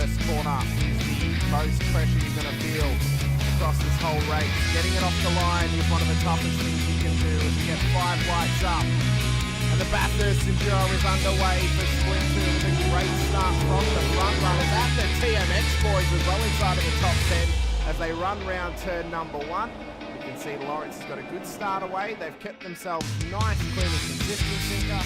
first corner is the most pressure you're going to feel across this whole race. Getting it off the line is one of the toughest things you can do as you get 5 lights up. And the Bathurst Enduro is underway for Split 2 with a great start from the front runners and the TMX boys as well inside of the top 10 as they run round turn number 1. You can see Lawrence has got a good start away. They've kept themselves nice, clean and consistent, Sinka.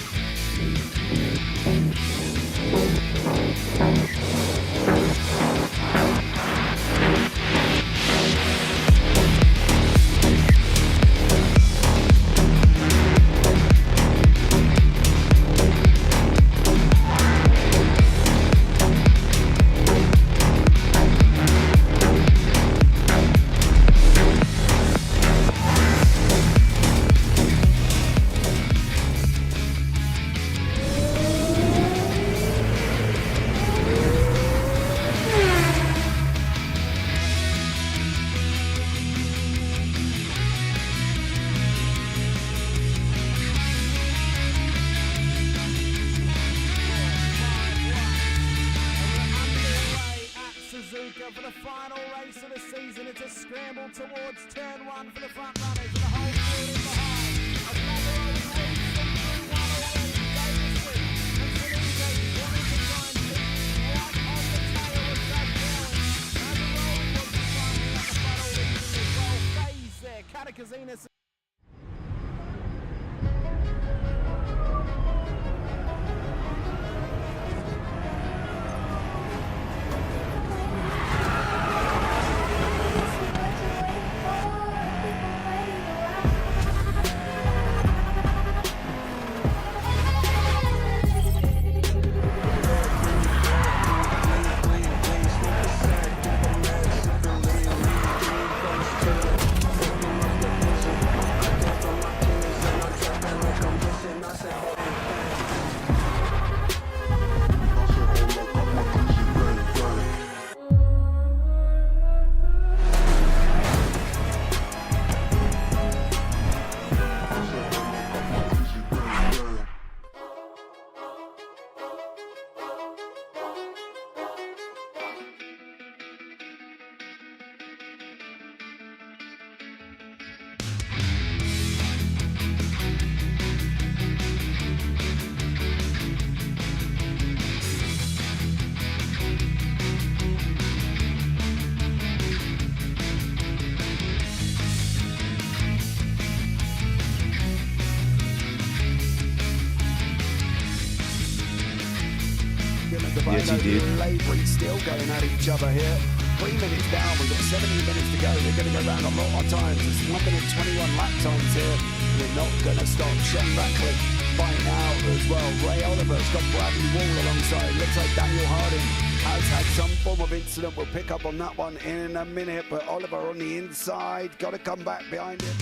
For the final race of the season, it's a scramble towards turn 1 for the front runners and the whole field in behind. Another old race through one already. Davison and Sinisa wanting to try and keep right on the tail of Doug Allen. And the rolling was finally at the front all the as well. Phase there, Katakazinas. Yes, he did. Labouring still going at each other here. 3 minutes down, we've got 17 minutes to go. They're going to go round a lot of times. It's 1 minute 21 lap times here. We're not going to stop. Sean Ratcliffe fighting out as well. Ray Oliver's got Bradley Wall alongside. Looks like Daniel Harding has had some form of incident. We'll pick up on that one in a minute. But Oliver on the inside, got to come back behind him.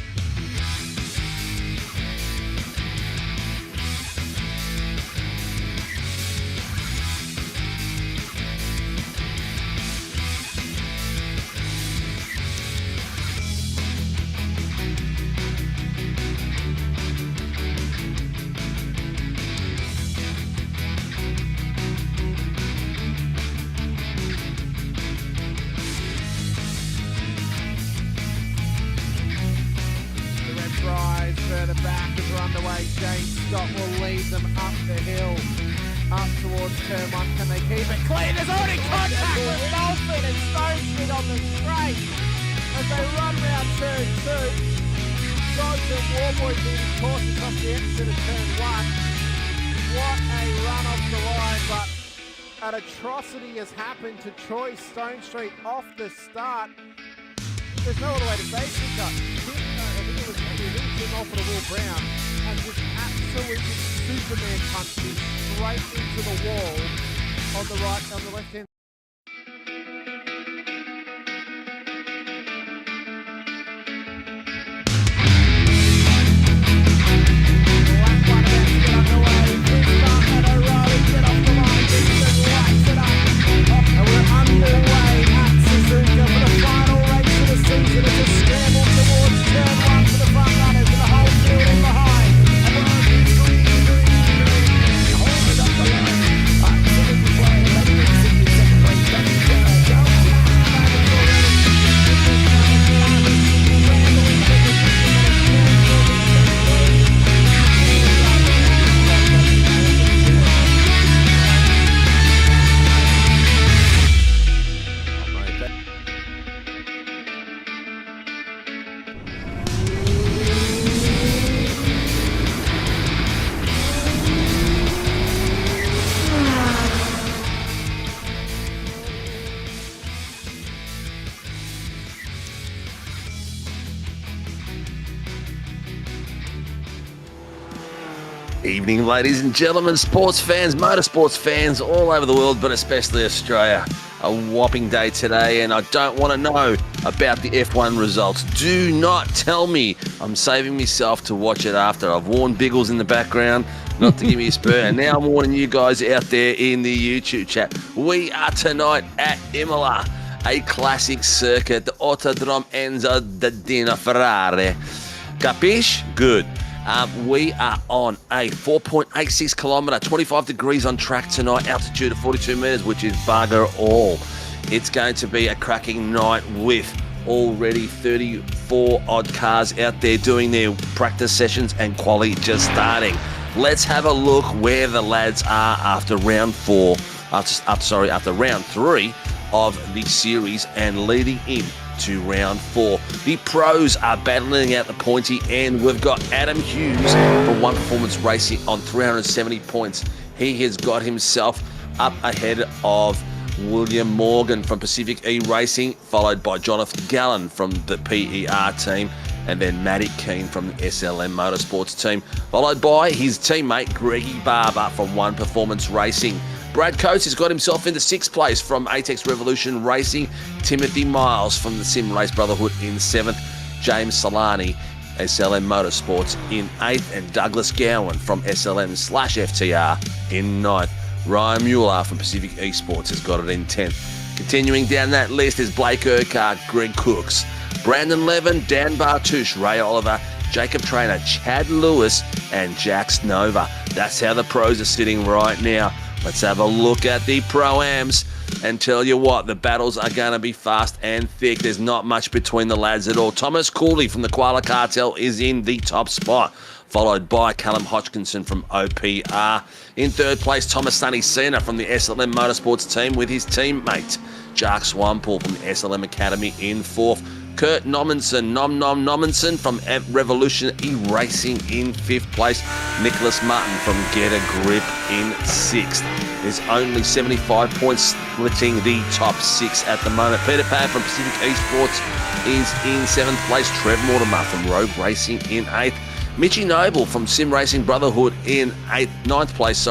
Further back as we're underway. James Scott will lead them up the hill, up towards turn 1. Can they keep it clean? There's already contact with Dolphin and Stone Street on the straight as they run round turn 2. Dodge and Warboy being cautious off the exit of turn 1. What a run off the line, but an atrocity has happened to Troy Stone Street off the start. There's no other way to say it. I think it was him off of Will Brown and just absolutely Superman punched him straight into the wall on the left hand. Evening, ladies and gentlemen, sports fans, motorsports fans all over the world, but especially Australia. A whopping day today, and I don't want to know about the F1 results. Do not tell me. I'm saving myself to watch it after. I've warned Biggles in the background not to give me a spur, and now I'm warning you guys out there in the YouTube chat. We are tonight at Imola, a classic circuit, the Autodrome Enzo Dadino Ferrari. Capiche? Good. We are on a 4.86 kilometre, 25 degrees on track tonight, altitude of 42 metres, which is bugger all. It's going to be a cracking night with already 34 odd cars out there doing their practice sessions and quali just starting. Let's have a look where the lads are after round three of the series and leading in to round 4. The pros are battling out the pointy end. We've got Adam Hughes from One Performance Racing on 370 points. He has got himself up ahead of William Morgan from Pacific E Racing, followed by Jonathan Gallen from the PER team, and then Matty Keane from the SLM Motorsports team, followed by his teammate Greggy Barber from One Performance Racing. Brad Coates has got himself into 6th place from ATEX Revolution Racing. Timothy Miles from the Sim Race Brotherhood in 7th. James Solani, SLM Motorsports in 8th. And Douglas Gowan from SLM/FTR in 9th. Ryan Mueller from Pacific Esports has got it in 10th. Continuing down that list is Blake Urquhart, Greg Cooks, Brandon Levin, Dan Bartouche, Ray Oliver, Jacob Traynor, Chad Lewis, and Jax Nova. That's how the pros are sitting right now. Let's have a look at the Pro-Ams and tell you what, the battles are going to be fast and thick. There's not much between the lads at all. Thomas Cooley from the Koala Cartel is in the top spot, followed by Callum Hodgkinson from OPR. In 3rd place, Thomas Sunny Cena from the SLM Motorsports team with his teammate, Jark Swampole from the SLM Academy in 4th. Kurt Nommensen from Revolution E-Racing in 5th place. Nicholas Martin from Get a Grip in 6th. There's only 75 points splitting the top 6 at the moment. Peter Pad from Pacific Esports is in 7th place. Trev Mortimer from Rogue Racing in 8th. Mitchy Noble from Sim Racing Brotherhood in 9th place,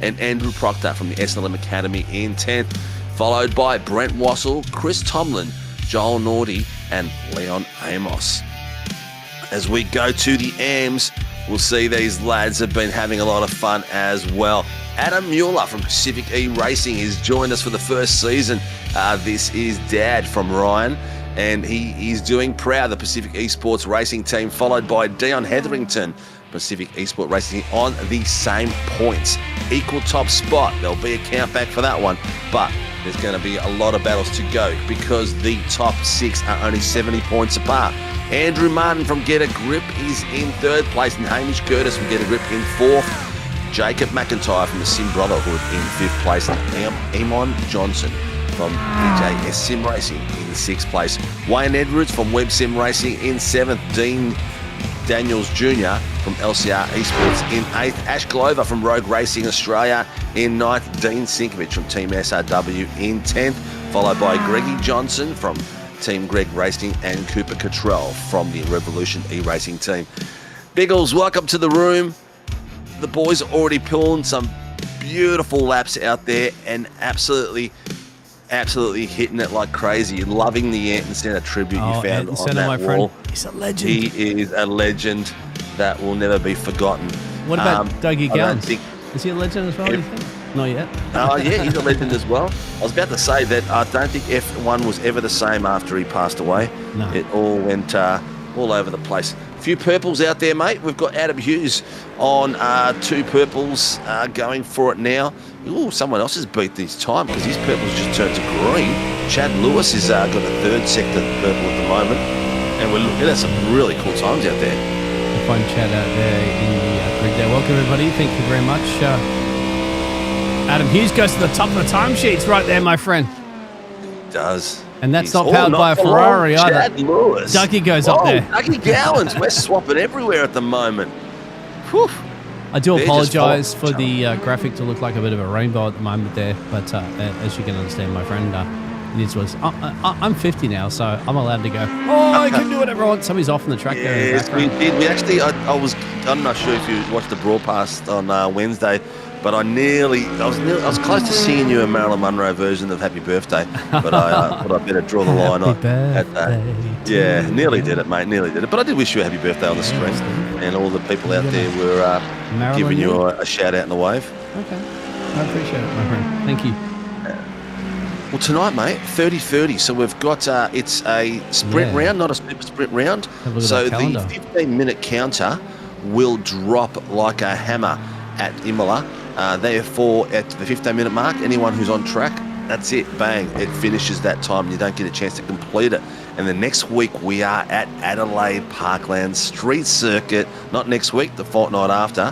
and Andrew Proctor from the SLM Academy in 10th, followed by Brent Wassell, Chris Tomlin, Joel Nordy, and Leon Amos. As we go to the AMs, we'll see these lads have been having a lot of fun as well. Adam Mueller from Pacific E Racing has joined us for the first season. This is Dad from Ryan, and he is doing proud the Pacific Esports Racing team, followed by Dion Hetherington, Pacific Esports Racing on the same points. Equal top spot. There'll be a count back for that one, but there's going to be a lot of battles to go because the top 6 are only 70 points apart. Andrew Martin from Get a Grip is in 3rd place, and Hamish Curtis from Get a Grip in 4th. Jacob McIntyre from the Sim Brotherhood in 5th place, and Eamon Johnson from EJS Sim Racing in 6th place. Wayne Edwards from Web Sim Racing in 7th. Dean Daniels Jr. from LCR Esports in 8th. Ash Glover from Rogue Racing Australia in 9th. Dean Sinkovich from Team SRW in 10th, followed by Greggy Johnson from Team Greg Racing and Cooper Cottrell from the Revolution E-Racing team. Biggles, welcome to the room. The boys are already pulling some beautiful laps out there and absolutely hitting it like crazy. Loving the Ayrton Senna tribute you found on that my wall. Friend. He's a legend. He is a legend that will never be forgotten. What about Dougie Gowans? Is he a legend as well, do you think? Not yet. Yeah, he's a legend as well. I was about to say that I don't think F1 was ever the same after he passed away. No. It all went all over the place. A few purples out there, mate. We've got Adam Hughes on 2 purples going for it now. Ooh, someone else has beat this time because his purple's just turned to green. Chad Lewis has got a 3rd sector purple at the moment. And we're looking at some really cool times out there. We'll find Chad out there in the grid there. Welcome, everybody. Thank you very much. Adam Hughes goes to the top of the timesheets right there, my friend. He does. And that's not powered by a Ferrari either. Chad Lewis. Dougie goes up there. Dougie Gowans. We're swapping everywhere at the moment. Whew. I do apologise for the graphic to look like a bit of a rainbow at the moment there, but as you can understand, my friend, It is what I'm 50 now, so I'm allowed to go. Oh, I can do whatever I want. Somebody's off in the track there. Yes, we did. We actually, I'm not sure if you watched the broadcast on Wednesday, but I was close to singing you a Marilyn Monroe version of Happy Birthday, but I thought I'd better draw the line at that. Yeah, nearly did it, mate, nearly did it. But I did wish you a happy birthday on the stream, and all the people out there were giving you a shout out and a wave. Okay, I appreciate it, my friend. Thank you. Well, tonight, mate, 30-30. So we've got it's a sprint round, not a super sprint round. So the 15-minute counter will drop like a hammer at Imola. Therefore, at the 15-minute mark, anyone who's on track, that's it, bang, it finishes that time and you don't get a chance to complete it. And the next week we are at Adelaide Parkland Street Circuit, not next week, the fortnight after,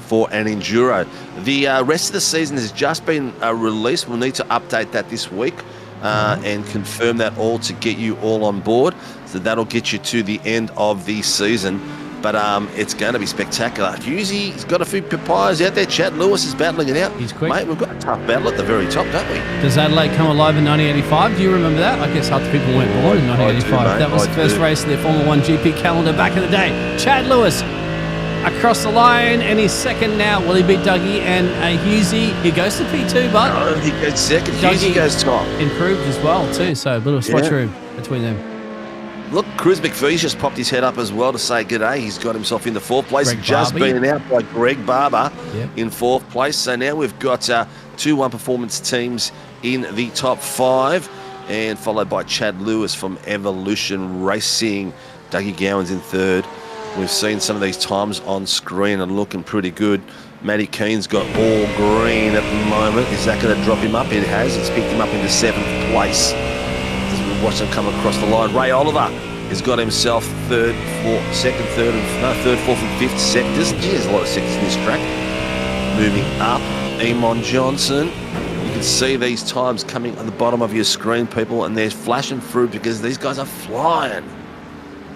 for an enduro. The rest of the season has just been released. We'll need to update that this week and confirm that all to get you all on board. So that'll get you to the end of the season. But it's going to be spectacular. Hughesy's got a few papayas out there. Chad Lewis is battling it out. He's quick. Mate, we've got a tough battle at the very top, don't we? Does Adelaide come alive in 1985? Do you remember that? I guess half the people weren't born in 1985. That was the first race of their Formula 1 GP calendar back in the day. Chad Lewis across the line, and he's second now. Will he beat Dougie and Hughes? He goes to P2, but... No, he goes second. Hughes goes top. Improved as well, too, so a little swatch room between them. Look, Cruz McPhee's just popped his head up as well to say g'day. He's got himself into fourth place. Just beaten out by Greg Barber in fourth place. So now we've got 2 performance teams in the top 5, and followed by Chad Lewis from Evolution Racing. Dougie Gowan's in third. We've seen some of these times on screen and looking pretty good. Matty Keen's got all green at the moment. Is that going to drop him up? It has. It's picked him up into 7th place. Watch them come across the line. Ray Oliver has got himself third, fourth, fourth, and fifth sectors. Gee, there's a lot of sectors in this track. Moving up, Eamon Johnson. You can see these times coming at the bottom of your screen, people, and they're flashing through because these guys are flying.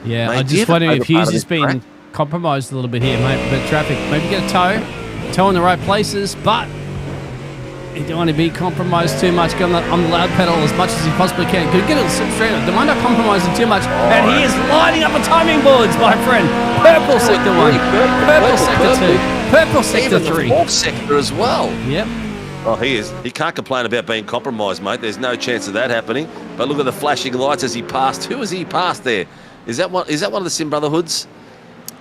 Yeah, mate, I just wonder if Hughes has been compromised a little bit here, mate. But traffic, maybe get a toe in the right places, but you don't want to be compromised too much. Go on the loud pedal as much as you possibly can. Could get it straight. Don't mind not compromising too much. And he is lining up the timing boards, my friend. Purple sector 1, purple sector 2, purple sector 3. Fourth sector as well. Yep. Oh, he is. He can't complain about being compromised, mate. There's no chance of that happening. But look at the flashing lights as he passed. Who has he passed there? Is that one of the Sim Brotherhoods?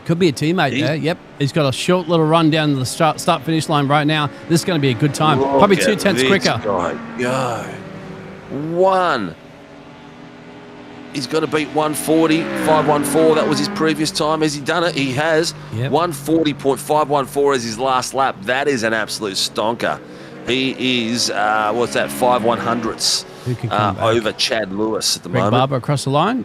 Could be a teammate there. Yep. He's got a short little run down to the start-finish line right now. This is going to be a good time. Probably 0.2 quicker. Go. He's got to beat 140, 514. That was his previous time. Has he done it? He has. Yep. 140.514 as his last lap. That is an absolute stonker. He is, 5/100ths over Chad Lewis at the moment. Barber across the line.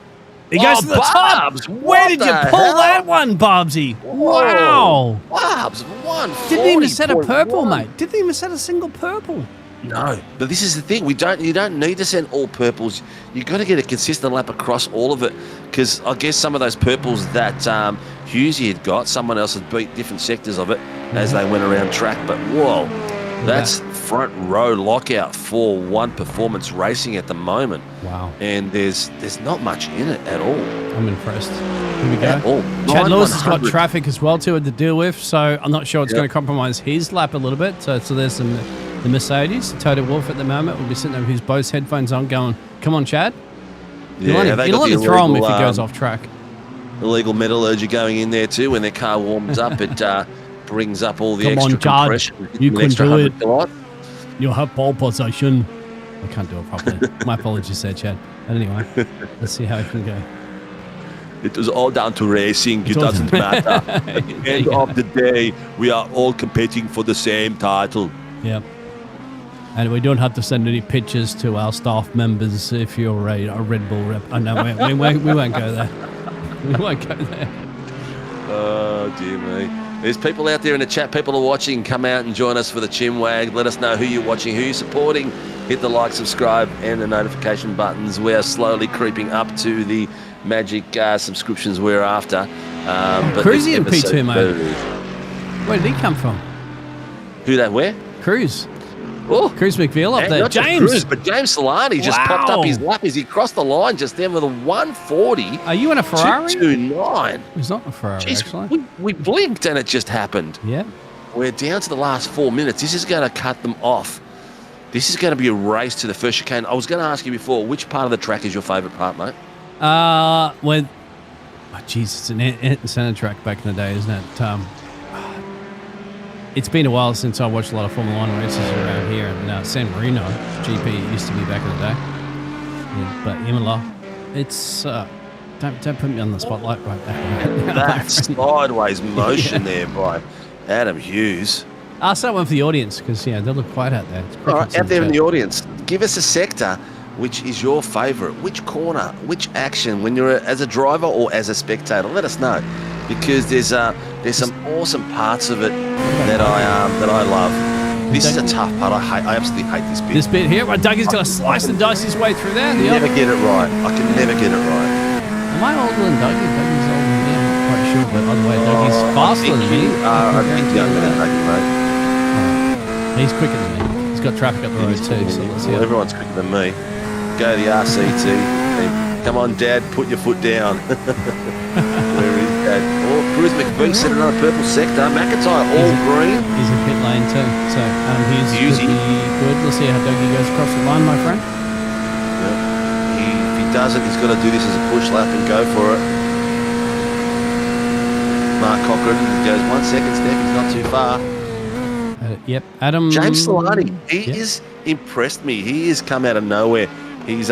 He goes to the top. Where did you pull that one, Bobsy? Wow. Bobs, 140. Didn't even set a purple, mate. Didn't even set a single purple. No, but this is the thing. You don't need to send all purples. You've got to get a consistent lap across all of it, because I guess some of those purples that Hughesy had got, someone else had beat different sectors of it as they went around track. But whoa, that's front row lockout for One Performance Racing at the moment. Wow. And there's not much in it at all. I'm impressed. Here we go. Chad Lewis has got traffic as well to deal with, so I'm not sure it's going to compromise his lap a little bit. So there's the Mercedes, Toto Wolff at the moment will be sitting there with his Bose headphones on going, come on, Chad. You'll only throw him if he goes off track. Illegal metallurgy going in there too. When their car warms up, it brings up all the extra compression. You can do it. You have pole position. I can't do it properly. My apologies there, Chad. But anyway, let's see how it can go. It was all down to racing. It doesn't matter. At the end of the day, we are all competing for the same title. Yep. And we don't have to send any pictures to our staff members if you're a Red Bull rep. Oh, no, we won't go there. We won't go there. Oh, dear me. There's people out there in the chat. People are watching. Come out and join us for the Chinwag. Let us know who you're watching, who you're supporting. Hit the like, subscribe, and the notification buttons. We are slowly creeping up to the magic subscriptions we're after. Cruisy in P2, mate. Where did he come from? Who that? Where? Cruz. Oh, Cruz McVeil up and there. not just James. Cruz, but James Solani just popped up his lap as he crossed the line just then with a 140. Are you in a Ferrari? 229. It's not a Ferrari, actually. We blinked and it just happened. Yeah. We're down to the last 4 minutes. This is going to cut them off. This is going to be a race to the first chicane. I was going to ask you before, which part of the track is your favourite part, mate? It's an Ayrton Senna track back in the day, isn't it? It's been a while since I watched a lot of Formula 1 races around here, and San Marino GP used to be back in the day. Yeah, but Imola, it's don't put me on the spotlight right now. That sideways motion there by Adam Hughes. Ask that one for the audience, because they look quiet out there. All right, out there in the audience, give us a sector. Which is your favourite? Which corner? Which action? When you're as a driver or as a spectator, let us know, because there's some awesome parts of it that I love. This is a tough part. I absolutely hate this bit. This bit here, where Dougie's going to slice and dice his way through there. Never get it right. I can never get it right. Am I older than Dougie? Dougie's older than me. I'm not quite sure, but by the way, Dougie's faster than me. I think younger than Dougie, mate. He's quicker than me. He's got traffic up the road too. So let's see. Everyone's quicker than me. Go to the RCT. Come on, Dad, put your foot down. Where is Dad? Oh, Cruz McVeigh set another purple sector. McIntyre all green. He's in pit lane too. So he's could be good. Let's see how Dougie goes across the line, my friend. Yep. If he doesn't, he's got to do this as a push lap and go for it. Mark Cochran goes 1 second step. He's not too far. Yep. Adam. James Solani. He is impressed me. He has come out of nowhere. I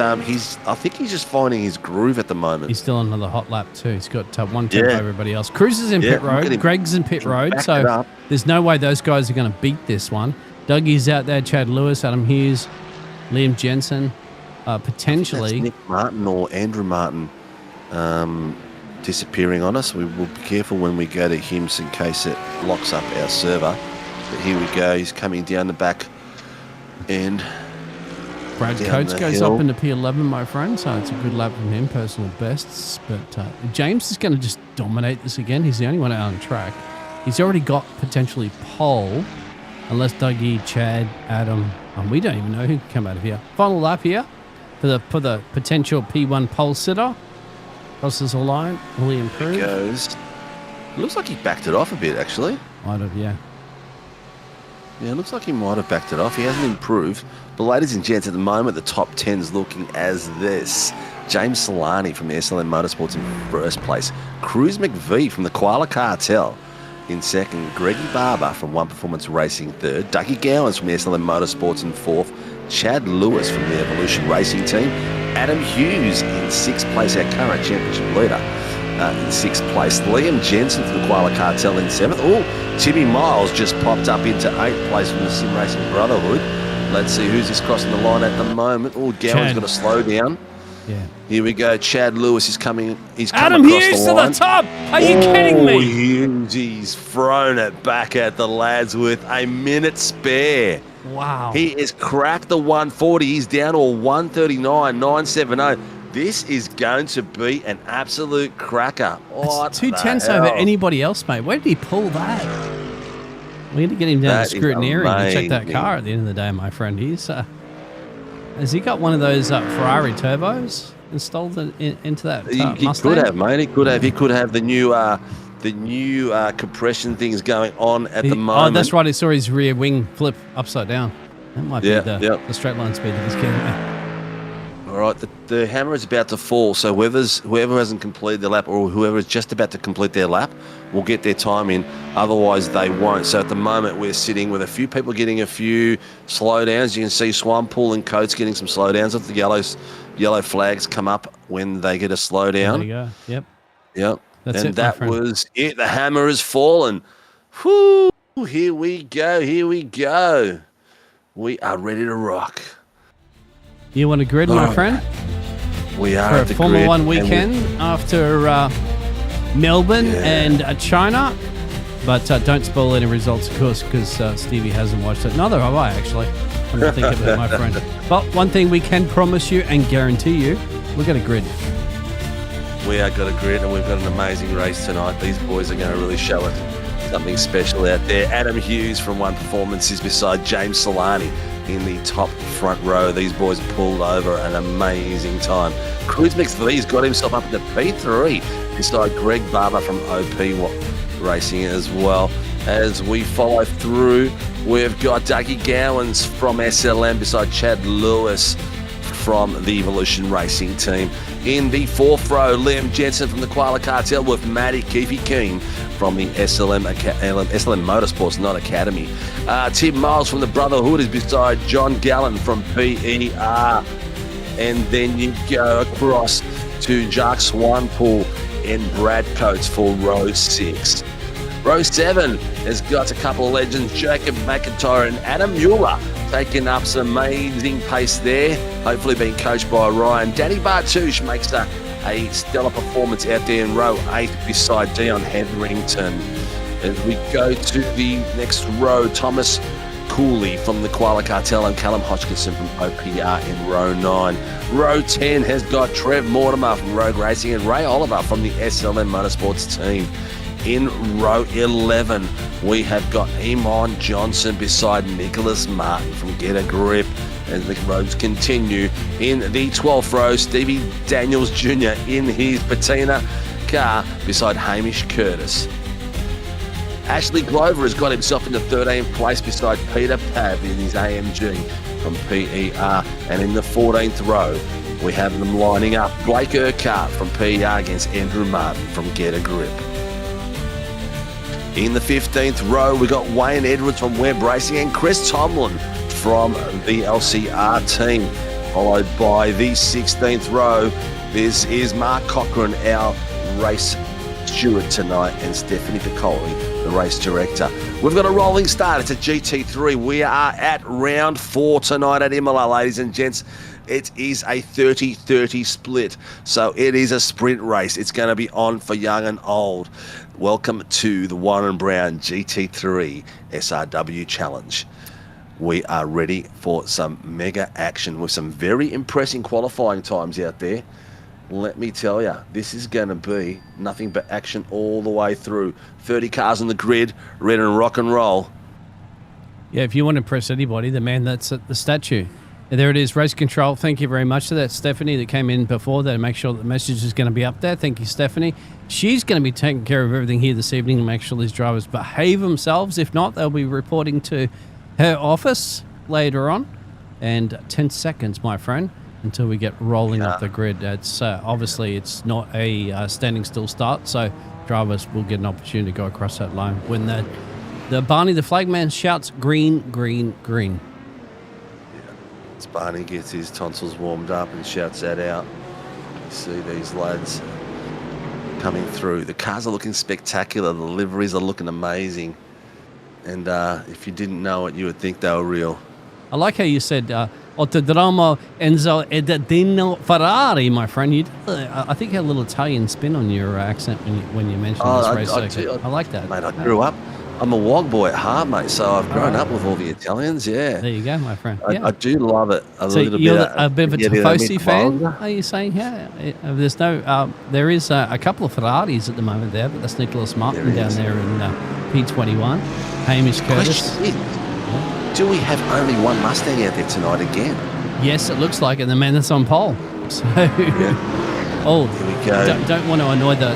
think he's just finding his groove at the moment. He's still on another hot lap too. He's got 1 tempo over everybody else. Cruz is in pit road. Greg's in pit road. So there's no way those guys are going to beat this one. Dougie's out there. Chad Lewis, Adam Hughes, Liam Jensen, potentially. Nick Martin or Andrew Martin disappearing on us. We will be careful when we go to him in case it locks up our server. But here we go. He's coming down the back end. Brad Coates goes up into P11, my friend, so it's a good lap from him, personal bests. But James is going to just dominate this again. He's the only one out on track. He's already got potentially pole, unless Dougie, Chad, Adam, and we don't even know who can come out of here. Final lap here for the potential P1 pole sitter. Crosses the line. Will he improve? Goes. It looks like he backed it off a bit, actually. Might have, yeah. Yeah, it looks like he might have backed it off. He hasn't improved. But ladies and gents, at the moment, the top 10's looking as this. James Solani from the SLM Motorsports in first place. Cruz McVeigh from the Koala Cartel in second. Greggy Barber from One Performance Racing third. Dougie Gowans from the SLM Motorsports in fourth. Chad Lewis from the Evolution Racing team. Adam Hughes in sixth place, our current championship leader. In sixth place, Liam Jensen from the Koala Cartel in seventh. Oh, Timmy Miles just popped up into eighth place from the Sim Racing Brotherhood. Let's see who's just crossing the line at the moment. Oh, Gowan's got to slow down. Yeah. Here we go. Chad Lewis is coming. He's come Adam across Hughes the line. to the top. Are you kidding me? Hughes, he's thrown it back at the lads with a minute spare. Wow. He has cracked the 140. He's down to a 139.970. This is going to be an absolute cracker. It's 2/10 over anybody else, mate. Where did he pull that? We need to get him down to scrutineering and check that car at the end of the day, my friend. He's has he got one of those Ferrari turbos installed into that Mustang? He could have, mate. He could have. He could have the new compression things going on at the moment. Oh, that's right. I saw his rear wing flip upside down. That might be the straight line speed that he's getting. All right, the hammer is about to fall, so whoever hasn't completed their lap or whoever is just about to complete their lap will get their time in. Otherwise, they won't. So at the moment, we're sitting with a few people getting a few slowdowns. You can see Swamppool and Coates getting some slowdowns. If the yellow flags come up when they get a slowdown. There you go. Yep. Yep. That was it. The hammer has fallen. Whoo! Here we go. Here we go. We are ready to rock. You want a grid, my friend? We are for at the a Formula grid, 1 weekend after Melbourne and China. But don't spoil any results, of course, because Stevie hasn't watched it. Neither have I, actually. Come to think of it, my friend. But one thing we can promise you and guarantee you, we've got a grid. We are got a grid, and we've got an amazing race tonight. These boys are going to really show it. Something special out there. Adam Hughes from One Performance is beside James Solani in the top front row. These boys pulled over an amazing time. Cruz McVee's got himself up into P3 beside Greg Barber from OP Racing as well. As we follow through, we've got Dougie Gowans from SLM beside Chad Lewis from the Evolution Racing team. In the fourth row, Liam Jensen from the Koala Cartel with Matty Keefe-Keen from the SLM Motorsports, not Academy. Tim Miles from the Brotherhood is beside John Gallen from PER. And then you go across to Jacques Swanpool and Brad Coates for row 6. Row 7 has got a couple of legends, Jacob McIntyre and Adam Mueller, taking up some amazing pace there, hopefully being coached by Ryan. Danny Bartouche makes a stellar performance out there in row 8 beside Dion Hetherington. As we go to the next row, Thomas Cooley from the Koala Cartel and Callum Hodgkinson from OPR in row 9. Row 10 has got Trev Mortimer from Rogue Racing and Ray Oliver from the SLM Motorsports team. In row 11, we have got Eamon Johnson beside Nicholas Martin from Get a Grip. As the roads continue, in the 12th row, Stevie Daniels Jr. in his patina car beside Hamish Curtis. Ashley Glover has got himself into 13th place beside Peter Pav in his AMG from PER. And in the 14th row, we have them lining up. Blake Urquhart from PER against Andrew Martin from Get a Grip. In the 15th row, we got Wayne Edwards from Webb Racing and Chris Tomlin from the LCR team. Followed by the 16th row, this is Mark Cochran, our race steward tonight, and Stephanie Piccoli, the race director. We've got a rolling start. It's a GT3. We are at round 4 tonight at Imola, ladies and gents. It is a 30-30 split, so it is a sprint race. It's going to be on for young and old. Welcome to the Warren Brown GT3 SRW Challenge. We are ready for some mega action with some very impressive qualifying times out there. Let me tell you, this is going to be nothing but action all the way through. 30 cars on the grid, ready to rock and roll. Yeah, if you want to impress anybody, the man that's at the statue. And there it is, race control. Thank you very much to that Stephanie that came in before that to make sure that the message is going to be up there. Thank you, Stephanie. She's going to be taking care of everything here this evening and make sure these drivers behave themselves. If not, they'll be reporting to her office later on. And 10 seconds, my friend, until we get rolling up the grid. It's obviously it's not a standing still start, so drivers will get an opportunity to go across that line when the Barney the flagman shouts green, green, green. As Barney gets his tonsils warmed up and shouts that out, you see these lads coming through. The cars are looking spectacular. The liveries are looking amazing. And if you didn't know it, you would think they were real. I like how you said Autodromo Enzo Edadino Ferrari, my friend. You, I think you had a little Italian spin on your accent when you mentioned this race circuit. I like that. Mate, I grew up. I'm a WOG boy at heart, mate, so I've grown up with all the Italians, yeah. There you go, my friend. I do love it. So you're a bit of a Tifosi fan, are you saying? Yeah. There's no, there is a couple of Ferraris at the moment there, but that's Nicholas Martin down there in P21. Hamish Curtis. Do we have only one Mustang out there tonight again? Yes, it looks like it, and the man that's on pole. So, here we go. Don't want to annoy the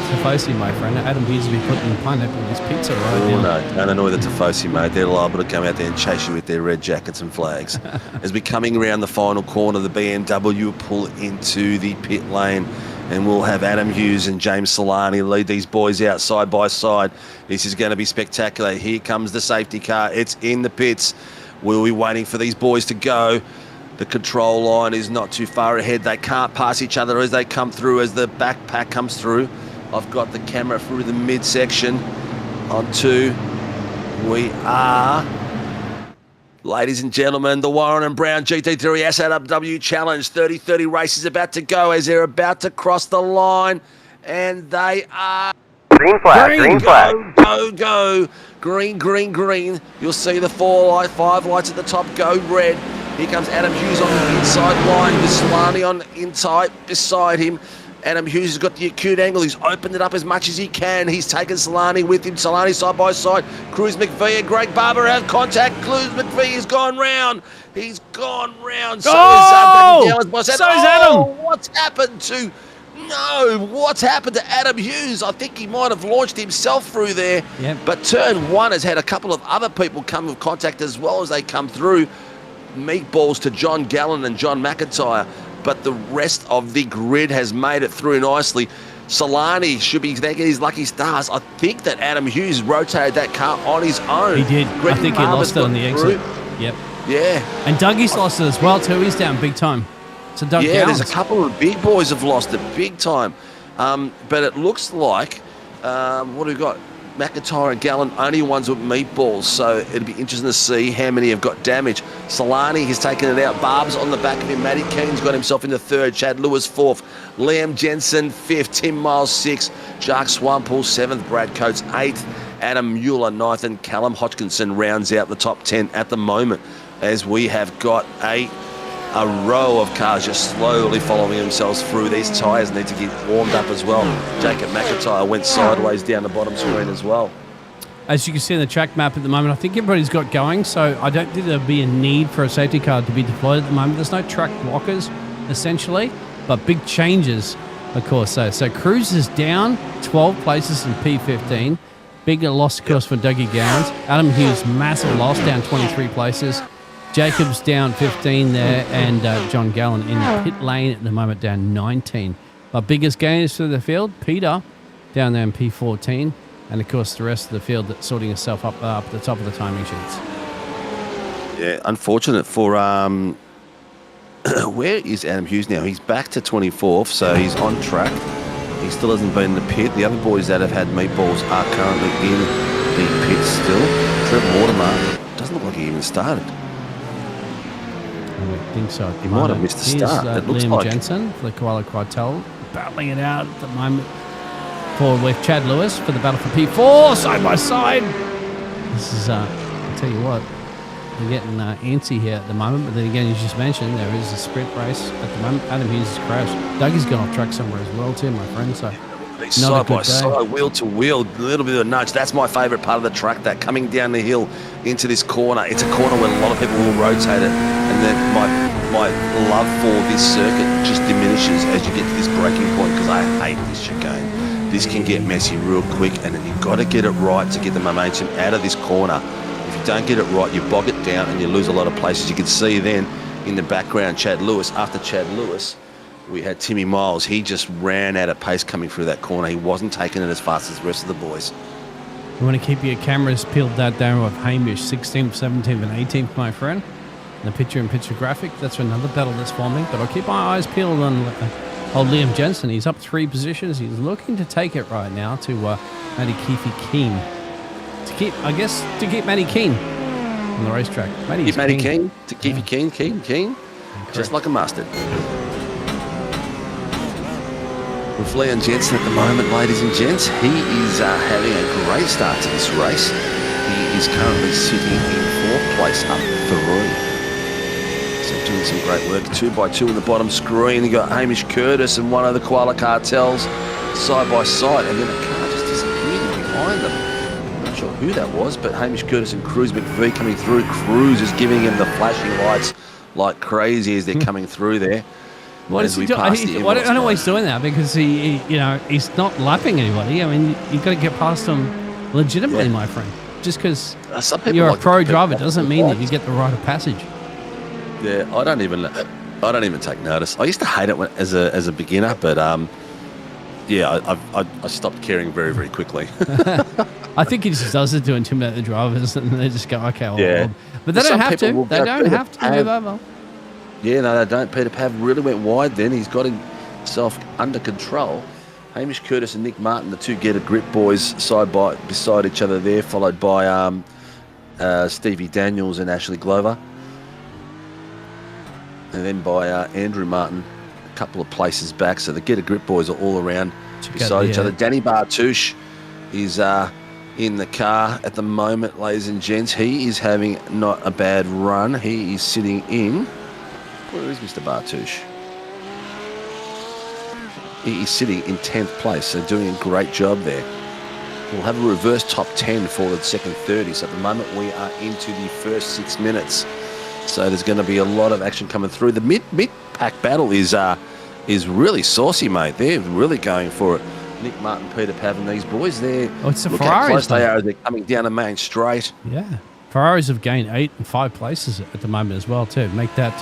Tifosi, my friend. Adam Hughes will be putting the pineapple in his pizza right now. No, don't annoy the Tifosi, mate. They're liable to come out there and chase you with their red jackets and flags. As we're coming around the final corner, the BMW will pull into the pit lane, and we'll have Adam Hughes and James Solani lead these boys out side by side. This is going to be spectacular. Here comes the safety car. It's in the pits. We'll be waiting for these boys to go. The control line is not too far ahead. They can't pass each other as they come through, as the backpack comes through. I've got the camera through the midsection onto. We are, ladies and gentlemen, the Warren and Brown GT3 SRW Challenge 30-30 race is about to go as they're about to cross the line, and they are green flag, green flag. Go. Green, green, green. You'll see the 5 lights at the top go red. Here comes Adam Hughes on the inside line with Solani on inside beside him. Adam Hughes has got the acute angle. He's opened it up as much as he can. He's taken Solani with him. Solani side by side. Cruz McVie and Greg Barber have contact. Cruz McVie has gone round. He's gone round. So is Adam. What's happened to... No, what's happened to Adam Hughes? I think he might have launched himself through there. Yep. But turn one has had a couple of other people come with contact as well as they come through. Meatballs to John Gallen and John McIntyre. But the rest of the grid has made it through nicely. Solani should be thanking his lucky stars. I think that Adam Hughes rotated that car on his own. He did. Greg I think he Barber's lost it on the got exit. through. Yep. Yeah. And Dougie's lost it as well too. He's down big time. So Doug Yeah, Downs. there's a couple of big boys have lost it big time. But it looks like, what do we got? McIntyre and Gallen, only ones with meatballs. So it'll be interesting to see how many have got damage. Solani has taken it out. Barb's on the back of him. Matty Keen's got himself into third. Chad Lewis fourth. Liam Jensen fifth. Tim Miles sixth. Jacques Swampole seventh. Brad Coates eighth. Adam Mueller ninth. And Callum Hodgkinson rounds out the top 10 at the moment, as we have got a row of cars just slowly following themselves through. These tyres need to get warmed up as well. Jacob McIntyre went sideways down the bottom screen as well. As you can see in the track map at the moment, I think everybody's got going, so I don't think there'll be a need for a safety car to be deployed at the moment. There's no track blockers, essentially, but big changes, of course. So Cruz is down 12 places in P15. Big loss, of course, for Dougie Gowans. Adam Hughes, massive loss, down 23 places. Jacobs down 15 there, and John Gallen in the pit lane at the moment, down 19. But biggest gainers for the field, Peter down there in P14, and of course the rest of the field that's sorting itself up at the top of the timing sheets. Yeah, unfortunate for where is Adam Hughes now? He's back to 24th, so he's on track. He still hasn't been in the pit. The other boys that have had meatballs are currently in the pit still. Trevor Watermark doesn't look like he even started. I would think so. He might have missed the start. It looks Liam like Jensen for the Koala Cartel, battling it out at the moment with Chad Lewis for the battle for P4, side by side. This is, I'll tell you what, they're getting antsy here at the moment, but then again, as you just mentioned, there is a sprint race at the moment. Adam Hughes has crashed. Dougie's gone off track somewhere as well too, my friend, so side by side, wheel to wheel, a little bit of a nudge. That's my favourite part of the track, that coming down the hill into this corner. It's a corner where a lot of people will rotate it, and then my love for this circuit just diminishes as you get to this breaking point, because I hate this chicane. This can get messy real quick, and then you've got to get it right to get the momentum out of this corner. If you don't get it right, you bog it down and you lose a lot of places. You can see then in the background Chad Lewis. After Chad Lewis, we had Timmy Miles. He just ran out of pace coming through that corner. He wasn't taking it as fast as the rest of the boys. You want to keep your cameras peeled that down with Hamish, 16th, 17th, and 18th, my friend. And the picture-in-picture graphic, that's another battle that's forming. But I'll keep my eyes peeled on old Liam Jensen. He's up 3 positions. He's looking to take it right now to Matty Keefe-Keen. To keep Matty Keen on the racetrack. Matty Keen to Keefe-Keen. Just like a mustard. With Liam Jensen at the moment, ladies and gents, he is having a great start to this race. He is currently sitting in 4th place up 3. So doing some great work. 2 by 2 in the bottom screen. You got Hamish Curtis and one of the Koala Cartels side by side, and then a car just disappeared behind them. I'm not sure who that was, but Hamish Curtis and Cruz McVie coming through. Cruz is giving him the flashing lights like crazy as they're coming through there. What is he doing? I don't know why he's doing that, because he's not lapping anybody. I mean, you've got to get past him legitimately, my friend. Just because you're a pro driver doesn't mean that you get the right of passage. Yeah, I don't even take notice. I used to hate it as a beginner, but yeah, I stopped caring very, very quickly. I think he just does it to intimidate the drivers, and they just go, okay, well, yeah. But they don't have to. They don't have to move over. Yeah, no, they don't. Peter Pav really went wide then. He's got himself under control. Hamish Curtis and Nick Martin, the 2 Get a Grip boys, beside each other there, followed by Stevie Daniels and Ashley Glover. And then by Andrew Martin, a couple of places back. So the Get a Grip boys are all around beside each other. Danny Bartouche is in the car at the moment, ladies and gents. He is having not a bad run. He is sitting in... Where is Mr. Bartouche? He's sitting in 10th place, so doing a great job there. We'll have a reverse top 10 for the second 30. So at the moment, we are into the first 6 minutes. So there's going to be a lot of action coming through. The mid-pack battle is really saucy, mate. They're really going for it. Nick Martin, Peter Pavan, these boys, it's the look Ferraris, how close they are as they're coming down the main straight. Yeah. Ferraris have gained 8 and 5 places at the moment as well, too. Make that,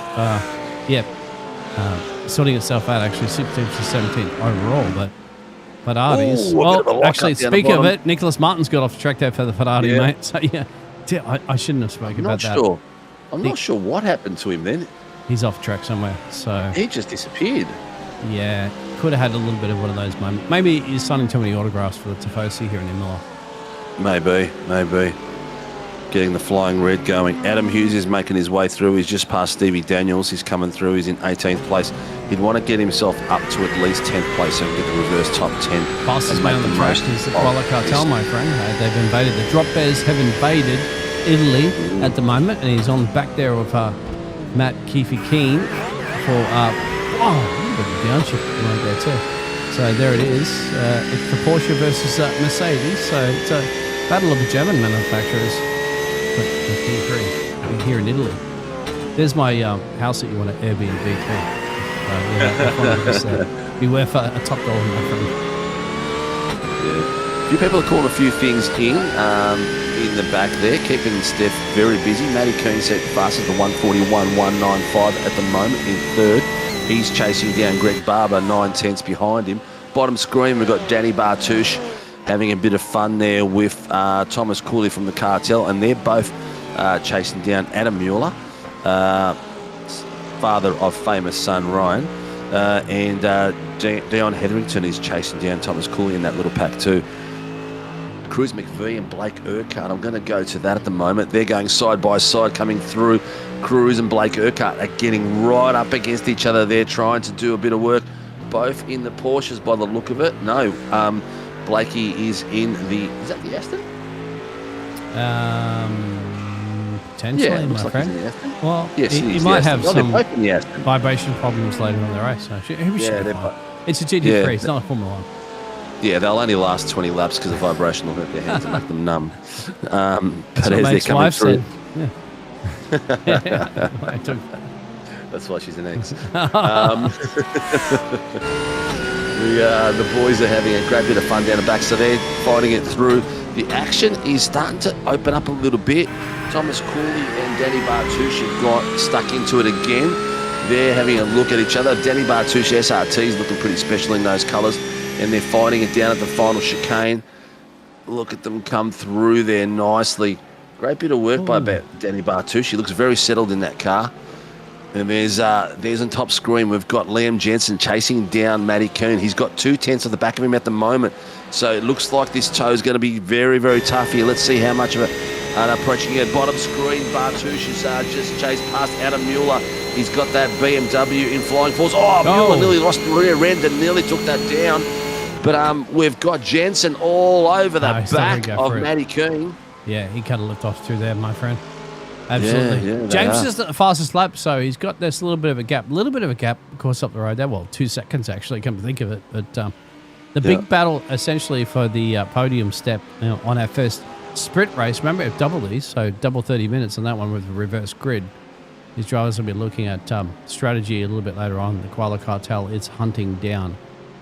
sorting itself out, actually, 16th to 17th overall, but Ferraris. Well, actually, speaking of it, Nicholas Martin's got off the track there for the Ferrari, mate. So, yeah, I shouldn't have spoken about that. I'm not sure what happened to him then. He's off track somewhere, so... He just disappeared. Yeah, could have had a little bit of one of those moments. Maybe he's signing too many autographs for the Tifosi here in Imola. Maybe. Getting the flying red going. Adam Hughes is making his way through. He's just past Stevie Daniels. He's coming through. He's in 18th place. He'd want to get himself up to at least 10th place so he can get the reverse top 10. Fastest man on the track is the Koala Cartel, my friend. They've invaded. The Drop Bears have invaded Italy at the moment, and he's on the back there of Matt Keefe-Keen for... the downshift right there too. So there it is. It's the Porsche versus Mercedes. So it's a battle of the German manufacturers. But the P3 here in Italy. There's my house that you want to Airbnb to. Beware for a top dollar, my friend. Yeah. A few people are calling a few things in the back there, keeping Steph very busy. Matty Coon set fastest to 141.195 at the moment in third. He's chasing down Greg Barber, 9/10 behind him. Bottom screen, we've got Danny Bartouche having a bit of fun there with Thomas Cooley from the Cartel, and they're both chasing down Adam Mueller, father of famous son Ryan, and Dion Hetherington is chasing down Thomas Cooley in that little pack too. Cruz McVie and Blake Urquhart, I'm going to go to that at the moment. They're going side by side coming through. Cruz and Blake Urquhart are getting right up against each other. They're trying to do a bit of work, both in the Porsches by the look of it. No, Blakey is in the... Is that the Aston? Potentially, my friend. He's in the Aston. Well, yes, he might have some both in the Aston. vibration problems later on in the race. So it's a GT3. It's not a Formula 1. Yeah, they'll only last 20 laps because of vibration will hurt their hands and make them numb. But as they're coming through... That's why she's an ex. The boys are having a great bit of fun down the back, so they're fighting it through. The action is starting to open up a little bit. Thomas Cooley and Danny Bartouche have got stuck into it again. They're having a look at each other. Danny Bartouche SRT is looking pretty special in those colours, and they're fighting it down at the final chicane. Look at them come through there nicely. Great bit of work by Danny Bartouche. He looks very settled in that car. And there's on top screen, we've got Liam Jensen chasing down Matty Coon. He's got 2/10 at the back of him at the moment. So it looks like this toe is going to be very, very tough here. Let's see how much of it. And approaching at bottom screen, Bartouche has just chased past Adam Mueller. He's got that BMW in flying force. Mueller nearly lost the rear end and nearly took that down. But we've got Jensen all over the back of Matty Coon. Yeah, he cut a lift off through there, my friend. Absolutely. Yeah, James is at the fastest lap, so he's got this little bit of a gap. Of course, up the road there. Well, 2 seconds, actually, come to think of it. But the big battle, essentially, for the podium step on our first sprint race. Remember, we have double these, so double 30 minutes on that one with a reverse grid. These drivers will be looking at strategy a little bit later on. The Koala Cartel is hunting down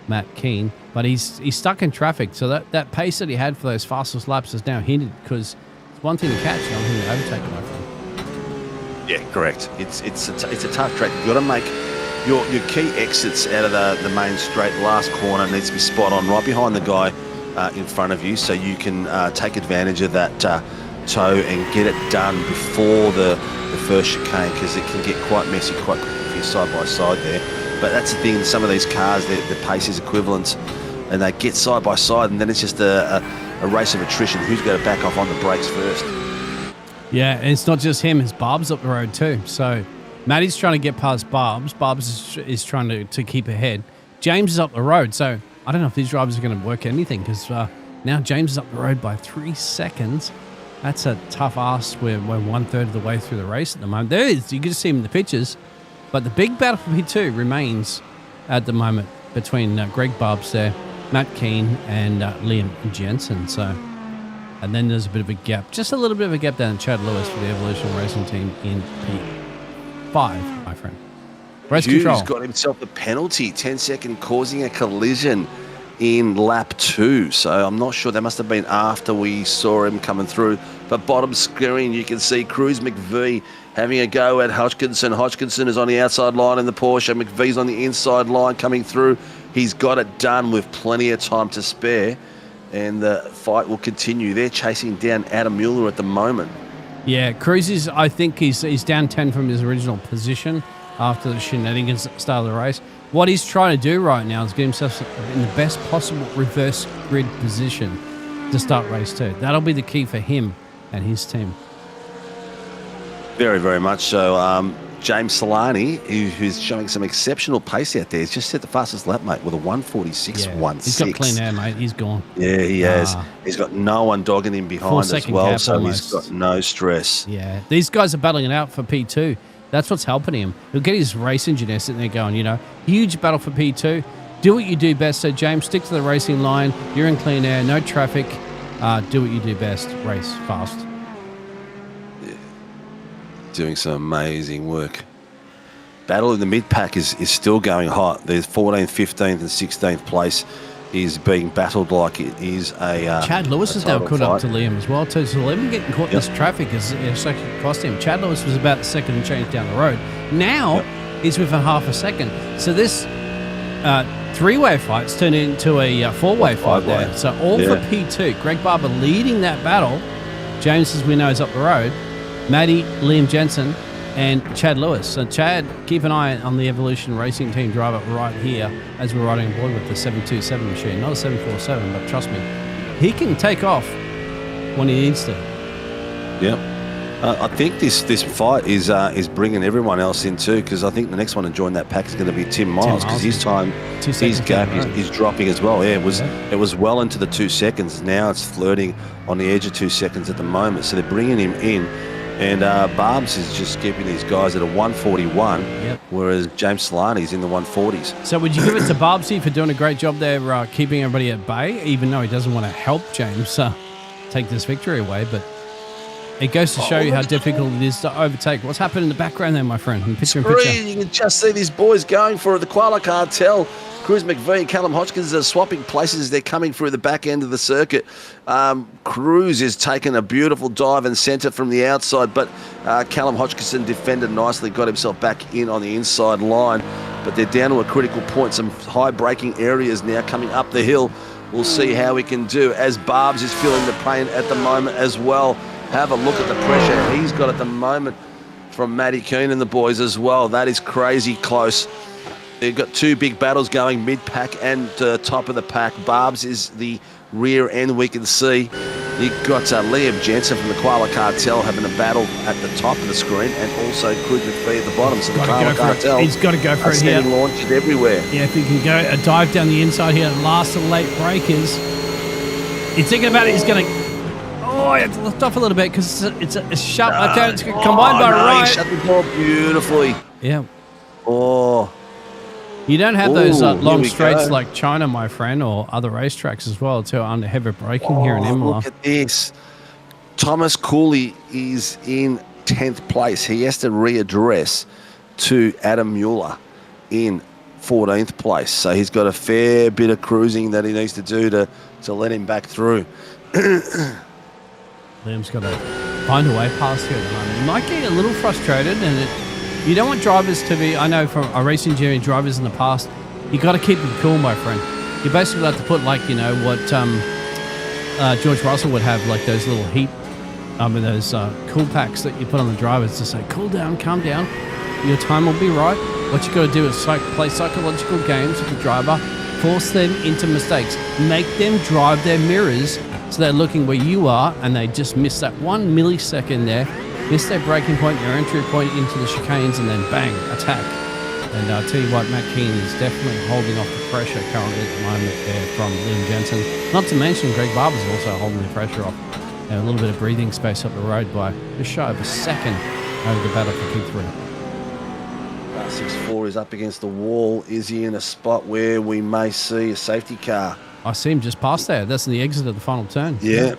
Matt Keane, but he's stuck in traffic. So that pace that he had for those fastest laps is now hindered because it's one thing to catch, another thing to overtake, my friend. Yeah, correct. It's a tough track. You've got to make your key exits out of the main straight. Last corner needs to be spot on, right behind the guy in front of you, so you can take advantage of that toe and get it done before the first chicane, because it can get quite messy quite quickly if you're side by side there. But that's the thing, some of these cars, the pace is equivalent, and they get side by side, and then it's just a race of attrition. Who's going to back off on the brakes first? Yeah, and it's not just him, it's Barb's up the road too. So Matty's trying to get past Barb's. Barb's is trying to keep ahead. James is up the road, so I don't know if these drivers are going to work anything, because now James is up the road by 3 seconds. That's a tough ask. We're 1/3 of the way through the race at the moment. There is, you can see him in the pictures. But the big battle for me too remains at the moment. between Greg Barbs there, Matt Keane, and Liam Jensen. So, and then there's a bit of a gap, just a little bit of a gap down Chad Lewis for the Evolution Racing Team in P5, my friend. Race control. Hughes got himself a penalty, 10-second, causing a collision in lap 2. So I'm not sure. That must have been after we saw him coming through. But bottom screen, you can see Cruz McVee having a go at Hodgkinson. Hodgkinson is on the outside line in the Porsche. McVee's on the inside line coming through. He's got it done with plenty of time to spare. And the fight will continue. They're chasing down Adam Mueller at the moment. Yeah, Cruz is, I think he's down 10 from his original position after the shenanigans at the start of the race. What he's trying to do right now is get himself in the best possible reverse grid position to start race 2. That'll be the key for him and his team. Very, very much so. James Solani, who's showing some exceptional pace out there, he's just set the fastest lap, mate, with a 146.16. He's got clean air, mate. He's gone. Yeah, he has. He's got no one dogging him behind as well, so almost. he's got no stress. Yeah, these guys are battling it out for P2. That's what's helping him. He'll get his race engineer sitting there going, huge battle for P2. Do what you do best. So, James, stick to the racing line. You're in clean air, no traffic. Do what you do best. Race fast. Yeah. Doing some amazing work. Battle in the mid-pack is still going hot. There's 14th, 15th and 16th place is being battled like it is a Chad Lewis is now caught up to Liam as well too. So Liam getting caught in this traffic is actually cost him. Chad Lewis was about a second and change down the road. Now he's within half a second. So this three-way fight's turned into a four-way fight there. So all for P2. Greg Barber leading that battle. James, as we know, is up the road. Matty, Liam Jensen, and Chad Lewis. So Chad, keep an eye on the Evolution Racing Team driver right here as we're riding aboard with the 727 machine. Not a 747, but trust me, he can take off when he needs to. Yep. I think this fight is bringing everyone else in too, because I think the next one to join that pack is going to be Tim Miles, because his gap is dropping as well. Yeah, it was well into the 2 seconds. Now it's flirting on the edge of 2 seconds at the moment. So they're bringing him in. And Barbs is just keeping these guys at a 141, whereas James Solani's in the 140s. So would you give it to Barbsy for doing a great job there, keeping everybody at bay, even though he doesn't want to help James take this victory away? But it goes to show you how difficult it is to overtake. What's happened in the background there, my friend? Picture in picture. You can just see these boys going for it. The Koala Cartel, Cruz McVee and Callum Hodgkins are swapping places as they're coming through the back end of the circuit. Cruz is taking a beautiful dive and centre from the outside, but Callum Hodgkinson defended nicely, got himself back in on the inside line. But they're down to a critical point. Some high braking areas now coming up the hill. We'll see how we can do, as Barbs is feeling the pain at the moment as well. Have a look at the pressure he's got at the moment from Matty Keane and the boys as well. That is crazy close. They've got two big battles going, mid-pack and top of the pack. Barbs is the rear end, we can see. You've got Liam Jensen from the Koala Cartel having a battle at the top of the screen, and also Cruz McVee at the bottom. So the Koala Cartel, he's got to go for it here. Launched everywhere. Yeah, if he can go a dive down the inside here, last and late breakers. He's thinking about it. He's going to... Oh, you have to lift off a little bit because it's a shut. Okay, it's combined by right. He shut the door beautifully. Yeah. Oh. You don't have those long straights like China, my friend, or other racetracks as well, too, under heavy braking here in IMOLA. Look at this. Thomas Cooley is in 10th place. He has to readdress to Adam Mueller in 14th place. So he's got a fair bit of cruising that he needs to do to let him back through. Liam's got to find a way past here at the moment. He might get a little frustrated, and you don't want drivers to be, I know from our racing engineering drivers in the past, you got to keep them cool, my friend. You basically have to put, like, you know, what George Russell would have, like those little heat, those cool packs that you put on the drivers to say, cool down, calm down, your time will be right. What you got to do is play psychological games with the driver, force them into mistakes, make them drive their mirrors so they're looking where you are, and they just miss that 1 millisecond there, miss their braking point, their entry point into the chicanes, and then bang, attack. And I'll tell you what, Matt Keane is definitely holding off the pressure currently at the moment there from Liam Jensen. Not to mention Greg Barber's also holding the pressure off. And a little bit of breathing space up the road by just shy of a second over the battle for P3. 6-4 is up against the wall. Is he in a spot where we may see a safety car? I see him just past there. That's the exit of the final turn. Yeah.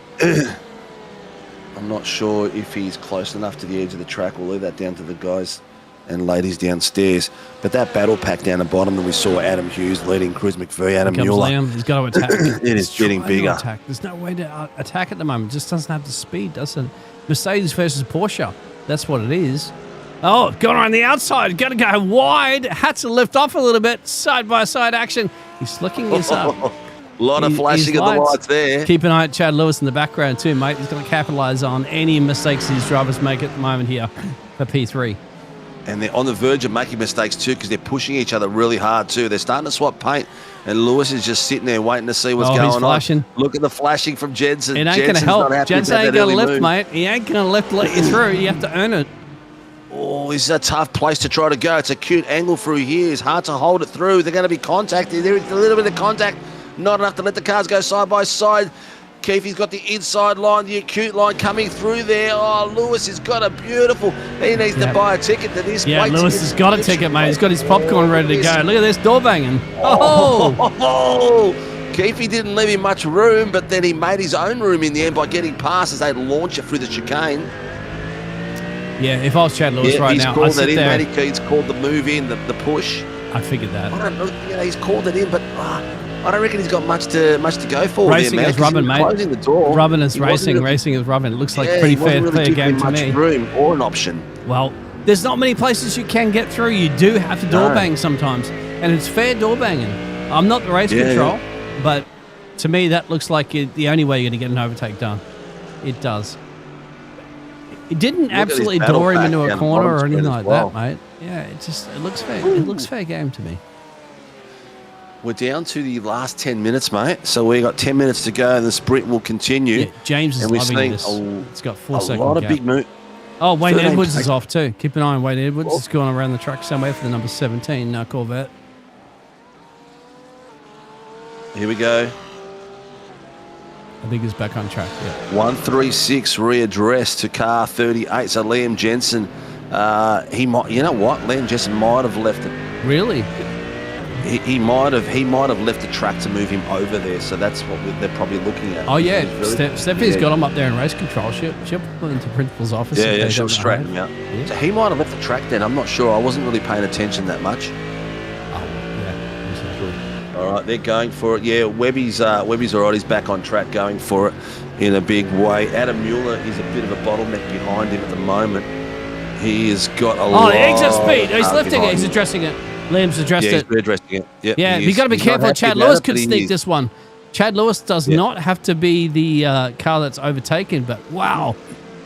I'm not sure if he's close enough to the edge of the track. We'll leave that down to the guys and ladies downstairs. But that battle pack down the bottom, and we saw Adam Hughes leading Cruz McVie, Adam Mueller. Liam. He's got to attack. It is getting bigger. There's no way to attack at the moment. It just doesn't have the speed, doesn't it? Mercedes versus Porsche. That's what it is. Oh, gone around the outside. Got to go wide. Had to lift off a little bit. Side-by-side action. He's slicking this up. A lot of flashing of the lights there. Keep an eye at Chad Lewis in the background too, mate. He's going to capitalise on any mistakes these drivers make at the moment here for P3. And they're on the verge of making mistakes too, because they're pushing each other really hard too. They're starting to swap paint, and Lewis is just sitting there waiting to see what's going on. Look at the flashing from Jensen. It ain't going to help. Jensen ain't going to lift, mate. He ain't going to lift, let you through. You have to earn it. Oh, this is a tough place to try to go. It's a cute angle through here. It's hard to hold it through. They're going to be contacted. There is a little bit of contact. Not enough to let the cars go side by side. Keefe's got the inside line, the acute line coming through there. Oh, Lewis has got a beautiful... He needs to buy a ticket to this. Yeah, Lewis has got a ticket, mate. He's got his popcorn ready to go. Look at this door banging. Oh! Keefe didn't leave him much room, but then he made his own room in the end by getting past as they launch it through the chicane. Yeah, if I was Chad Lewis right now, I'd sit there. Matty Keane's called the move in, the push. I figured that. I don't know, he's called it in, but I don't reckon he's got much to go for. Racing there, is rubbing, mate. Closing the door. Rubbing is racing. Racing is rubbing. It looks like a pretty fair game to me. Room or an option. Well, there's not many places you can get through. You do have to door bang sometimes, and it's fair door banging. I'm not the race control, but to me that looks like the only way you're going to get an overtake done. It does. It didn't absolutely door him into a corner or anything like that, mate. Yeah, it looks fair. It looks fair game to me. We're down to the last 10 minutes, mate. So we got 10 minutes to go, and the sprint will continue. Yeah, James is loving this. It's got 4 seconds. A lot of big moves. Oh, Wayne Edwards is off too. Keep an eye on Wayne Edwards. He's going around the track somewhere for the number 17 Corvette. Here we go. I think he's back on track. Yeah. 136 readdressed to car 38. So Liam Jensen, he might. You know what? Liam Jensen might have left it. Really? He might have left the track to move him over there. So that's what they're probably looking at. Oh yeah, Stephanie's got him up there in race control. She'll put him into principal's office. Yeah, she'll straighten him out. Yeah. So he might have left the track then. I'm not sure. I wasn't really paying attention that much. All right, they're going for it. Yeah, Webby's all right. He's back on track going for it in a big way. Adam Mueller is a bit of a bottleneck behind him at the moment. He has got a lot. Oh, the exit speed. He's lifting it. He's addressing it. Liam's addressed it. He's addressing it. Yep, yeah, you've got to be careful. Chad Lewis could sneak this one. Chad Lewis does not have to be the car that's overtaken, but wow.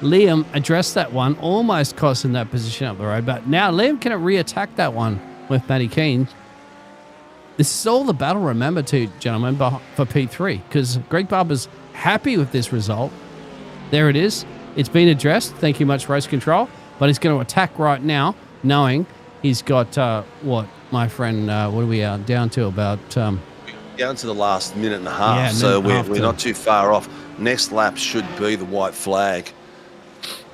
Liam addressed that one, almost costing that position up the road. But now Liam can re-attack that one with Matty Keane. This is all the battle, remember, gentlemen, for P3, because Greg Barber's happy with this result. There it is. It's been addressed. Thank you much, race control. But he's going to attack right now, knowing he's got, what, my friend, what are we down to? About... down to the last minute and a half, so we're not too far off. Next lap should be the white flag.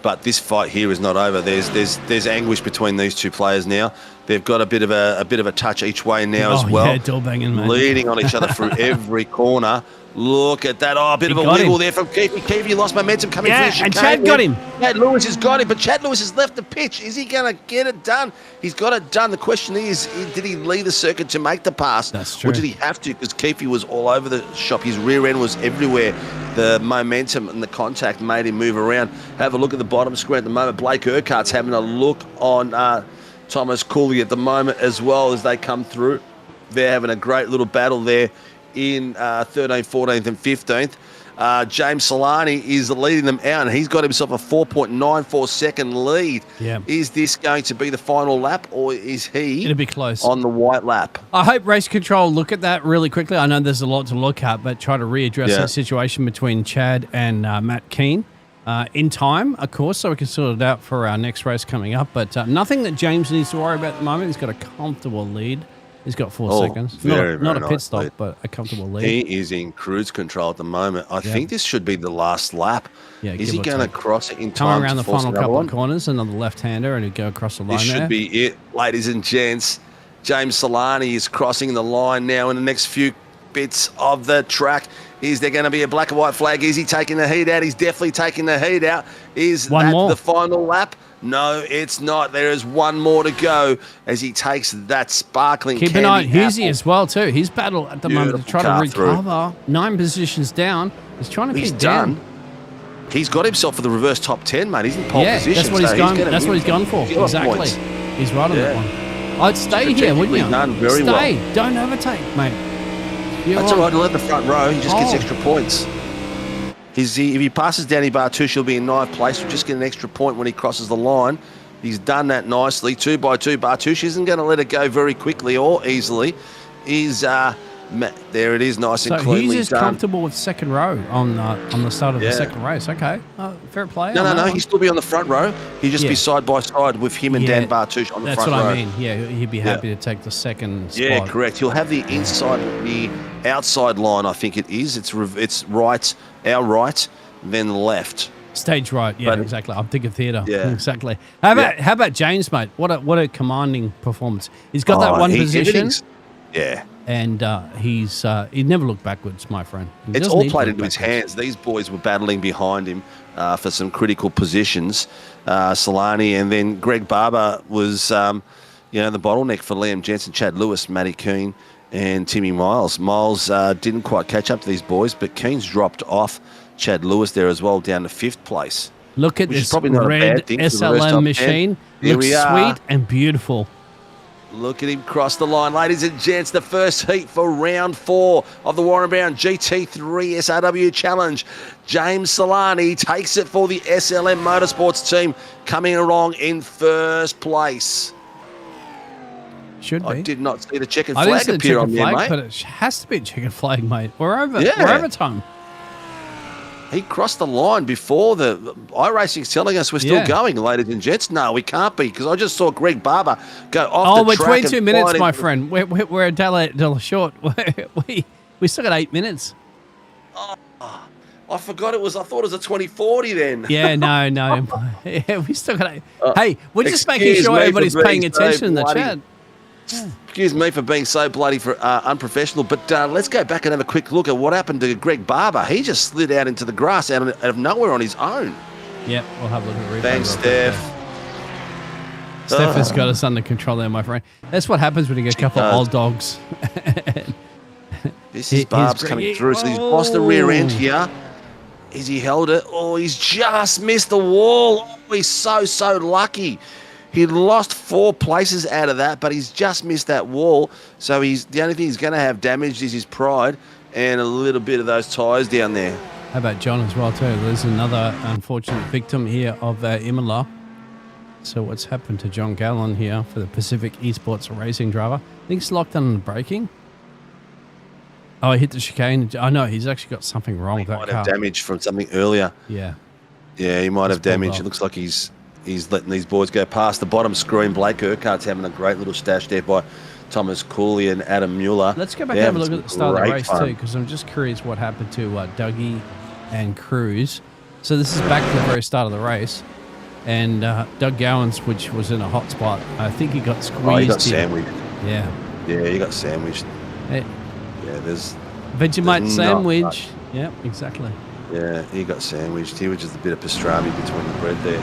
But this fight here is not over. There's anguish between these two players now. They've got a bit of a touch each way now as well. Yeah, door banging, mate. Leading on each other through every corner. Look at that. Oh, a bit of a wiggle there from Keefe. Keefe lost momentum coming through the chicane. And Chad got him. Chad Lewis has got him, but Chad Lewis has left the pitch. Is he going to get it done? He's got it done. The question is, did he leave the circuit to make the pass? That's true. Or did he have to? Because Keefe was all over the shop. His rear end was everywhere. The momentum and the contact made him move around. Have a look at the bottom screen at the moment. Blake Urquhart's having a look on Thomas Cooley at the moment as well as they come through. They're having a great little battle there in 13th, 14th and 15th. James Solani is leading them out, and he's got himself a 4.94 second lead. Yeah. Is this going to be the final lap, or is he It'll be close on the white lap? I hope race control look at that really quickly. I know there's a lot to look at, but try to readdress that situation between Chad and Matt Keane in time, of course, so we can sort it out for our next race coming up. But nothing that James needs to worry about at the moment. He's got a comfortable lead. He's got 4 Oh, seconds. very, Not a very pit nice stop, lead. but a comfortable lead. He is in cruise control at the moment. I think this should be the last lap. Yeah, is he give or going to take. cross it in Coming time around to the force final another couple one? of corners, another left-hander, and he'd go across the line This there. should be it, ladies and gents. James Solani is crossing the line now in the next few bits of the track. Is there going to be a black and white flag? Is he taking the heat out? He's definitely taking the heat out. Is One that more. the final lap? No, it's not. There is one more to go as he takes that sparkling Keep an eye on candy Husey apple. as well, too. His battle at the moment to Beautiful try to car through. recover. 9 positions down. He's trying to He's keep done. down. He's got himself for the reverse top 10, mate. He's in pole Yeah, position. that's what he's so going. gonna That's what win he's gone for. kilo Exactly. points. He's right on that Yeah. one. I'd stay here, wouldn't you? Strategically done very stay. well. Don't overtake, mate. You're That's on. all right. He'll have the front row. He just gets Oh. extra points. If he passes Danny Bartush, he'll be in 9th place. He'll just get an extra point when he crosses the line. He's done that nicely. 2 by 2. Bartush isn't going to let it go very quickly or easily. There it is, nice So and cleanly he's just done. comfortable with second row on the start of the Yeah. second race. Okay, fair play. No, on that one. he'll still be on the front row. He'll just Yeah. be side by side with him and Yeah, Dan Bartush on the That's front what row. I mean. Yeah, he'd be happy to take the second spot. Yeah, correct. He'll have the outside line, I think it is. It's right, our right, then left. Stage right, yeah, But- exactly. I'm thinking theatre. Yeah. Exactly. How about James, mate? What a commanding performance. He's got that one position, everything's- Yeah. and he never looked backwards, my friend. He It's doesn't all need to played look into his backwards. hands. These boys were battling behind him for some critical positions. Solani and then Greg Barber was, the bottleneck for Liam Jensen, Chad Lewis, Matty Keane, and Timmy Miles. Miles didn't quite catch up to these boys, but Keane's dropped off Chad Lewis there as well, down to 5th place. Look at Which is this probably not a red bad thing for the reverse top SLM 10. machine. Here Looks we are. sweet and beautiful. Look at him cross the line. Ladies and gents, the first heat for round 4 of the Warren Brown GT3 SRW Challenge. James Solani takes it for the SLM Motorsports team, coming along in first place. Should be. I did not see the checkered I didn't flag see the appear on checkered there, flag, mate. but it has to be a checkered flag, mate. We're over. Yeah. We're over time. He crossed the line before the iRacing's telling us we're still Yeah. going, ladies and gents. No, we can't be, because I just saw Greg Barber go off Oh, the we're track 22 and minutes, fly my into the- friend. We're a dollar short. We still got 8 minutes. I forgot it was. I thought it was a 2040 then. Yeah, no. Yeah, we still got 8. Hey, we're just making excuse sure me for everybody's being paying so attention in the bloody- chat. Excuse me for being so bloody unprofessional, but let's go back and have a quick look at what happened to Greg Barber. He just slid out into the grass out of nowhere on his own. Yep, we'll have a look at the replay. Thanks, real quick. Steph. Steph has got us under control there, my friend. That's what happens when you get a couple of does. old dogs. This is Here's Barb's Greg. coming through, so he's lost the rear end Oh. here. Is he held it? Oh, he's just missed the wall. Oh, he's so lucky. He lost 4 places out of that, but he's just missed that wall. So the only thing he's going to have damaged is his pride and a little bit of those tyres down there. How about John as well, too? There's another unfortunate victim here of IMOLA. So what's happened to John Gallen here for the Pacific Esports Racing driver? I think he's locked on the braking. Oh, he hit the chicane. I know, he's actually got something wrong with that Might car. have damage from something earlier. Yeah. Yeah, he might have pulled damage. off. It looks like he's letting these boys go past the bottom screen. Blake Urquhart's having a great little stash there by Thomas Cooley and Adam Mueller. Let's go back They're and have a having look at the some start of the great race, fun. too, because I'm just curious what happened to Dougie and Cruz. So this is back to the very start of the race. And Doug Gowans, which was in a hot spot, I think he got squeezed. Oh, he got here. sandwiched. Yeah. Yeah, he got sandwiched. Hey, Yeah, there's Vegemite There's not sandwich. much. Yeah, exactly. Yeah, he got sandwiched. He was just a bit of pastrami between the bread there.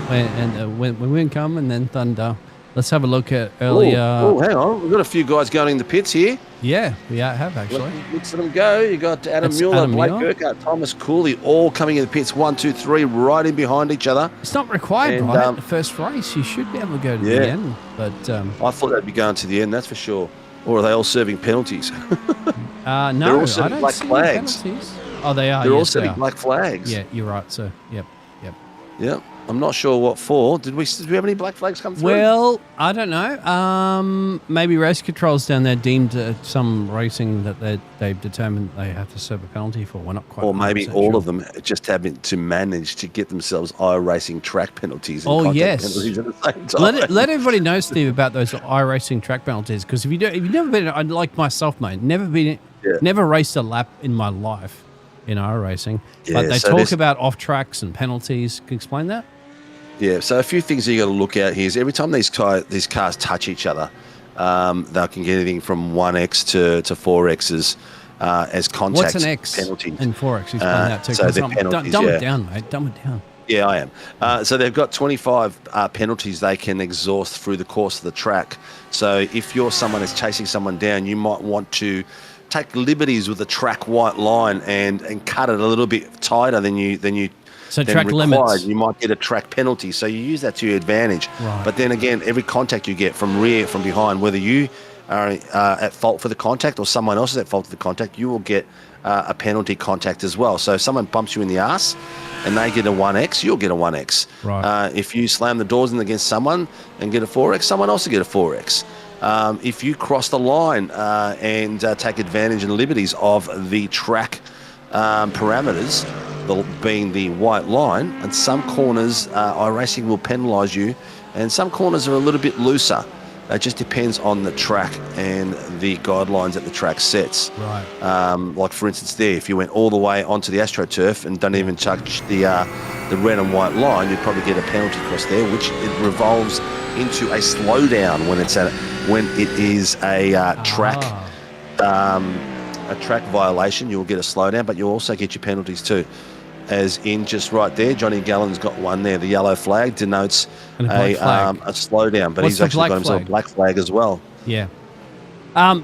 When wind come and then thunder. Let's have a look at earlier. Oh, hang on. We've got a few guys going in the pits here. Yeah, we have actually. Looks at them go. You got Adam That's Mueller, Adam Blake Mueller. Urquhart, Thomas Cooley, all coming in the pits. 1, 2, 3, right in behind each other. It's not required, And, right? The first race, you should be able to go to Yeah. the end. But I thought they'd be going to the end, that's for sure. Or are they all serving penalties? no, They're all I serving don't black see flags. penalties. Oh, they are. They're all yes, they serving are. black flags. Yeah, you're right, sir. Yep. Yep. I'm not sure what for. Did we have any black flags come through? Well, I don't know. Maybe race controls down there deemed some racing that they've determined they have to serve a penalty for. We're not quite. Or maybe 100% all sure. of them just having to manage to get themselves iRacing track penalties and Oh, contact yes. penalties at the same time. Let everybody know, Steve, about those iRacing track penalties, because if you've never been, like myself, mate, never raced a lap in my life in iRacing, but they talk about off tracks and penalties. Can you explain that? Yeah, so a few things that you got to look at here is every time these cars touch each other, they can get anything from 1x to 4x's as contact. What's an X penalties. And 4x? Explain that too. So they're penalties, dumb it down, mate. Dumb it down. Yeah, I am. So they've got 25 penalties they can exhaust through the course of the track. So if you're someone that's chasing someone down, you might want to take liberties with the track white line and cut it a little bit tighter than you. So Then track required, limits. you might get a track penalty. So you use that to your advantage. Right. But then again, every contact you get from rear, from behind, whether you are at fault for the contact or someone else is at fault for the contact, you will get a penalty contact as well. So if someone bumps you in the ass and they get a 1x, you'll get a 1x. Right. If you slam the doors in against someone and get a 4x, someone else will get a 4x. If you cross the line and take advantage and liberties of the track parameters, being the white line, and some corners iRacing will penalise you, and some corners are a little bit looser. It just depends on the track and the guidelines that the track sets. Right. Like for instance, there, if you went all the way onto the AstroTurf and don't even touch the red and white line, you'd probably get a penalty cross there, which it revolves into a slowdown when it is a track. A track violation, you'll get a slowdown, but you'll also get your penalties too. As in just right there, Johnny Gallen's got one there. The yellow flag denotes a slowdown, but What's he's the actually black got himself a flag? black flag as well. Yeah.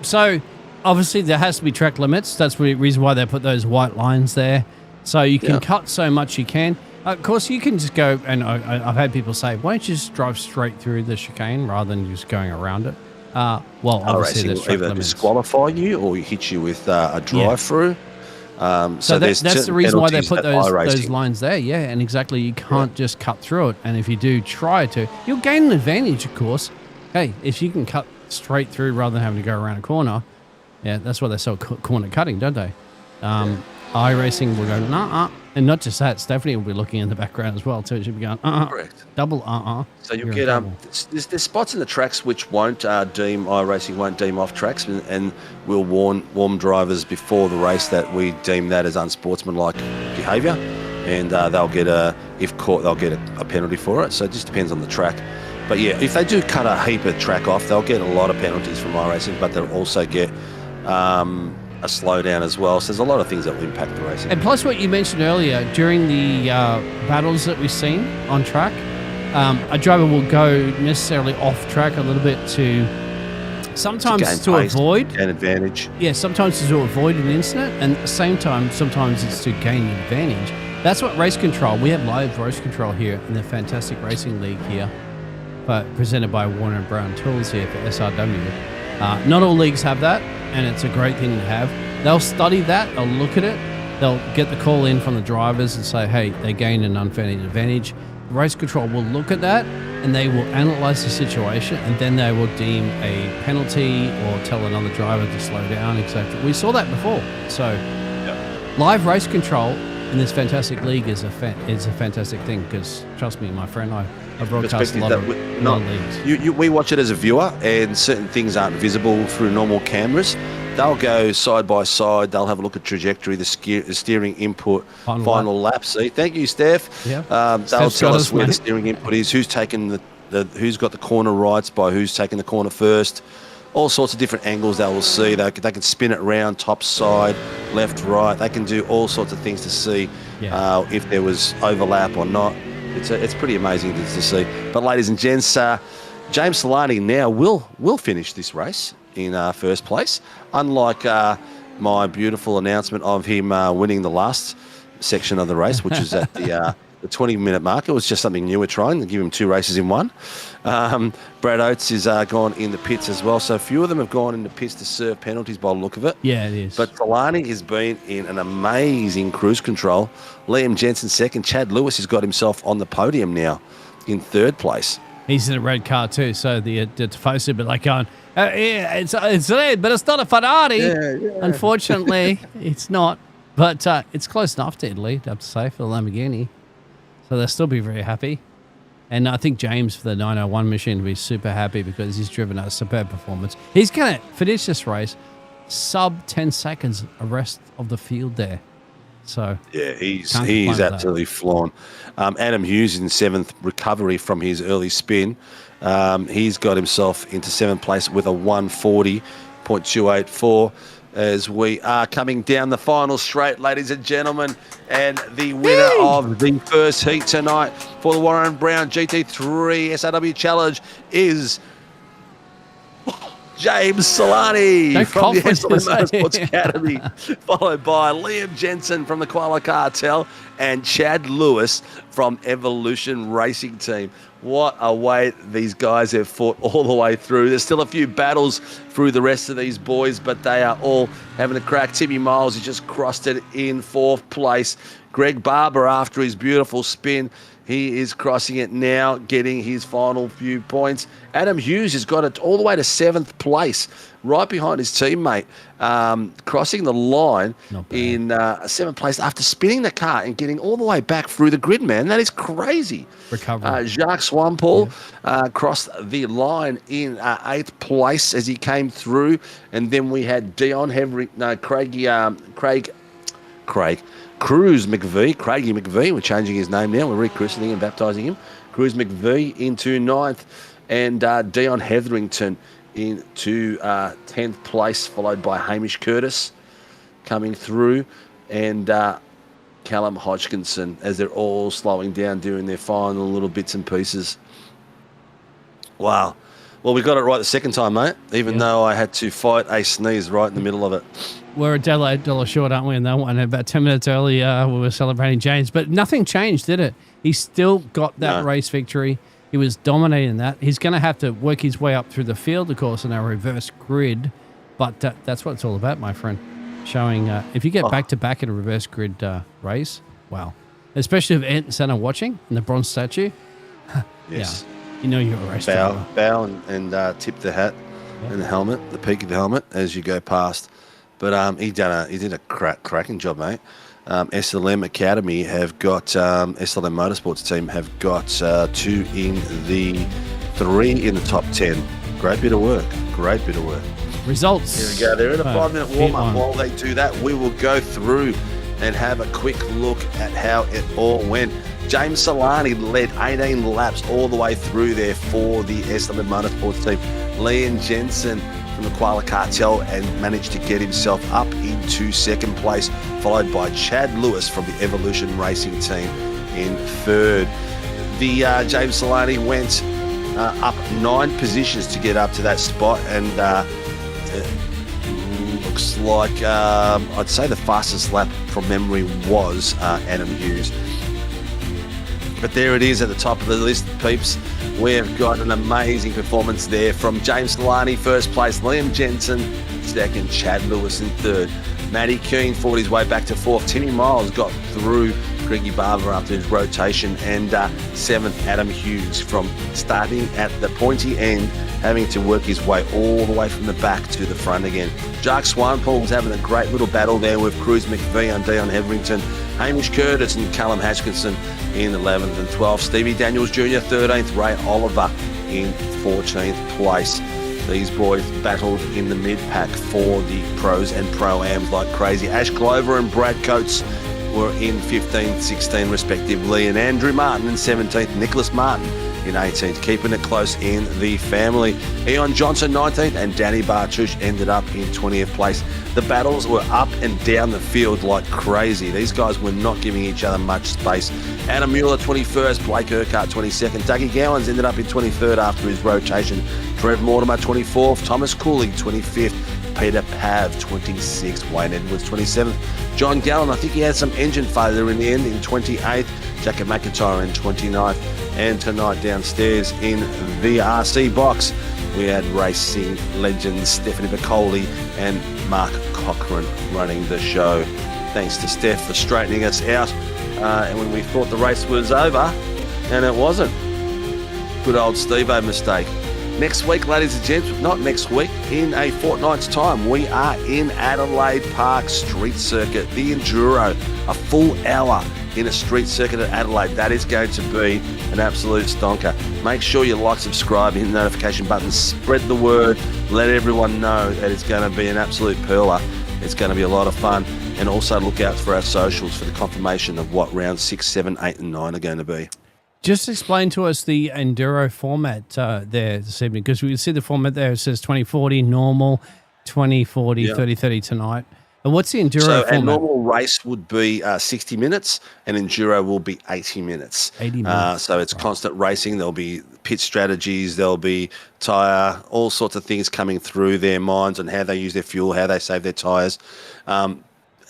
So obviously there has to be track limits. That's the reason why they put those white lines there. So you can cut so much you can. Of course, you can just go, and I've had people say, why don't you just drive straight through the chicane rather than just going around it? Well, obviously there's will track either limits. disqualify you or hit you with a drive-through. So that's the reason why they put those iRacing. lines there, yeah, and exactly, you can't just cut through it, and if you do try to, you'll gain an advantage, of course. Hey, if you can cut straight through rather than having to go around a corner, yeah, that's why they sell corner cutting, don't they? iRacing will go, nah, and not just that, Stephanie will be looking in the background as well, too. She'll be going, Correct. double, So you'll You're get in trouble. there's spots in the tracks which won't deem iRacing won't deem off tracks, and we'll warn drivers before the race that we deem that as unsportsmanlike behaviour, and they'll get if caught they'll get a penalty for it. So it just depends on the track. But yeah, if they do cut a heap of track off, they'll get a lot of penalties from iRacing, but they'll also get a slowdown as well. So there's a lot of things that will impact the racing. And plus what you mentioned earlier, during the battles that we've seen on track, a driver will go necessarily off track a little bit to sometimes to avoid an advantage. Yeah, sometimes to avoid an incident, and at the same time, sometimes it's to gain an advantage. That's what race control. We have live race control here in the Fantastic Racing League here, presented by Warner Brown Tools here for SRW. Not all leagues have that, and it's a great thing to have. They'll study that, they'll look at it, they'll get the call in from the drivers and say, hey, they gained an unfair advantage. Race control will look at that, and they will analyze the situation, and then they will deem a penalty or tell another driver to slow down, etc. We saw that before. So live race control in this fantastic league is a fantastic thing, because trust me, my friend, I broadcast a lot of leagues. We watch it as a viewer, and certain things aren't visible through normal cameras. They'll go side by side. They'll have a look at trajectory, the steering input, final lap. See, thank you, Steph. Yeah. They'll tell us where the steering input is, who's taken who's got the corner rights by who's taking the corner first. All sorts of different angles they will see. They can spin it round, top, side, left, right. They can do all sorts of things to see if there was overlap or not. It's pretty amazing to see. But ladies and gents, James Solani now will finish this race in first place. Unlike my beautiful announcement of him winning the last section of the race, which is at the the 20-minute mark. It was just something new we're trying to give him 2 races in one. Brad Oates is gone in the pits as well. So a few of them have gone in the pits to serve penalties by the look of it. Yeah, it is. But Talani has been in an amazing cruise control. Liam Jensen second. Chad Lewis has got himself on the podium now in 3rd place. He's in a red car too, so the Tifosi a bit like going, yeah, it's red, but it's not a Ferrari. Unfortunately, it's not. But it's close enough to Italy, I have to say, for the Lamborghini. So they'll still be very happy. And I think James for the 901 machine will be super happy because he's driven a superb performance. He's going to finish this race sub 10 seconds the rest of the field there. So yeah, he's absolutely flown. Adam Hughes in 7th, recovery from his early spin. He's got himself into 7th place with a 140.284 as we are coming down the final straight, ladies and gentlemen. And the winner of the first heat tonight for the Warren Brown GT3 SRW Challenge is James Solani from the SLM Motorsports Academy, followed by Liam Jensen from the Koala Cartel and Chad Lewis from Evolution Racing Team. What a way these guys have fought all the way through. There's still a few battles through the rest of these boys, but they are all having a crack. Timmy Miles, he just crossed it in 4th place. Greg Barber, after his beautiful spin, he is crossing it now, getting his final few points. Adam Hughes has got it all the way to 7th place, right behind his teammate, crossing the line in 7th place after spinning the car and getting all the way back through the grid, man. That is crazy. Recovery. Jacques Swampole crossed the line in 8th place as he came through. And then we had Craigie McVie. We're changing his name now. We're rechristening and baptising him. Cruz McVie into 9th, and Dion Hetherington into 10th place, followed by Hamish Curtis coming through, and Callum Hodgkinson, as they're all slowing down, doing their final little bits and pieces. Wow. Well, we got it right the second time, mate, even though I had to fight a sneeze right in the middle of it. We're $1 short, aren't we, in that one? About 10 minutes earlier, we were celebrating James, but nothing changed, did it? He still got that race victory. He was dominating that. He's going to have to work his way up through the field, of course, in our reverse grid, but that's what it's all about, my friend. Showing if you get back-to-back in a reverse grid race, wow. Especially if Ant and Sen are watching in the bronze statue. Yes. Yeah, you know you're a race bow and tip the hat and the helmet, the peak of the helmet as you go past. But he did a cracking job, mate. SLM Academy have got SLM Motorsports team have got 2 in the 3 in the top 10. Great bit of work. Results. Here we go. They're in a 5-minute warm-up. While they do that, we will go through and have a quick look at how it all went. James Solani led 18 laps all the way through there for the SLM Motorsports team. Liam Jensen from the Koala Cartel and managed to get himself up into 2nd place, followed by Chad Lewis from the Evolution Racing Team in 3rd. The James Solani went up 9 positions to get up to that spot, and looks like I'd say the fastest lap from memory was Adam Hughes. But there it is at the top of the list, peeps. We've got an amazing performance there from James Solani, 1st place, Liam Jensen 2nd, Chad Lewis in 3rd. Matty Keane fought his way back to 4th. Timmy Miles got through Craigie Barber after his rotation, and 7th, Adam Hughes, from starting at the pointy end, having to work his way all the way from the back to the front again. Jacques Swampole was having a great little battle there with Cruz McVie and Dion Hetherington, Hamish Curtis and Callum Hodgkinson in 11th and 12th. Stevie Daniels Jr. 13th, Ray Oliver in 14th place. These boys battled in the mid-pack for the pros and pro-ams like crazy. Ash Clover and Brad Coates were in 15th, 16th respectively, and Andrew Martin in 17th, Nicholas Martin in 18th, keeping it close in the family. Eon Johnson 19th, and Danny Bartush ended up in 20th place. The battles were up and down the field like crazy. These guys were not giving each other much space. Adam Mueller 21st, Blake Urquhart 22nd, Dougie Gowans ended up in 23rd after his rotation. Trev Mortimer 24th, Thomas Cooley 25th, Peter Pav 26th, Wayne Edwards 27th, John Gallen, I think he had some engine failure in the end, in 28th, Jacket McIntyre in 29th. And tonight downstairs in the RC box, we had racing legends Stephanie Piccoli and Mark Cochran running the show. Thanks to Steph for straightening us out. And when we thought the race was over, and it wasn't. Good old Steve-O mistake. Next week, ladies and gents, not next week, in a fortnight's time, we are in Adelaide Park Street Circuit, the Enduro, a full hour in a street circuit at Adelaide. That is going to be an absolute stonker. Make sure you like, subscribe, hit the notification button, spread the word, let everyone know that it's going to be an absolute pearler. It's going to be a lot of fun. And also look out for our socials for the confirmation of what rounds 6, 7, 8 and 9 are going to be. Just explain to us the Enduro format there this evening, because we can see the format there. It says 2040 normal, 2040, 30-30 tonight. And what's the Enduro format? So a normal race would be 60 minutes, and Enduro will be 80 minutes. 80 minutes. So it's constant racing. There'll be pit strategies. There'll be tyre, all sorts of things coming through their minds on how they use their fuel, how they save their tyres.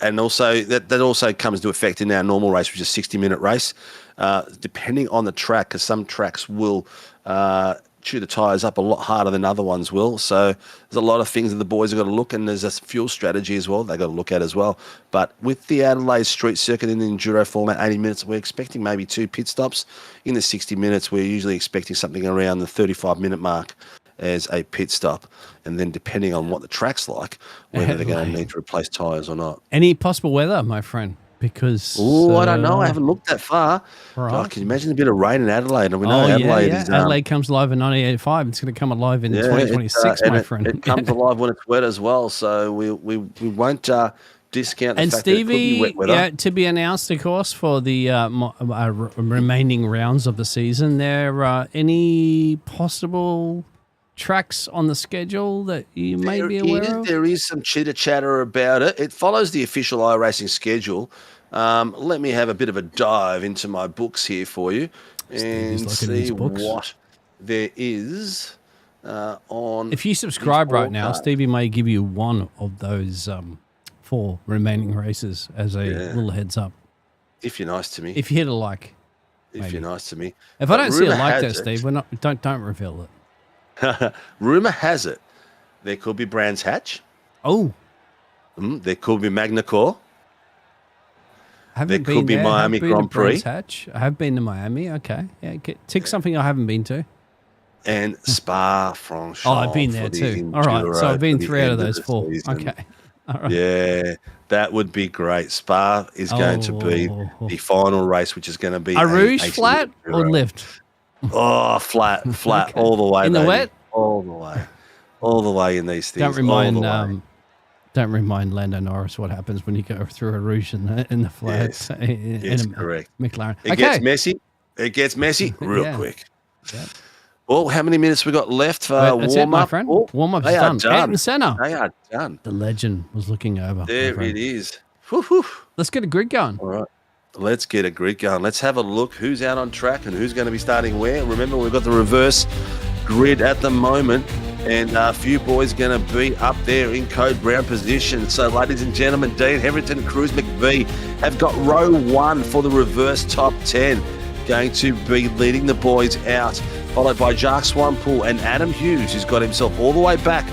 And also that also comes into effect in our normal race, which is a 60-minute race. Depending on the track, because some tracks will chew the tyres up a lot harder than other ones will. So there's a lot of things that the boys have got to look, and there's a fuel strategy as well they've got to look at as well. But with the Adelaide Street Circuit in the Enduro format, 80 minutes, we're expecting maybe 2 pit stops. In the 60 minutes, we're usually expecting something around the 35-minute mark as a pit stop. And then depending on what the track's like, whether they're going to need to replace tyres or not. Any possible weather, my friend? Because I don't know. I haven't looked that far. Right. God, can you imagine a bit of rain in Adelaide? And we know Adelaide is... Adelaide comes alive in 98.5. It's going to come alive in 2026, my friend. It comes alive when it's wet as well. So we won't discount the and fact Stevie, that it could be wet weather. Yeah, to be announced, of course, for the remaining rounds of the season. There are any possible tracks on the schedule that you may be aware of? There is some chitter-chatter about it. It follows the official iRacing schedule. Let me have a bit of a dive into my books here for you and see what there is on... If you subscribe right now, Stevie may give you one of those 4 remaining races as a little heads up. If you're nice to me. If you hit a like. If you're nice to me. If I don't see a like there, Steve, don't reveal it. Rumour has it there could be Brands Hatch. Oh. There could be Magna Core. There could be Miami Grand Prix. Hatch. I have been to Miami. Okay. Yeah, tick something I haven't been to. And Spa-Francorchamps. Oh, I've been there too. All right. So I've been 3 out of those 4. Okay. All right. Yeah, that would be great. Spa is going to be the final race, which is going to be a Rouge flat or lift? Oh, flat, okay. All the way. In the wet? All the way in these things. Don't remind Lando Norris what happens when you go through a Rouge in the flats. Yes, correct. McLaren. It gets messy real quick. Yep. Well, how many minutes we got left for warm-up? My friend. Warm-up's done. Ayrton Senna. They are done. The legend was looking over. There it is. Woo-hoo. Let's get a grid going. All right. Let's get a grid going. Let's have a look who's out on track and who's going to be starting where. Remember, we've got the reverse grid at the moment, and a few boys going to be up there in code brown position. So, ladies and gentlemen, Dean Hetherington and Cruz McVie have got row 1 for the reverse top 10. Going to be leading the boys out, followed by Jacques Swanepoel and Adam Hughes, who's got himself all the way back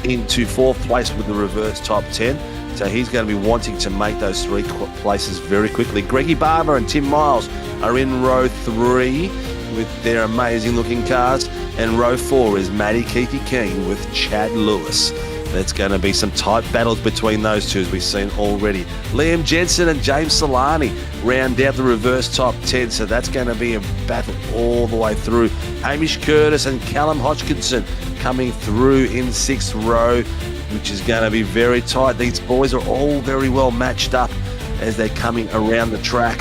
into 4th place with the reverse top 10. So he's going to be wanting to make those 3 places very quickly. Greggy Barber and Tim Miles are in row 3 with their amazing looking cars. And row 4 is Matty Keithy King with Chad Lewis. There's going to be some tight battles between those two, as we've seen already. Liam Jensen and James Solani round out the reverse top 10, so that's going to be a battle all the way through. Hamish Curtis and Callum Hodgkinson coming through in 6th row, which is going to be very tight. These boys are all very well matched up as they're coming around the track,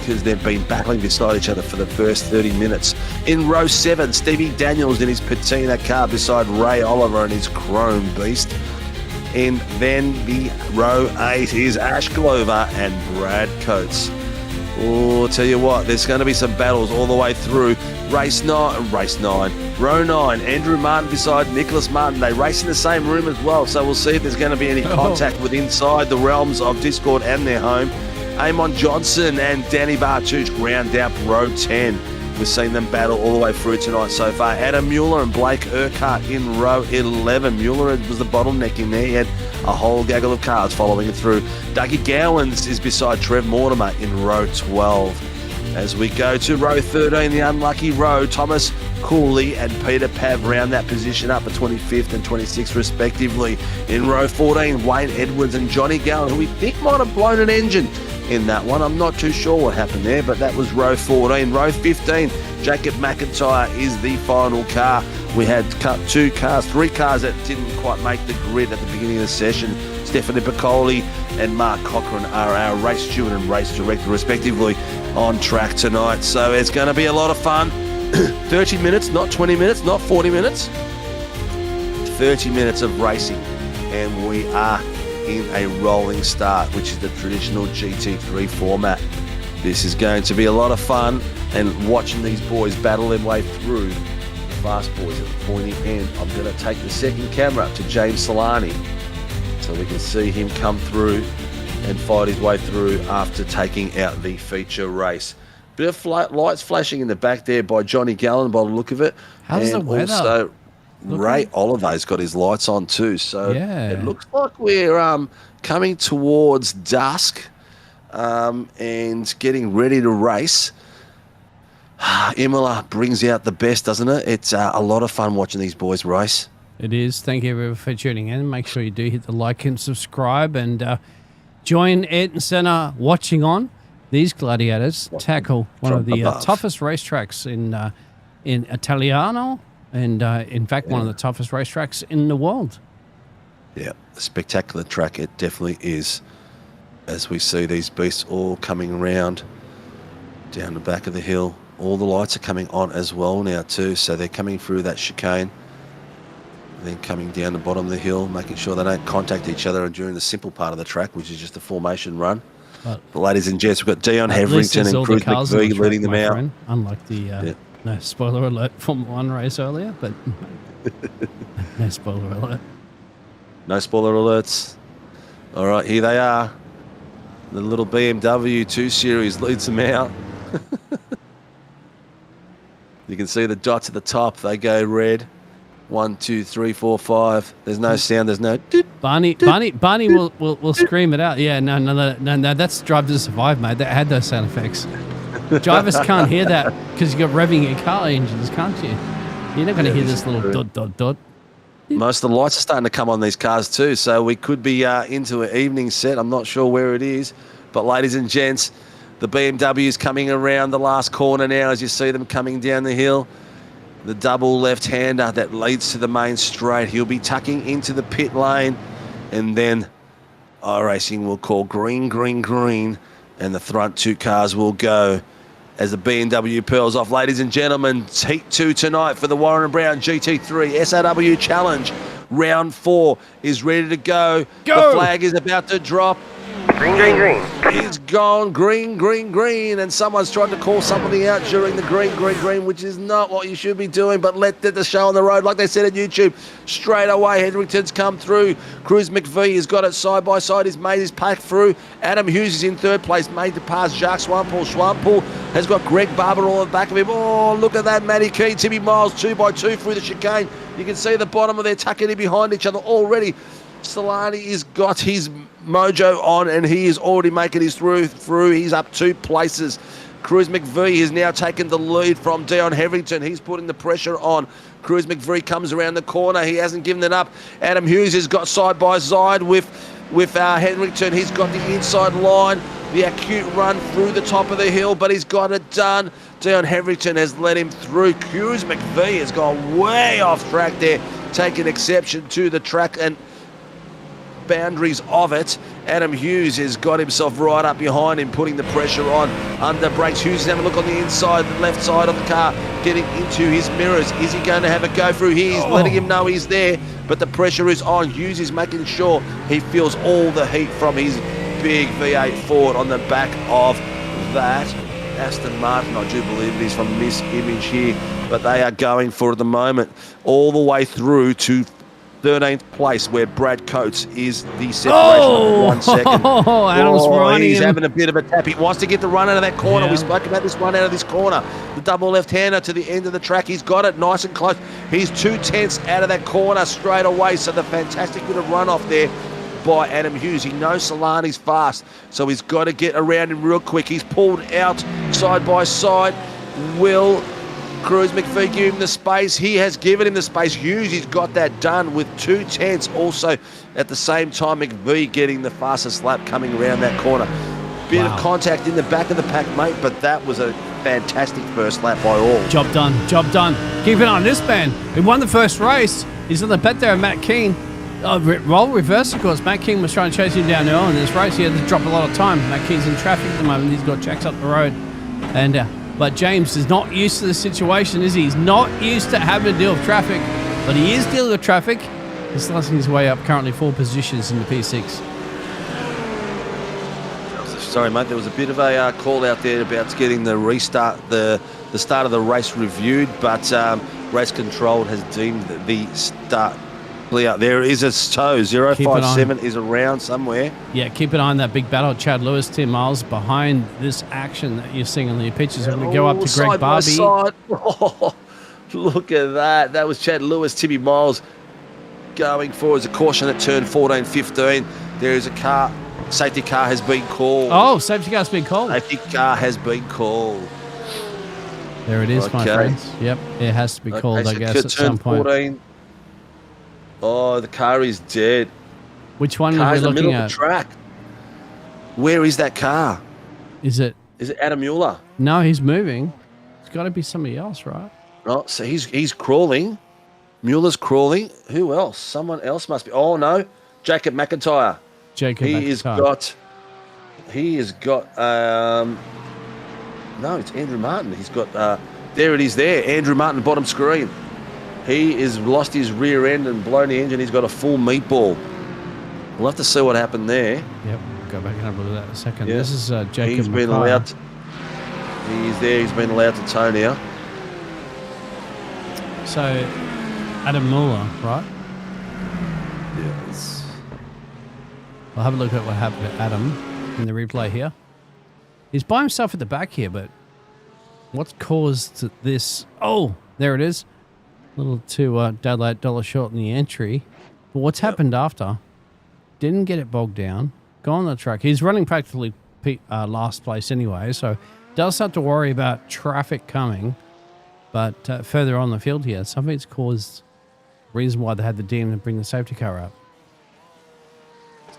because they've been battling beside each other for the first 30 minutes. In row 7, Stevie Daniels in his patina car beside Ray Oliver and his Chrome Beast. And then the row 8 is Ash Glover and Brad Coates. Oh, tell you what, there's going to be some battles all the way through. Row 9, Andrew Martin beside Nicholas Martin. They race in the same room as well, so we'll see if there's going to be any contact with inside the realms of Discord and their home. Amon Johnson and Danny Bartucci ground out row 10. We've seen them battle all the way through tonight so far. Adam Mueller and Blake Urquhart in row 11. Mueller was the bottleneck in there. He had a whole gaggle of cars following it through. Dougie Gowans is beside Trev Mortimer in row 12. As we go to row 13, the unlucky row, Thomas Cooley and Peter Pav round that position up for 25th and 26th respectively. In row 14, Wayne Edwards and Johnny Gallen, who we think might have blown an engine in that one. I'm not too sure what happened there, but that was row 14. Row 15, Jacob McIntyre is the final car. We had three cars that didn't quite make the grid at the beginning of the session. Stephanie Piccoli and Mark Cochran are our race steward and race director respectively on track tonight. So it's going to be a lot of fun. 30 minutes, not 20 minutes, not 40 minutes. 30 minutes of racing, and we are in a rolling start, which is the traditional GT3 format. This is going to be a lot of fun, and watching these boys battle their way through the fast boys at the pointy end. I'm going to take the second camera up to James Solani so we can see him come through and fight his way through after taking out the feature race. Bit of lights flashing in the back there by Johnny Gallen by the look of it. How's the weather? Also, Ray Oliver's got his lights on too. So it looks like we're coming towards dusk and getting ready to race. Imola brings out the best, doesn't it? It's a lot of fun watching these boys race. It is. Thank you everyone for tuning in. Make sure you do hit the like and subscribe, and join Ed and Senna watching on. These gladiators tackle one of the toughest racetracks in Italiano, and in fact one of the toughest racetracks in the world. Yeah, a spectacular track it definitely is. As we see these beasts all coming around down the back of the hill. All the lights are coming on as well now too, so they're coming through that chicane, then coming down the bottom of the hill, making sure they don't contact each other during the simple part of the track, which is just the formation run. But ladies and gents, we've got Dion Heverington and Cruz McVie leading them out. Friend, unlike the no spoiler alert Formula 1 race earlier, but no spoiler alert. No spoiler alerts. All right, here they are. The little BMW 2 Series leads them out. You can see the dots at the top. They go red. 1, 2, 3, 4, 5. There's no sound. There's no. Barney will scream it out. Yeah, no. That's Drive to Survive, mate. That had those sound effects. Drivers can't hear that because you've got revving your car engines, can't you? You're not going to hear this little dot. Most of the lights are starting to come on these cars too, so we could be into an evening set. I'm not sure where it is, but ladies and gents, the BMW is coming around the last corner now as you see them coming down the hill. The double left-hander that leads to the main straight. He'll be tucking into the pit lane, and then Iracing will call green, and the front two cars will go as the BMW pearls off. Ladies and gentlemen, Heat 2 tonight for the Warren & Brown GT3 SRW Challenge. Round 4 is ready to go. The flag is about to drop. Green. It's gone green, and someone's tried to call somebody out during the green, which is not what you should be doing, but let the show on the road, like they said on YouTube. Straight away, Hetherington's come through. Cruz McVie has got it side by side. He's made his pack through. Adam Hughes is in third place, made to pass Jacques Swampole. Swampole has got Greg Barber all on the back of him. Oh, look at that, Matty Key, Timmy Miles, 2x2 through the chicane. You can see the bottom of their tucking in behind each other already. Solani has got his mojo on, and he is already making his through. He's up 2 places. Cruz McVie has now taken the lead from Dion Heverington. He's putting the pressure on. Cruz McVie comes around the corner. He hasn't given it up. Adam Hughes has got side by side with Heverington. He's got the inside line. The acute run through the top of the hill, but he's got it done. Dion Heverington has led him through. Cruz McVie has gone way off track there, taking exception to the track and boundaries of it. Adam Hughes has got himself right up behind him, putting the pressure on. Under brakes, Hughes is having a look on the inside, the left side of the car, getting into his mirrors. Is he going to have a go through here? He's letting him know he's there, but the pressure is on. Hughes is making sure he feels all the heat from his big V8 Ford on the back of that Aston Martin. I do believe it is from this image here, but they are going for it at the moment all the way through to 13th place, where Brad Coates is the separation of 1 second. Oh, Adam's running he's him. having a bit of a tap. He wants to get the run out of that corner. Yeah. We spoke about this run out of this corner. The double left-hander to the end of the track. He's got it nice and close. He's 2/10 out of that corner straight away. So the fantastic bit of runoff there by Adam Hughes. He knows Solani's fast, so he's got to get around him real quick. He's pulled out side by side. Will Cruz McPhee give him the space? He has given him the space. Hughes, he's got that done with 2/10. Also, at the same time, McVie getting the fastest lap coming around that corner. Bit of contact in the back of the pack, mate, but that was a fantastic first lap by all. Job done. Job done. Keep an eye on this man. He won the first race. He's on the bet there, Matt King. Role reverse, of course. Matt King was trying to chase him down early in this race. He had to drop a lot of time. Matt King's in traffic at the moment. He's got jacks up the road. But James is not used to the situation, is he? He's not used to having to deal with traffic, but he is dealing with traffic. He's slicing his way up, currently 4 positions in the P6. Sorry, mate, there was a bit of a call out there about getting the restart, the start of the race reviewed, but race control has deemed the start clear. There is a tow. 057 is around somewhere. Yeah, keep an eye on that big battle. Chad Lewis, Tim Miles behind this action that you're seeing on the pictures. We're going to go up to Greg Barbie. Side. Oh, look at that. That was Chad Lewis, Timmy Miles going for as a caution at turn 14, 15. There is a car. Safety car has been called. Oh, safety car's been called. Safety car has been called. There it is, my friends. Yep, it has to be called, I guess, at some point. 14. Oh, the car is dead. Which one are we looking at? In the middle of the track. Where is that car? Is it Adam Mueller? No, he's moving. It's got to be somebody else, right? Oh, so he's crawling. Mueller's crawling. Who else? Someone else must be. Oh no, Jacob McIntyre. He has got. No, it's Andrew Martin. He's got. There it is. There, Andrew Martin, bottom screen. He has lost his rear end and blown the engine. He's got a full meatball. We'll have to see what happened there. Yep, we'll go back and have a look at that in a second. Yeah. This is Jacob. He's been allowed. He's there. He's been allowed to tow now. So, Adam Mueller, right? Yes. We'll have a look at what happened to Adam in the replay here. He's by himself at the back here, but what's caused this? Oh, there it is. A little too $8 short in the entry. But what's happened after? Didn't get it bogged down. Go on the track. He's running practically last place anyway, so does have to worry about traffic coming. But further on the field here, something's caused reason why they had the DM to bring the safety car up.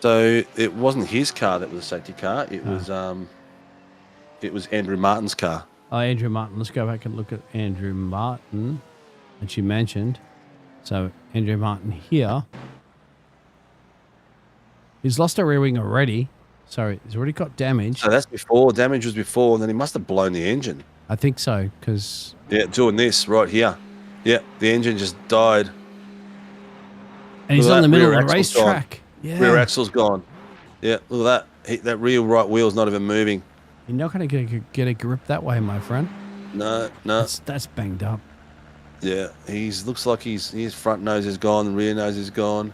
So it wasn't his car that was a safety car. It was Andrew Martin's car. Oh, Andrew Martin. Let's go back and look at Andrew Martin, which you mentioned. So Andrew Martin here. He's lost a rear wing already. So he's already got damage. So that's before. Damage was before, and then he must have blown the engine. I think so, because... Yeah, doing this right here. Yeah, the engine just died. And he's on the middle of the racetrack. Yeah. Rear axle's gone. Yeah, look at that. That rear right wheel's not even moving. You're not going to get a grip that way, my friend. No. That's banged up. Yeah, looks like his front nose is gone, the rear nose is gone.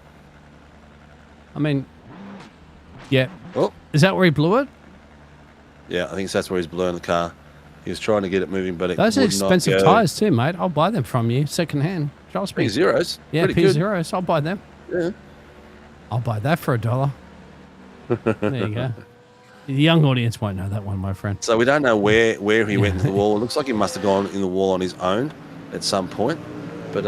I mean, yeah. Oh. Is that where he blew it? Yeah, I think that's where he's blowing the car. He was trying to get it moving, but it Those are would expensive not go. Tyres too, mate. I'll buy them from you, second hand. Trust me. P0s. Yeah, Pretty good. P0s. I'll buy them. Yeah. I'll buy that for $1. There you go. The young audience won't know that one, my friend. So we don't know where he went into the wall. It looks like he must have gone in the wall on his own at some point. But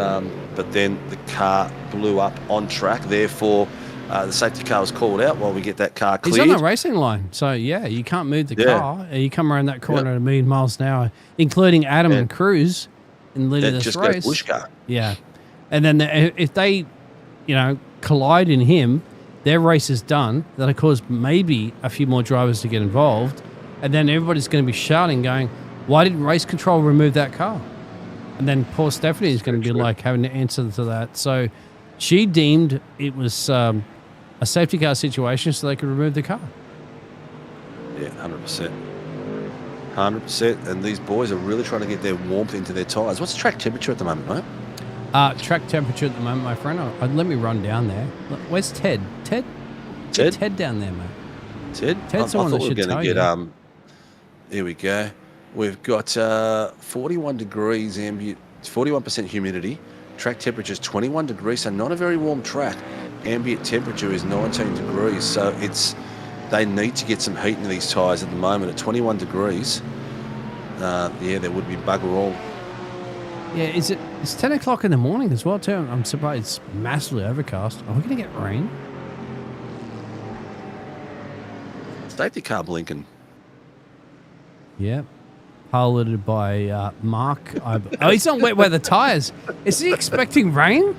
then the car blew up on track. Therefore, the safety car was called out while we get that car cleared. He's on the racing line. So, yeah, you can't move the car. You come around that corner at 1,000,000 miles an hour, including Adam and Cruz in leading this just race. Goes push car. Yeah. And then if they, collide in him, their race is done. That'll cause maybe a few more drivers to get involved. And then everybody's going to be shouting, going, why didn't race control remove that car? And then poor Stephanie is going to be like having to answer to that. So she deemed it was a safety car situation so they could remove the car. Yeah, 100%. 100%. And these boys are really trying to get their warmth into their tyres. What's the track temperature at the moment, mate? Track temperature at the moment, my friend. Let me run down there. Where's Ted? Ted? Ted? Ted down there, mate. Ted? Ted's I the one thought that we were should going to tell get, you. here we go. We've got 41 degrees ambient, 41% humidity. Track temperature is 21 degrees, so not a very warm track. Ambient temperature is 19 degrees, so they need to get some heat into these tyres at the moment at 21 degrees. Yeah, there would be bugger all. Yeah, it's 10 o'clock in the morning as well, too. I'm surprised it's massively overcast. Are we going to get rain? Safety car blinking. Yeah. Piloted by Mark. Oh, he's on wet weather tyres. Is he expecting rain?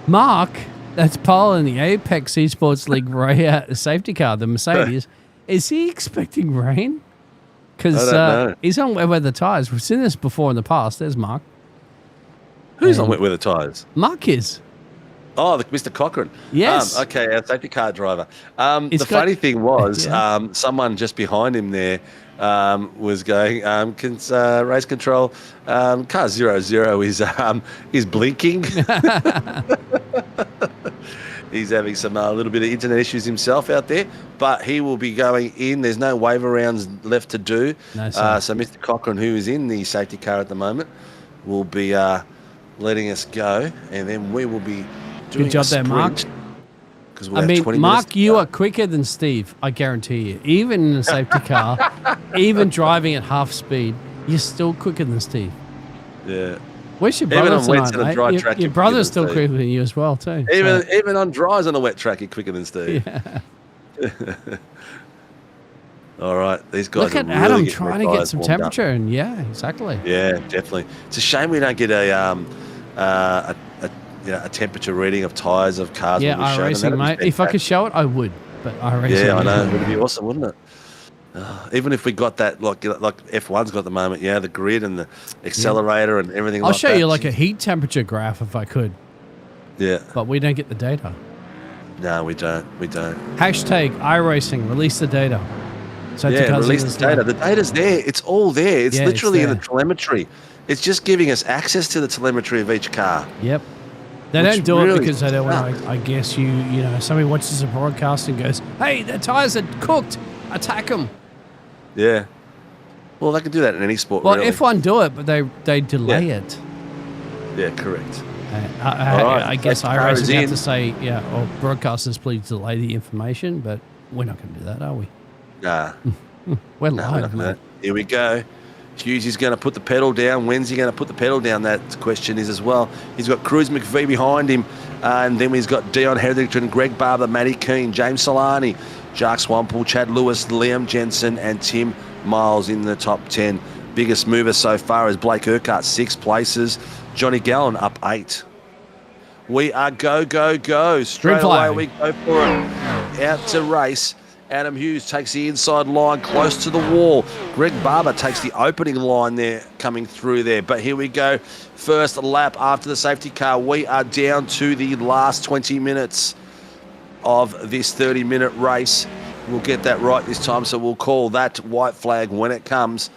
Mark, that's piloting the Apex Esports League safety car, the Mercedes. Is he expecting rain? Because he's on wet weather tyres. We've seen this before in the past. There's Mark. Who's on wet weather tyres? Mark is. Oh, Mr. Cochran. Yes. Okay, our safety car driver. Funny thing was, yeah. someone just behind him there was going, race control, car 00 is blinking. He's having some little bit of internet issues himself out there, but he will be going in. There's no waiver rounds left to do. No, so Mr. Cochran, who is in the safety car at the moment, will be letting us go, and then we will be doing Good job there, Mark. I mean, Mark, you are quicker than Steve, I guarantee you. Even in a safety car, even driving at half speed, you're still quicker than Steve. Yeah. Where's your brother tonight, mate? dry track, Your brother's still quicker than you as well, too. Even on dries on a wet track, you're quicker than Steve. Yeah. All right, these guys Look at are really Adam getting trying their to get tyres some warmed temperature, and yeah, exactly. Yeah, definitely. It's a shame we don't get a temperature reading of tyres of cars. Yeah, Iracing, mate. If I could show it, I would. But Iracing. Yeah, I know. It would be awesome, wouldn't it? Even if we got that, like F1's got at the moment, the grid and the accelerator and everything. I'll show you like a heat temperature graph if I could. Yeah. But we don't get the data. No, we don't. Hashtag Iracing, release the data. So release the data. The data's there. It's all there. It's literally in the there. telemetry. It's just giving us access to the telemetry of each car. Yep. They don't do it because they don't want to, I guess, somebody watches a broadcast and goes, hey, the tyres are cooked. Attack them. Yeah. Well, they can do that in any sport, Well, really. F1 do it, but they delay it. Yeah, correct. I guess Iracing have to say, broadcasters, please delay the information, but we're not going to do that, are we? Nah. We're live, no, mate. Here we go. Hughes is going to put the pedal down. When's he going to put the pedal down? That question is as well. He's got Cruz McVie behind him. And then he's got Dion Hetherington, Greg Barber, Matty Keane, James Solani, Jacques Swampole, Chad Lewis, Liam Jensen, and Tim Miles in the top 10. Biggest mover so far is Blake Urquhart, 6 places. Johnny Gallen up 8. We are go, go, go. Straight away we go for it. Out to race. Adam Hughes takes the inside line close to the wall. Greg Barber takes the opening line there, coming through there. But here we go. First lap after the safety car. We are down to the last 20 minutes of this 30-minute race. We'll get that right this time, so we'll call that white flag when it comes.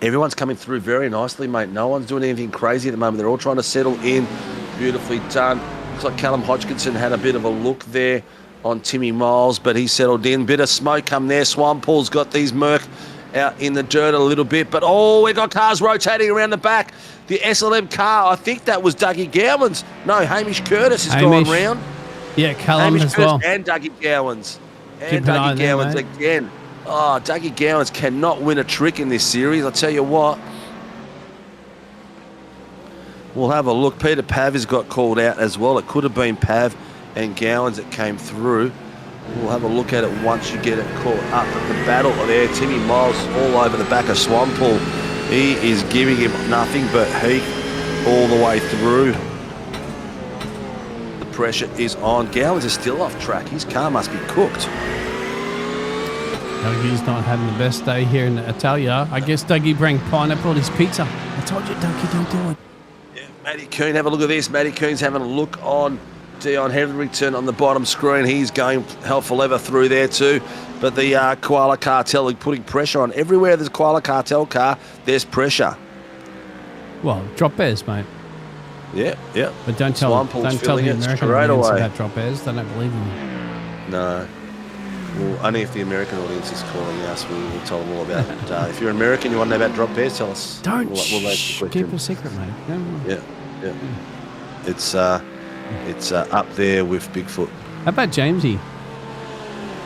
Everyone's coming through very nicely, mate. No one's doing anything crazy at the moment. They're all trying to settle in. Beautifully done. Looks like Callum Hodgkinson had a bit of a look there on Timmy Miles, but he settled in. Bit of smoke come there. Swampoole's got these Merc out in the dirt a little bit, but we've got cars rotating around the back. The SLM car, I think that was Dougie Gowans. No, Hamish Curtis has gone round. Yeah, Callum Hamish as Curtis well. and Dougie Gowans. And Dougie Gowans again. Oh, Dougie Gowans cannot win a trick in this series, I'll tell you what. We'll have a look. Peter Pav has got called out as well. It could have been Pav and Gowans that came through. We'll have a look at it once you get it caught up. But the battle there, Timmy Miles all over the back of Swampole. He is giving him nothing but heat all the way through. The pressure is on. Gowans is still off track. His car must be cooked. Dougie's not having the best day here in Italia. I guess Dougie bring pineapple on his pizza. I told you, Dougie, don't do it. Yeah, Matty Coon, have a look at this. Matty Coon's having a look on Dion Hetherington on the bottom screen. He's going hell for leather through there too. But the Koala Cartel are putting pressure on. Everywhere there's a Koala Cartel car, there's pressure. Well, drop bears, mate. Yeah, yeah. But don't tell Swampoo's the filling it American straight audience away. about drop bears. They don't believe in you. No. Well, only if the American audience is calling us, we'll tell them all about it. If you're American, you want to know about drop bears, tell us. Don't we'll keep a secret, mate. Yeah. It's up there with Bigfoot. How about Jamesy?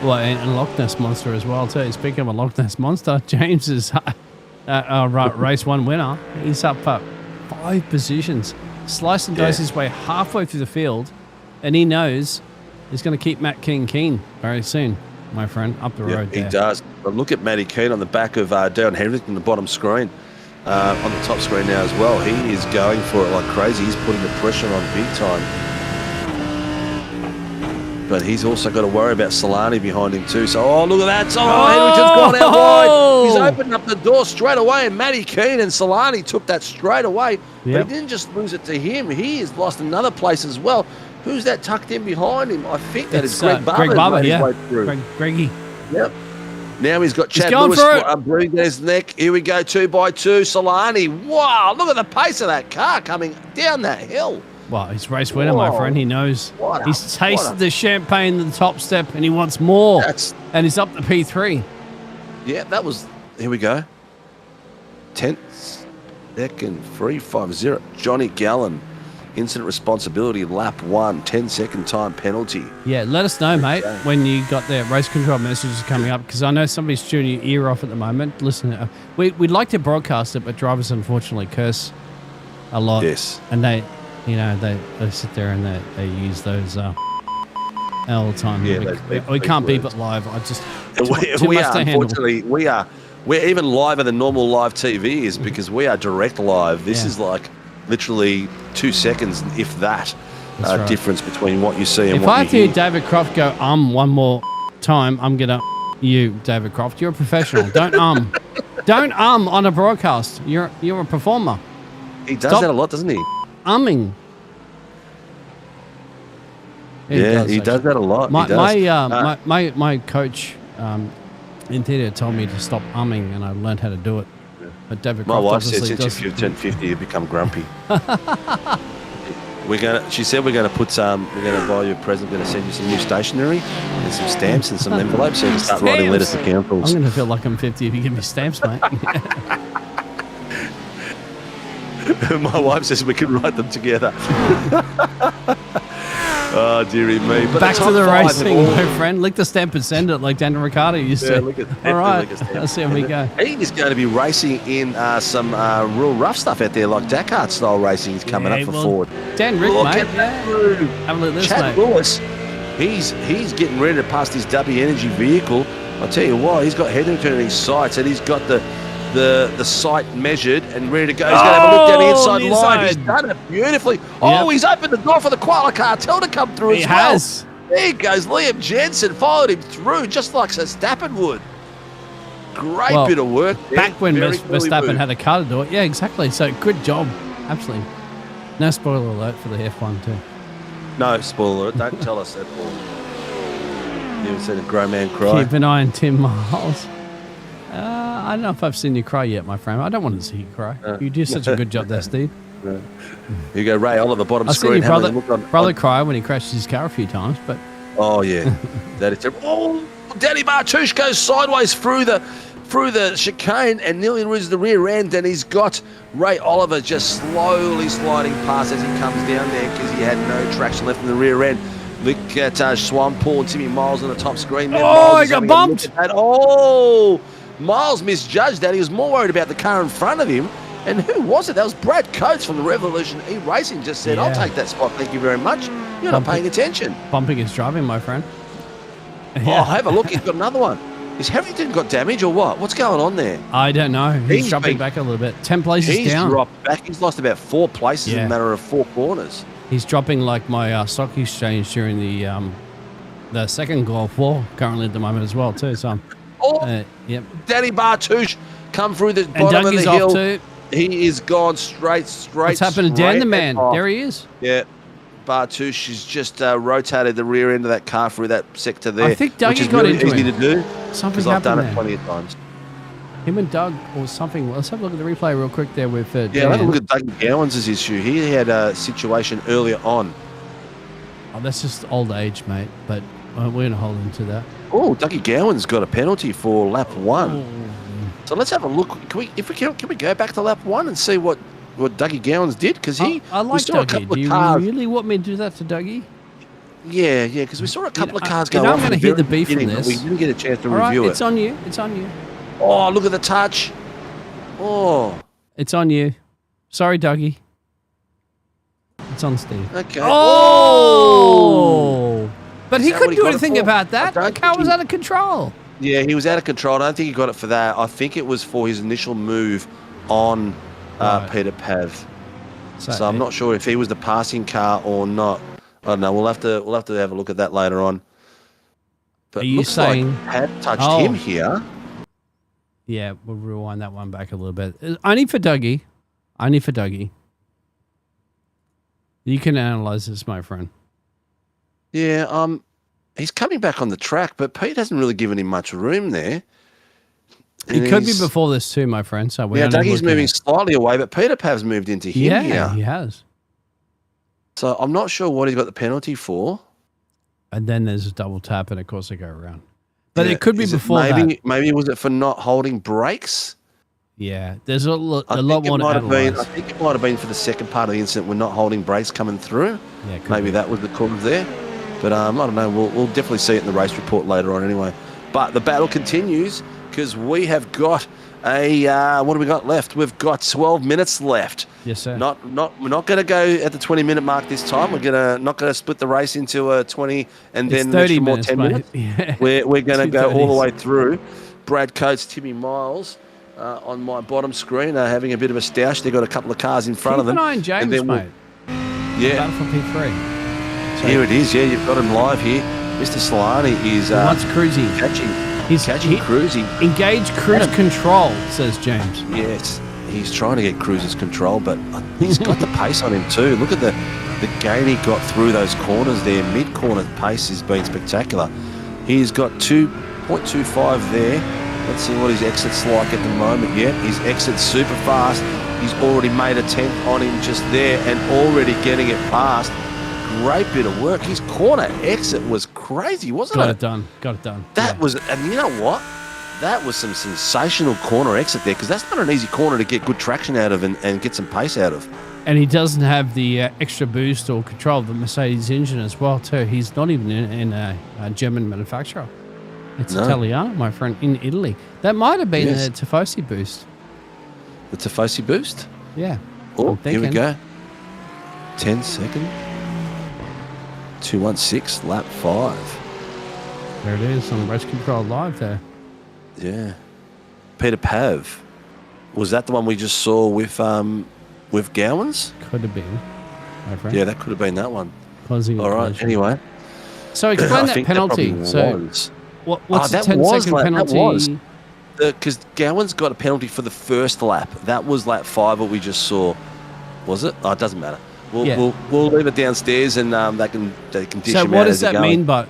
Well, and Loch Ness Monster as well, too. Speaking of a Loch Ness Monster, James is race 1 winner. He's up 5 positions. Slice and dice his way halfway through the field, and he knows he's going to keep Matt King keen very soon, my friend, up the road there. He does. But look at Matty Keane on the back of Darren Henderson on the bottom screen. On the top screen now as well. He is going for it like crazy. He's putting the pressure on big time. But he's also got to worry about Solani behind him too. So, look at that. Henderton's gone out wide. He's opened up the door straight away, and Matty Keane and Solani took that straight away. But he didn't just lose it to him. He has lost another place as well. Who's that tucked in behind him? I think that is Greg Barber. Greg Barber, yeah. Greggy. Yep. Now he's got Chad going Lewis for breathing down his neck. Here we go, 2 by 2. Solani. Wow, look at the pace of that car coming down that hill. Well, he's race winner, my friend. He knows. He's tasted the champagne in the top step, and he wants more. And he's up to P3. Yeah, that was... Here we go. 10th second, 350. Johnny Gallen. Incident responsibility, lap 1, 10-second time penalty. Yeah, let us know, mate, when you got the race control messages coming up, because I know somebody's tuning your ear off at the moment. Listen, we'd like to broadcast it, but drivers unfortunately curse a lot. Yes. And they sit there and they use those all the time. Yeah, we can't beep it live. We're even liver than normal live TV is because we are direct live. This is like literally 2 seconds, if that, difference between what you see and if what I you hear. hear David Croft go one more time, I'm gonna you, David Croft. You're a professional. Don't don't on a broadcast. You're a performer. He does that a lot, doesn't he? Umming. He does that a lot. My coach in theatre told me to stop umming, and I learned how to do it. But David Croft, my wife said since you turn 50, you become grumpy. She said we're gonna buy you a present. We're gonna send you some new stationery and some stamps and some envelopes, so you can start writing letters to councils. I'm gonna feel like I'm 50 if you give me stamps, mate. My wife says we can write them together. Oh, dearie me. But back to the racing, my friend. Lick the stamp and send it like Daniel Ricciardo used to. All right, let's see how we go. He is going to be racing in some real rough stuff out there, like Dakar-style racing. He's coming up for Ford. Dan Rick, mate. Have a look at this, Chad Lewis, he's getting ready to pass his W Energy vehicle. I'll tell you what, he's got Hetherington in his sights, and he's got the sight measured and ready to go. He's going to have a look down the inside line. He's done it beautifully. Oh, he's opened the door for the Koala Cartel to come through as well. Has. There goes Liam Jensen, followed him through just like Verstappen would. Great bit of work there. Back when Verstappen had a car to do it. Yeah, exactly. So good job. Absolutely. No spoiler alert for the F1 too. No spoiler alert. Don't tell us that all. You ever seen a grown man cry? Keep an eye on Tim Miles. I don't know if I've seen you cry yet, my friend. I don't want to see you cry. You do such a good job there, Steve. You go Ray Oliver, bottom I've screen. I've seen your brother cry when he crashed his car a few times, but... Oh, yeah. That is terrible. Oh, Danny Bartouche goes sideways through the chicane and nearly loses the rear end, and he's got Ray Oliver just slowly sliding past as he comes down there because he had no traction left in the rear end. Look at Swampole and Timmy Miles on the top screen. He got bumped. Oh, Miles misjudged that. He was more worried about the car in front of him. And who was it? That was Brad Coates from the Revolution E-Racing just said, I'll take that spot, thank you very much. You're not paying attention. Bumping is driving, my friend. Oh, have a look. He's got another one. Is Harrington got damage or what? What's going on there? I don't know. He's dropping back a little bit. 10 places down. He's dropped back. He's lost about 4 places in a matter of 4 corners. He's dropping like my stock exchange during the second Gulf War currently at the moment as well too. So, yep. Danny Bartouche come through the bottom Doug of the is hill. Off too. He is gone straight. What's happened to Dan the man? There he is. Yeah. Bartouche has just rotated the rear end of that car through that sector there. I think Dougie which is got really into easy it. to do. Something because I've done happened it plenty of times. Him and Doug or something. Let's have a look at the replay real quick there with Yeah, Dan. have a look at Dougie Gowans' issue. He had a situation earlier on. Oh, that's just old age, mate. But we're going to hold him to that. Oh, Dougie Gowans got a penalty for lap 1. Oh. So let's have a look. Can we go back to lap 1 and see what Dougie Gowans did? Because I like Dougie. Do you really want me to do that to Dougie? Yeah, because we saw a couple of cars go I'm off. going to hear the beef from this. We didn't get a chance to All right, review it. it's on you. It's on you. Oh, look at the touch. Oh. It's on you. Sorry, Dougie. It's on Steve. Okay. Oh! But he that couldn't what he do got it anything for? about that. The car was out of control. Yeah, he was out of control. I don't think he got it for that. I think it was for his initial move on Right. Peter Pav. So I'm not sure if he was the passing car or not. I don't know. We'll have to have a look at that later on. But Are you looks saying- like Pav touched Oh. him here? Yeah, we'll rewind that one back a little bit. Only for Dougie. Only for Dougie. You can analyze this, my friend. Yeah, he's coming back on the track, but Pete hasn't really given him much room there. It could be before this too, my friend. So we're Dougie's moving slightly away, but Peter Pav's moved into him Yeah, here. he has. So I'm not sure what he's got the penalty for. And then there's a double tap, and of course they go around. But Yeah, it could be is it before that. Maybe was it for not holding brakes? Yeah, there's a lot I more think to analyze. I think it might have been for the second part of the incident. We're not holding brakes coming through. Yeah, could Maybe be. that was the cause there. But I don't know. We'll definitely see it in the race report later on anyway. But the battle continues because we have got what do we got left? We've got 12 minutes left. Yes, sir. We're not going to go at the 20-minute mark this time. We're not going to split the race into 20 and It's then 30 more minutes, 10 mate. minutes. Yeah. We're going to go all the 2:30s. way through. Brad Coates, Timmy Miles on my bottom screen having a bit of a stoush. They've got a couple of cars in front of Keep them. an eye on James, and then mate. Yeah, Battle for P3. So here it is. Yeah, you've got him live here. Mr. Solani is he wants Cruzy. He's catching Cruzy. Engage cruise control, says James. Yes, he's trying to get Cruiser's control, but he's got the pace on him too. Look at the gain he got through those corners there. Mid-corner pace has been spectacular. He's got 2.25 there. Let's see what his exit's like at the moment. Yeah, his exit's super fast. He's already made a 10th on him just there and already getting it past. Great bit of work. His corner exit was crazy, wasn't Got it? it done. Got it done. That Yeah. was, and you know what? That was some sensational corner exit there because that's not an easy corner to get good traction out of and get some pace out of. And he doesn't have the extra boost or control of the Mercedes engine as well, too. He's not even in a German manufacturer. It's Italiano, my friend, in Italy. That might have been Yes. a Tifosi boost. The Tifosi boost. Yeah. Oh, I'm here we thinking. go. 10 second. 2:16, lap 5. There it is on Race Control Live there. Yeah. Peter Pav. Was that the one we just saw with Gowans? Could have been, my friend. Yeah, that could have been that one. Causing a All right. collision. Anyway, So I explain that think penalty. probably So was. what's the that 10-second was like- that penalty? was. Because Gowans got a penalty for the first lap. That was lap 5 what we just saw. Was it? Oh, it doesn't matter. We'll leave it downstairs and they can dish So him what out does as they're that going. mean? But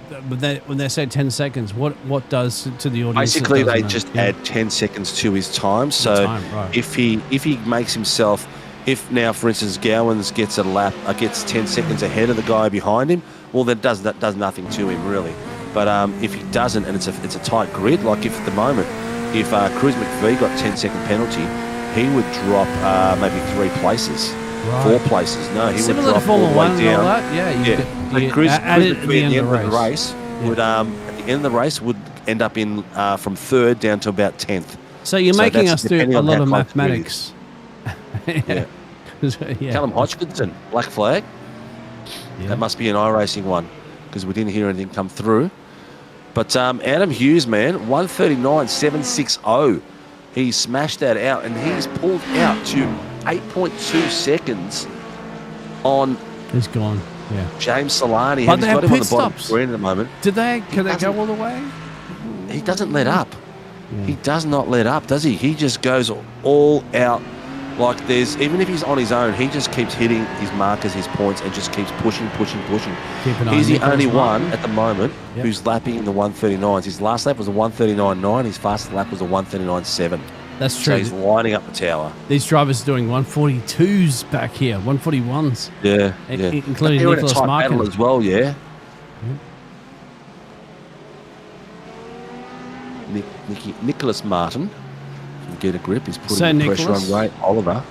when they say 10 seconds, what does to the audience? that Basically, they doesn't know? just Yeah. add 10 seconds to his time. So time, right. if he makes himself, if now, for instance, Gowans gets a lap, gets 10 seconds ahead of the guy behind him, well, that does nothing to him really. But if he doesn't, and it's a tight grid, like if at the moment, if Cruz McVie got 10-second penalty, he would drop maybe 3 places. Right. 4 places. No, he Similar would to drop all Formula the 1 way and all down. that. Yeah, Yeah, you so Cruz add it at the end of the race. would at the end of the race would end up in from 3rd down to about 10th. So you're So making that's us do depending a on lot how of close it mathematics. Yeah. Yeah. Callum Hodgkinson, black flag. Yeah. That must be an iRacing one because we didn't hear anything come through. But Adam Hughes, man, 139.760. He smashed that out and he's pulled out to 8.2 seconds on He's gone. Yeah. James Solani. But And they he's have got him on pit the bottom stops. screen at the moment. Can they go doesn't- all the way? He doesn't let up. Yeah. He does not let up, does he? He just goes all out. Like even if he's on his own, he just keeps hitting his markers, his points, and just keeps pushing. Keep an eye He's on the only Nicholas one Martin. at the moment Yep. who's lapping in the 139s. His last lap was a 139.9. His fastest lap was a 139.7. That's So true. he's lining up the tower. These drivers are doing 142s back here, 141s. Yeah, Including They're in a Nicholas tight Markin. battle as well, yeah. Nicholas Martin can get a grip. He's putting So the pressure Nicholas. on Ray Oliver.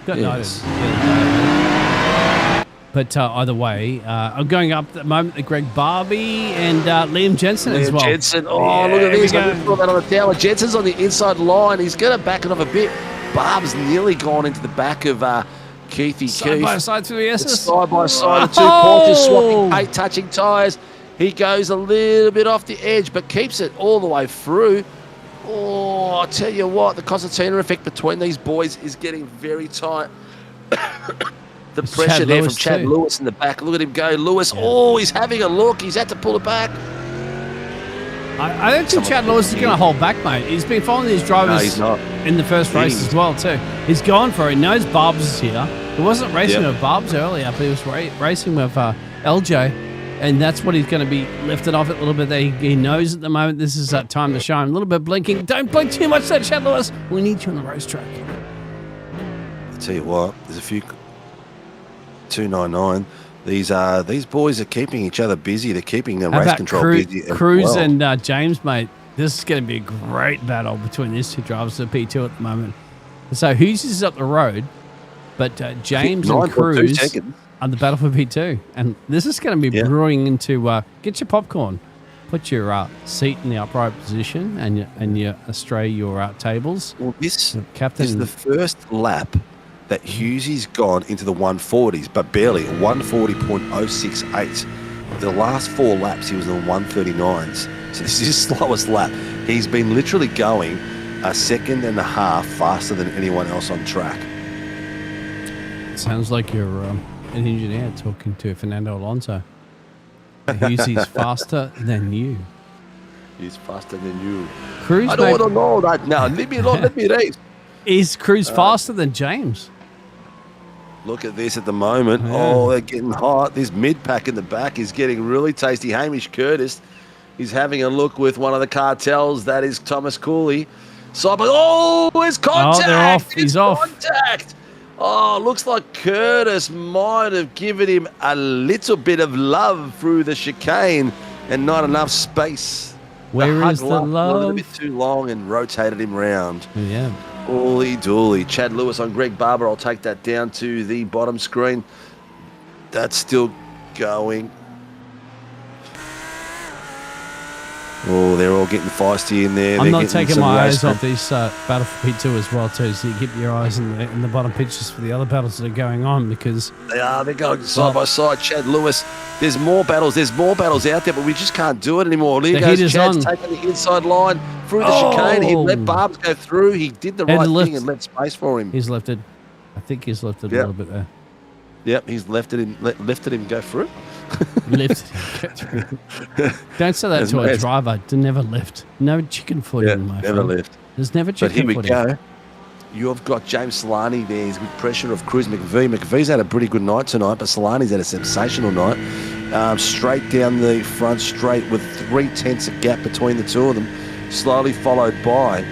Got Yes. noted. But either way, I'm going up at the moment to Greg Barbie and Liam Jensen as well. Jensen. Oh, Yeah, look at here this. we I go. just saw that on the tower. Jensen's on the inside line. He's going to back it off a bit. Barb's nearly gone into the back of Keithy Side by Keith. side through the S's. Side by side, the two Oh! Porsches swapping paint, touching tyres. He goes a little bit off the edge, but keeps it all the way through. Oh, I tell you what, the concertina effect between these boys is getting very tight. The It's pressure Chad there Lewis from Chad too. Lewis in the back. Look at him go. Lewis, oh, he's having a look. He's had to pull it back. I don't think Chad Lewis is going to hold back, mate. He's been following these drivers No, he's not. in the first race as well, too. He's gone for it. He knows Barbs is here. He wasn't racing Yep. with Barbs earlier, but he was racing with LJ, and that's what he's going to be lifted off it a little bit there. He knows at the moment this is that time to shine. A little bit blinking. Don't blink too much there, Chad Lewis. We need you on the racetrack. I'll tell you what, there's a few 299. These boys are keeping each other busy. They're keeping the How race about control busy. as Cruz well. and James, mate? This is going to be a great battle between these two drivers at P2 at the moment. So Hughes is up the road, but James and 9.2 Cruz seconds. are the battle for P2. And this is going to be brewing into get your popcorn, put your seat in the upright position, and you astray your tables. Well, this Captain- is the first lap that Hughesy's gone into the 140s, but barely 140.068. The last 4 laps, he was in the 139s. So this is his slowest lap. He's been literally going a second and a half faster than anyone else on track. Sounds like you're an engineer talking to Fernando Alonso. Hughes faster than you. He's faster than you. Cruz, I don't know that now. Leave me alone. Let me race. Is Cruz faster than James? Look at this at the moment. Yeah. Oh, they're getting hot. This mid-pack in the back is getting really tasty. Hamish Curtis is having a look with one of the cartels. That is Thomas Cooley. It's contact. they're off. It's He's off. Contact. Oh, looks like Curtis might have given him a little bit of love through the chicane and not enough space. Where is the hug A little love? bit too long and rotated him round. Yeah. Holy dooly. Chad Lewis on Greg Barber. I'll take that down to the bottom screen. That's still going. Oh, they're all getting feisty in there. I'm They're not getting taking some my race eyes off this battle for P2 as well, too. So you keep your eyes in the bottom pictures for the other battles that are going on because They're going side by side. Chad Lewis. There's more battles out there, but we just can't do it anymore. There The goes heat is Chad's on. taking the inside line through the chicane. He let Barbs go through. He did the Had right to lift. thing and let space for him. he's lifted. I think he's lifted a Yep. little bit there. Yep, he's lifted him go through. Lifted. Don't say that to a There's- driver. To never lift. No chicken footing, my never friend. lift. There's never But here chicken we footing. go. You've got James Solani there. He's with pressure of Cruz McVie. McVie's had a pretty good night tonight, but Solani's had a sensational night. Straight down the front straight with 3/10 of gap between the two of them. Slowly followed by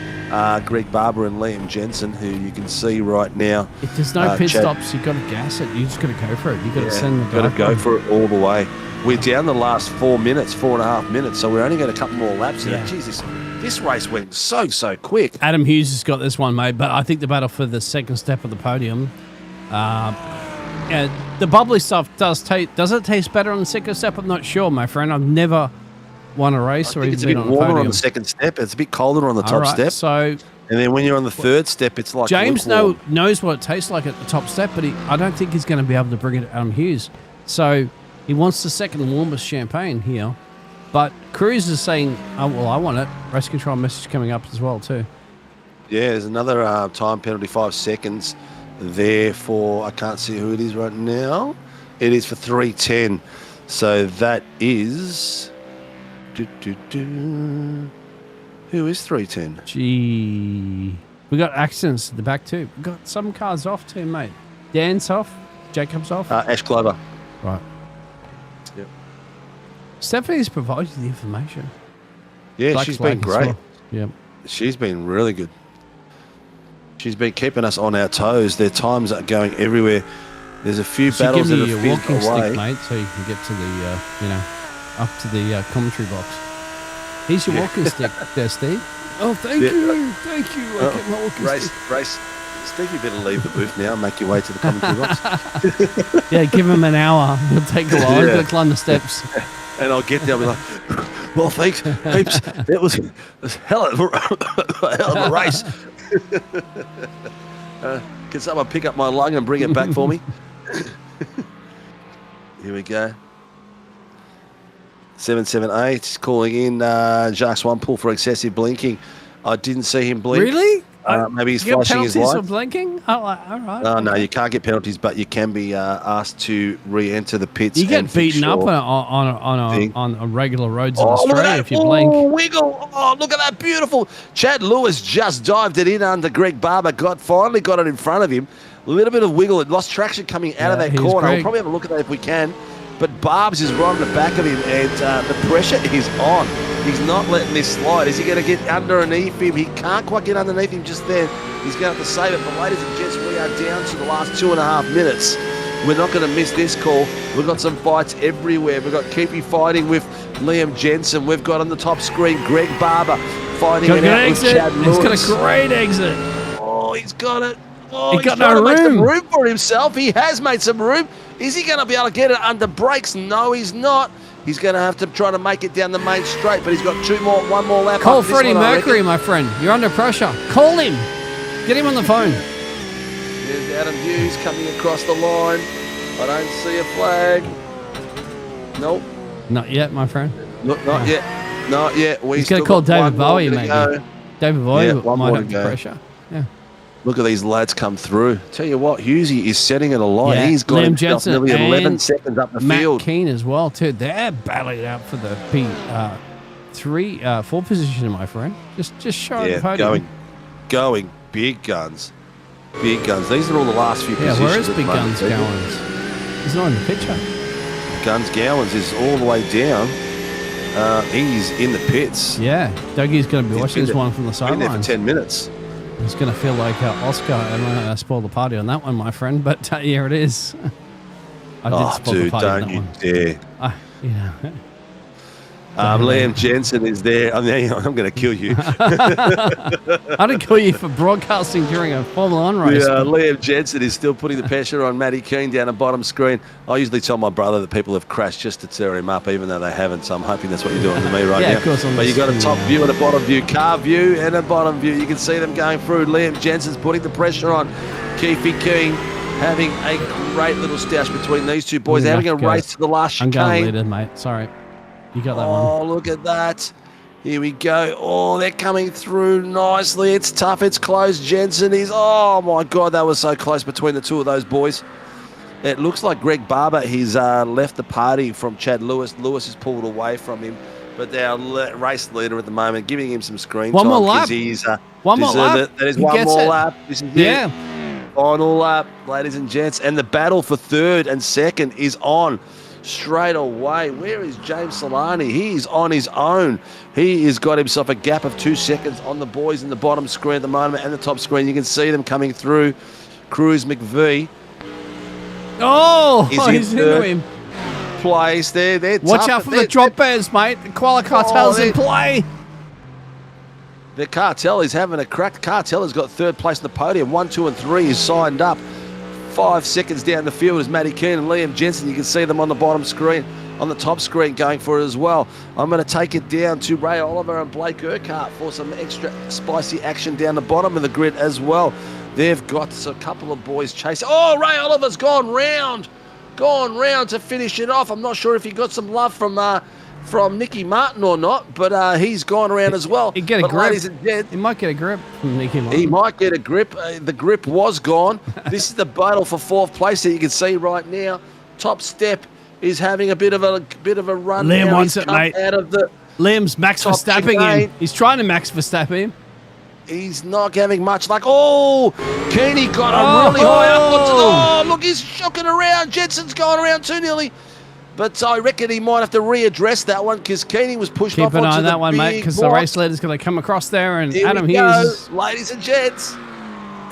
Greg Barber and Liam Jensen, who you can see right now. If there's no pit Chad- stops, you've got to gas it. You just got to go for it. You've got to send the got to guy. go for it all the way. We're down the last 4.5 minutes, so we're only got a couple more laps in Yeah. it. Jesus, this race went so quick. Adam Hughes has got this one, mate, but I think the battle for the second step of the podium, the bubbly stuff does it taste better on the second step? I'm not sure, my friend. I've never won a race I or think even it's a been bit on a warmer podium. on the second step. It's a bit colder on the All top right, step. so And then when you're on the third step, it's like James lukewarm. knows what it tastes like at the top step, but I don't think he's going to be able to bring it to Adam Hughes. So he wants the second warmest champagne here. But Cruz is saying, oh, well, I want it. Race control message coming up as well, too. Yeah, there's another time penalty, 5 seconds there for, I can't see who it is right now. It is for 3:10. So that is... Who is 3:10? Gee. We got accidents at the back, too. We got some cars off, too, mate. Dan's off. Jacob's off. Ash Glover. Right. Yep. Stephanie's provided the information. Yeah, Black she's flag been as great. well. Yep. She's been really good. She's been keeping us on our toes. Their times are going everywhere. There's a few So battles give that me have your fizzed walking away. stick, mate, so you can get to the, up to the commentary box. Here's your walking stick there, Steve. Oh, thank you. Thank you. I get my walking stick. Race. Steve, you better leave the booth now and make your way to the commentary box. Yeah, give him an hour. It'll take a while. I've got to climb the steps. And I'll get there and be like, well, thanks, heaps. That was a hell of a race. Can someone pick up my lung and bring it back for me? Here we go. 778 is calling in Jacques one pull for excessive blinking. I didn't see him blink. Really? Maybe he's You get flashing his penalties light. for blinking? Oh, all right. Oh, no, you can't get penalties, but you can be asked to re-enter the pits. You get and fix beaten up your on regular roads in look at Australia that. if you blink. Oh, wiggle. Oh, look at that. Beautiful. Chad Lewis just dived it in under Greg Barber. Finally got it in front of him. A little bit of wiggle. It lost traction coming out of that here's corner. Greg. We'll probably have a look at that if we can. But Barb's is right on the back of him, and the pressure is on. He's not letting this slide. Is he going to get underneath him? He can't quite get underneath him just then. He's going to have to save it. But ladies and gents, we are down to the last 2.5 minutes. We're not going to miss this call. We've got some fights everywhere. We've got Keepy fighting with Liam Jensen. We've got on the top screen Greg Barber fighting it out with Chad Lewis. He's got a great exit. Oh, he's got it. Oh, He he's got trying no to make some room. room for himself. He has made some room. Is he going to be able to get it under brakes? No, he's not. He's going to have to try to make it down the main straight, but he's got one more lap. Call up this Freddie one, I Mercury, reckon. my friend. You're under pressure. Call him. Get him on the phone. There's Adam Hughes coming across the line. I don't see a flag. Nope. Not yet, my friend. Not yet. Not yet. He's going to call David Bowie, maybe. David Bowie one might more have to the go. pressure. Yeah. Look at these lads come through. Tell you what, Hughesy is setting it alight. Yeah, He's got Liam himself Jensen nearly 11 and seconds up the Matt field. Keane as well, too. They're battling out for the four position, my friend. Just show the podium. Going big guns. Big guns. These are all the last few Yeah, positions. where is at the Big moment, Guns people. Gowans? He's not in the picture. Guns Gowans is all the way down. He's in the pits. Yeah, Dougie's going to be watching this one from the Been there for sidelines. 10 minutes. It's going to feel like Oscar. I'm going to spoil the party on that one, my friend. But here it is. I did spoil the Dude, party on don't that you one. dare. Yeah. Liam Jensen is there. I'm going to kill you. I didn't call you for broadcasting during a Formula 1 race. Yeah, Liam Jensen is still putting the pressure on Matty Keane down the bottom screen. I usually tell my brother that people have crashed just to tear him up, even though they haven't. So I'm hoping that's what you're doing to me right Yeah, now. of course. But you've got a top view and a bottom view, car view and a bottom view. You can see them going through. Liam Jensen's putting the pressure on. Keefe Keane having a great little stoush between these two boys. They're having a race to the last I'm going chicane. leader, mate. Sorry. You got that one. Oh, look at that. Here we go. Oh, they're coming through nicely. It's tough. It's close. Jensen is... Oh, my God. That was so close between the two of those boys. It looks like Greg Barber, he's left the party from Chad Lewis. Lewis has pulled away from him. But they're race leader at the moment, giving him some screen One time. more lap. He's, One more lap. It. That is He one gets more it. lap. This is Yeah. it. Final lap, ladies and gents. And the battle for third and second is on. Straight away. Where is James Solani? He's on his own. He has got himself a gap of 2 seconds on the boys in the bottom screen at the moment and the top screen. You can see them coming through. Cruz McVie Oh, is in he's into third him. place. They're Watch tough, out for but the drop bears, mate. The Koala Cartel's in play. The Cartel is having a crack. Cartel has got third place in the podium. 1, 2, and 3 is signed up. 5 seconds down the field is Matty Keane and Liam Jensen. You can see them on the bottom screen, on the top screen going for it as well. I'm going to take it down to Ray Oliver and Blake Urquhart for some extra spicy action down the bottom of the grid as well. They've got a couple of boys chasing. Oh, Ray Oliver's gone round to finish it off. I'm not sure if he got some love from Nicky Martin or not, but he's gone around as well. He'd get a But grip. ladies and gents, He might get a grip from Nicky Martin. he might get a grip. The grip was gone. This is the battle for fourth place that you can see right now. Top Step is having a bit of a run. Liam now. wants He's it, come mate. Out of the, Liam's Max Top Verstapping chicane. him. He's trying to Max Verstappen him. he's not having much luck. Oh, Keeney got him really high up. Oh, look, he's shocking around. Jensen's going around too nearly. But I reckon he might have to readdress that one because Keeney was pushed off Keep an onto eye on the that one, mate, big because the block. race leader's going to come across there, and Here Adam we Hughes. go, ladies and gents.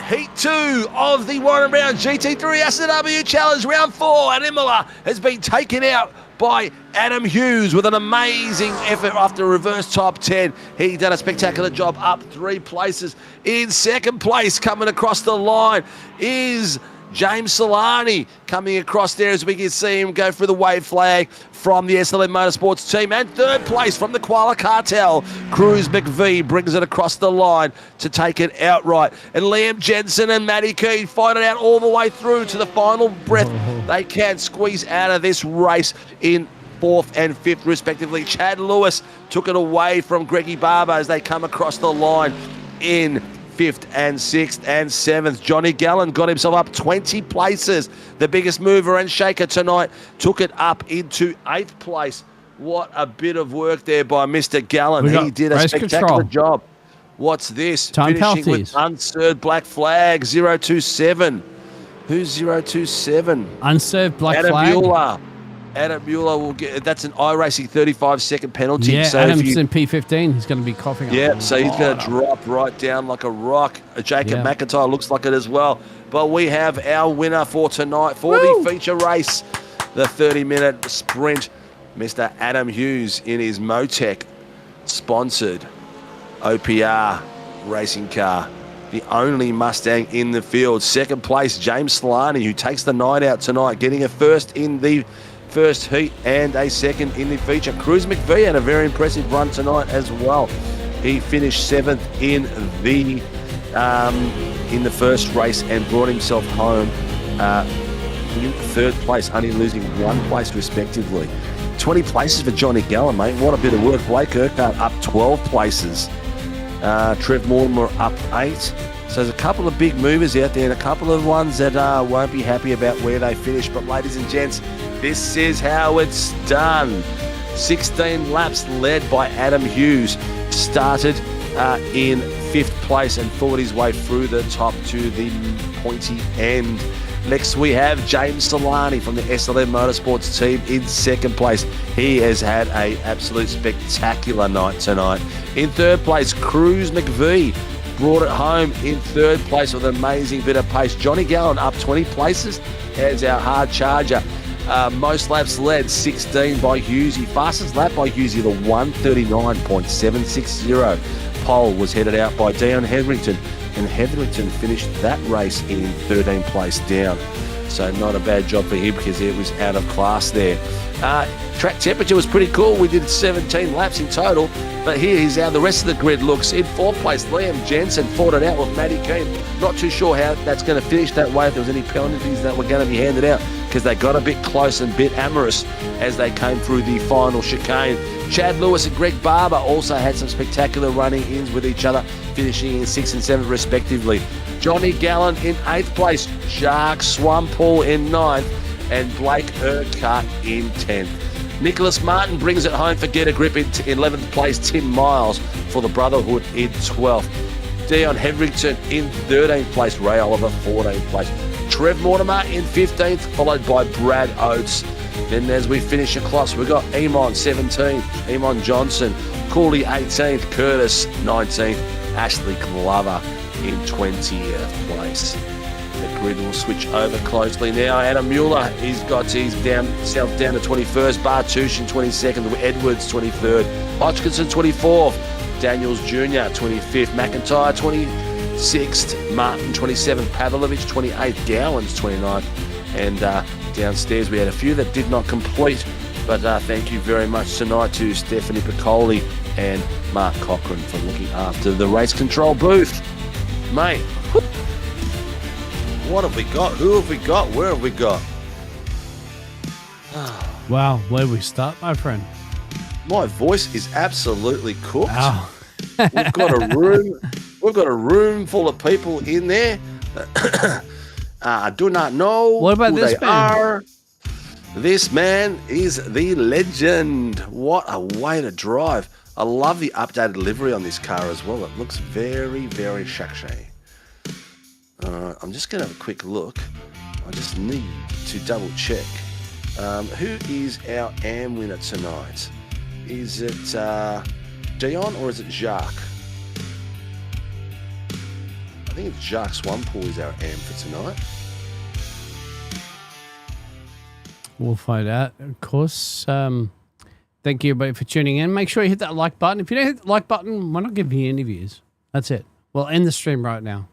Heat 2 of the Warren Brown GT3 SRW Challenge Round 4 at IMOLA has been taken out by Adam Hughes with an amazing effort after a reverse top 10. He done a spectacular job, up 3 places. In second place, coming across the line, is James Solani coming across there as we can see him go through the wave flag from the SLM Motorsports team. And third place from the Koala Cartel, Cruz McVie brings it across the line to take it outright. And Liam Jensen and Matty Keane fight it out all the way through to the final breath. They can squeeze out of this race in 4th and 5th respectively. Chad Lewis took it away from Greggy Barber as they come across the line in 5th and 6th and 7th. Johnny Gallen got himself up 20 places. The biggest mover and shaker tonight took it up into 8th place. What a bit of work there by Mr. Gallen. He did a spectacular job. What's this? Time Finishing penalties. with unserved black flag, 027. Who's 027? Unserved black Adam flag. Mueller. Adam Mueller will get, that's an iRacing 35-second penalty. Yeah, so Adam's in P15. He's going to be coughing up. Yeah, so he's going to drop right down like a rock. Jacob McIntyre looks like it as well. But we have our winner for tonight for the feature race, the 30-minute sprint, Mr. Adam Hughes in his Motec sponsored OPR racing car. The only Mustang in the field. Second place, James Solani, who takes the night out tonight, getting a first in the first heat and a second in the feature. Cruz McVie had a very impressive run tonight as well. He finished 7th in the first race and brought himself home in 3rd place, only losing 1 place respectively. 20 places for Johnny Gallen, mate. What a bit of work. Blake Urquhart up 12 places. Trev Mortimer up 8. So there's a couple of big movers out there and a couple of ones that won't be happy about where they finish. But ladies and gents, this is how it's done. 16 laps led by Adam Hughes. Started in 5th place and fought his way through the top to the pointy end. Next we have James Solani from the SLM Motorsports team in 2nd place. He has had an absolute spectacular night tonight. In 3rd place, Cruz McVie brought it home in 3rd place with an amazing bit of pace. Johnny Gallen up 20 places as our hard charger. Most laps led, 16 by Hughesy. Fastest lap by Hughesy, the 1:39.760. Pole was headed out by Dion Hetherington, and Hetherington finished that race in 13th place down. So not a bad job for him because it was out of class there. Track temperature was pretty cool. We did 17 laps in total, but here is how the rest of the grid looks. In 4th place, Liam Jensen fought it out with Matty Keane. Not too sure how that's going to finish that way, if there was any penalties that were going to be handed out, because they got a bit close and a bit amorous as they came through the final chicane. Chad Lewis and Greg Barber also had some spectacular running ins with each other, finishing in 6th and 7th respectively. Johnny Gallen in 8th place, Jacques Swampole in 9th, and Blake Urquhart in 10th. Nicholas Martin brings it home for Get a Grip in 11th place, Tim Miles for the Brotherhood in 12th. Dion Hetherington in 13th place, Ray Oliver 14th place. Trev Mortimer in 15th, followed by Brad Oates. Then as we finish across, we've got Emon 17th, Emon Johnson, Cooley 18th, Curtis 19th, Ashley Glover in 20th place. The grid will switch over closely now. Adam Mueller, he's got himself down to 21st, Bartouche in 22nd, Edwards 23rd, Hodgkinson 24th, Daniels Jr. 25th, McIntyre 26th, Martin 27th, Pavlovich 28th, Gowans 29th, and downstairs we had a few that did not complete, but thank you very much tonight to Stephanie Piccoli and Mark Cochran for looking after the race control booth. Mate, what have we got? Who have we got? Where have we got? Wow, where do we start, my friend? My voice is absolutely cooked. Wow. We've got a room full of people in there. I do not know What about who this they man? are. This man is the legend. What a way to drive. I love the updated livery on this car as well. It looks very, very sexy. I'm just going to have a quick look. I just need to double check. Who is our AM winner tonight? Is it Dion or is it Jacques? I think it's Jacques Swampole is our AM for tonight. We'll find out, of course. Thank you, everybody, for tuning in. Make sure you hit that like button. If you don't hit the like button, we're not giving you interviews. That's it. We'll end the stream right now.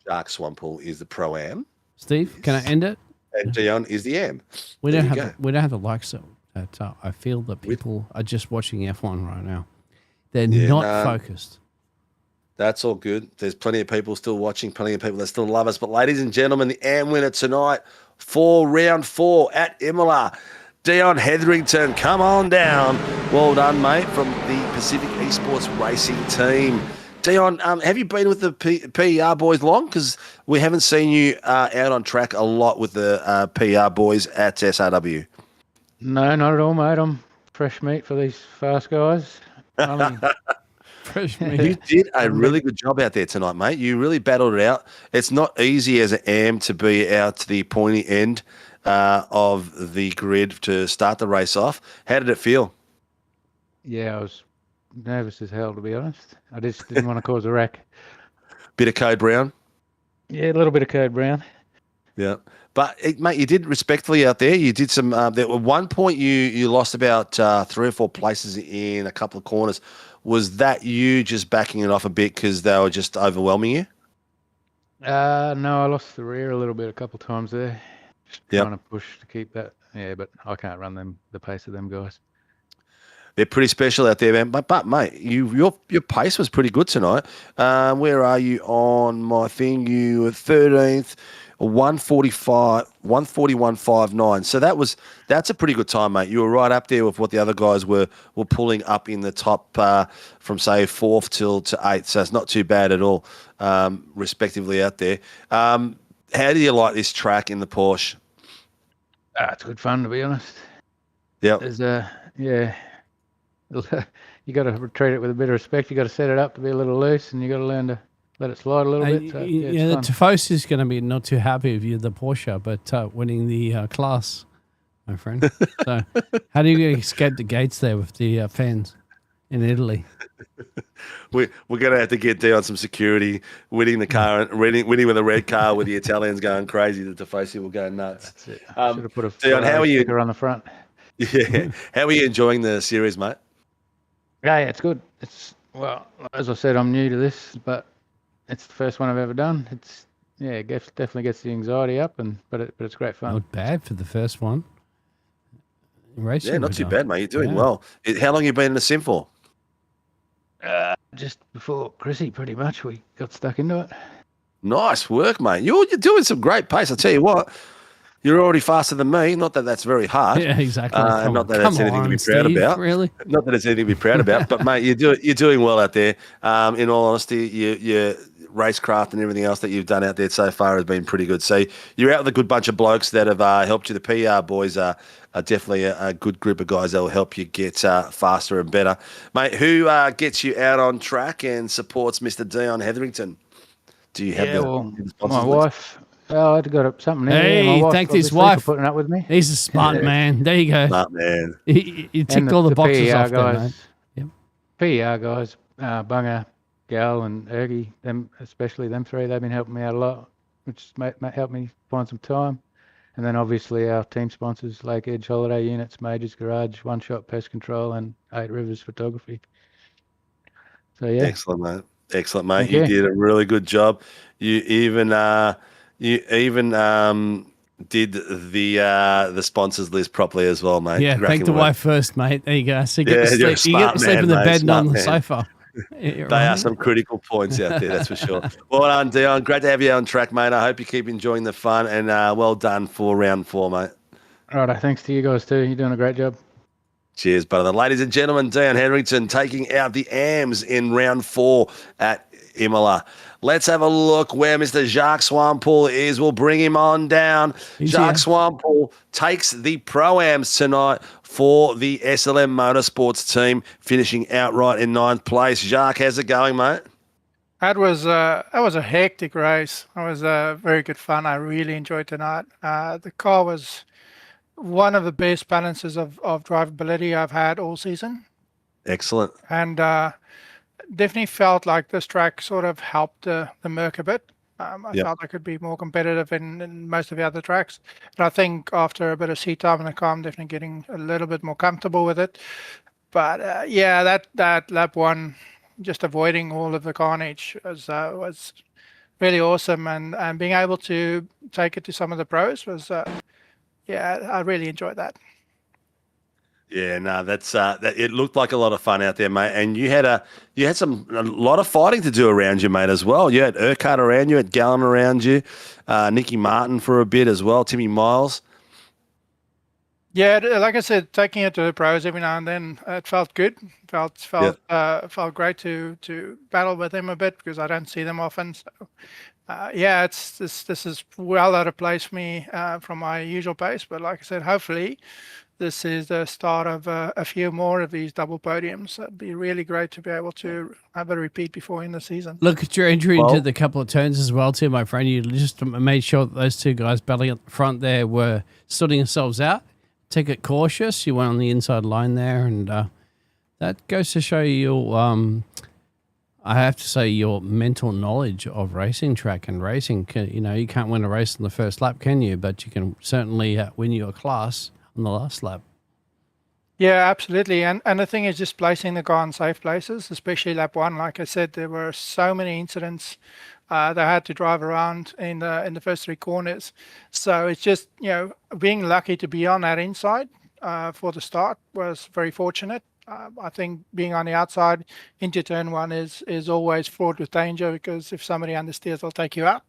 Jacques Swampole is the Pro-Am. Steve, can I end it? And Dion is the AM. We don't have the likes that I feel that people are just watching F1 right now. They're not focused. That's all good. There's plenty of people still watching, plenty of people that still love us. But ladies and gentlemen, the AM winner tonight for round 4 at Imola, Dion Hetherington. Come on down. Well done, mate, from the Pacific Esports Racing team. Dion, have you been with the PER boys long? Because we haven't seen you out on track a lot with the PER boys at SRW. No, not at all, mate. I'm fresh meat for these fast guys. Fresh meat. You did a really good job out there tonight, mate. You really battled it out. It's not easy as an AM to be out to the pointy end of the grid to start the race off. How did it feel? Yeah, I was nervous as hell, to be honest. I just didn't want to cause a wreck. Bit of code brown? Yeah, a little bit of code brown. Yeah. But, mate, you did respectfully out there. You did some at one point you lost about 3 or 4 places in a couple of corners. Was that you just backing it off a bit because they were just overwhelming you? No, I lost the rear a little bit a couple of times there. Just trying to push to keep that. Yeah, but I can't run the pace of them guys. They're pretty special out there, man. But mate, your pace was pretty good tonight. Where are you on my thing? You were 13th, 141.59. So that's a pretty good time, mate. You were right up there with what the other guys were pulling up in the top from say 4th to 8th. So it's not too bad at all, respectively out there. How do you like this track in the Porsche? It's good fun, to be honest. Yeah. There's you got to treat it with a bit of respect. You got to set it up to be a little loose, and you got to learn to let it slide a little bit. So, the Tifosi is going to be not too happy with you, the Porsche, but winning the class, my friend. So, how do you escape the gates there with the fans in Italy? We're going to have to get down some security, winning the car, winning with a red car with the Italians going crazy. The Tifosi will go nuts. That's it. Should have put a Dion, how are you? sticker on the front. Yeah. How are you enjoying the series, mate? Yeah, it's good. Well, as I said, I'm new to this, but it's the first one I've ever done. It definitely gets the anxiety up, but it's great fun. Not bad for the first one. Racing, yeah, not too bad, mate. You're doing well. How long have you been in the sim for? Just before Chrissy, pretty much. We got stuck into it. Nice work, mate. You're doing some great pace. I tell you what, you're already faster than me. Not that that's very hard. Yeah, exactly. Not that that's anything to be proud about. Really? Not that it's anything to be proud about. But mate, you're doing well out there. In all honesty, your racecraft and everything else that you've done out there so far has been pretty good. So you're out with a good bunch of blokes that have helped you. The PR boys are definitely a good group of guys that will help you get faster and better. Mate, who gets you out on track and supports Mr. Dion Hetherington? Do you have my wife? Oh, I'd got something in there. Hey, thanked his wife for putting up with me. He's a smart man. There you go. Smart man. He ticked all the boxes PER off guys, there, mate. PER guys, Bunga, Gal, and Ergie, them especially them three, they've been helping me out a lot, which helped me find some time. And then obviously our team sponsors, Lake Edge Holiday Units, Majors Garage, One Shot Pest Control, and 8 Rivers Photography. So yeah. Excellent, mate. Excellent, mate. You did a really good job. You even did the sponsors list properly as well, mate. Yeah, thank the wife first, mate. There you go. So you get to sleep in the bed, not on the sofa. They are some critical points out there, that's for sure. Well done, Dion. Great to have you on track, mate. I hope you keep enjoying the fun, and well done for round 4, mate. All right, thanks to you guys too. You're doing a great job. Cheers, brother. Ladies and gentlemen, Dion Hetherington taking out the AMs in round 4 at Imola. Let's have a look where Mr. Jacques Swampole is. We'll bring him on down. Jacques Swampole takes the Pro-Ams tonight for the SLM Motorsports team, finishing outright in 9th place. Jacques, how's it going, mate? That was a hectic race. It was very good fun. I really enjoyed tonight. The car was one of the best balances of drivability I've had all season. Excellent. And definitely felt like this track sort of helped the Merc a bit. I Yep. felt I could be more competitive in most of the other tracks. And I think after a bit of seat time in the car, I'm definitely getting a little bit more comfortable with it. But yeah, that lap one, just avoiding all of the carnage was really awesome, and being able to take it to some of the pros was yeah, I really enjoyed that. Yeah, no, that's it looked like a lot of fun out there, mate. And you had a lot of fighting to do around you, mate, as well. You had Urquhart around you, had Gallen around you, Nicky Martin for a bit as well, Timmy Miles. Yeah, like I said, taking it to the pros every now and then, it felt good. Felt great to battle with them a bit because I don't see them often. So yeah, this is well out of place for me from my usual pace. But like I said, hopefully this is the start of a few more of these double podiums. It'd be really great to be able to have a repeat before in the season. Look at your entry into the couple of turns as well, too, my friend. You just made sure that those two guys battling at the front there were sorting themselves out. Take it cautious. You went on the inside line there, and that goes to show you, I have to say, your mental knowledge of racing track and racing. You know, you can't win a race in the first lap, can you? But you can certainly win your class on the last lap. Yeah, absolutely. And the thing is just placing the car in safe places, especially lap one. Like I said, there were so many incidents that I had to drive around in the first three corners. So it's just, you know, being lucky to be on that inside for the start was very fortunate. I think being on the outside into turn one is always fraught with danger because if somebody understeers, they'll take you out.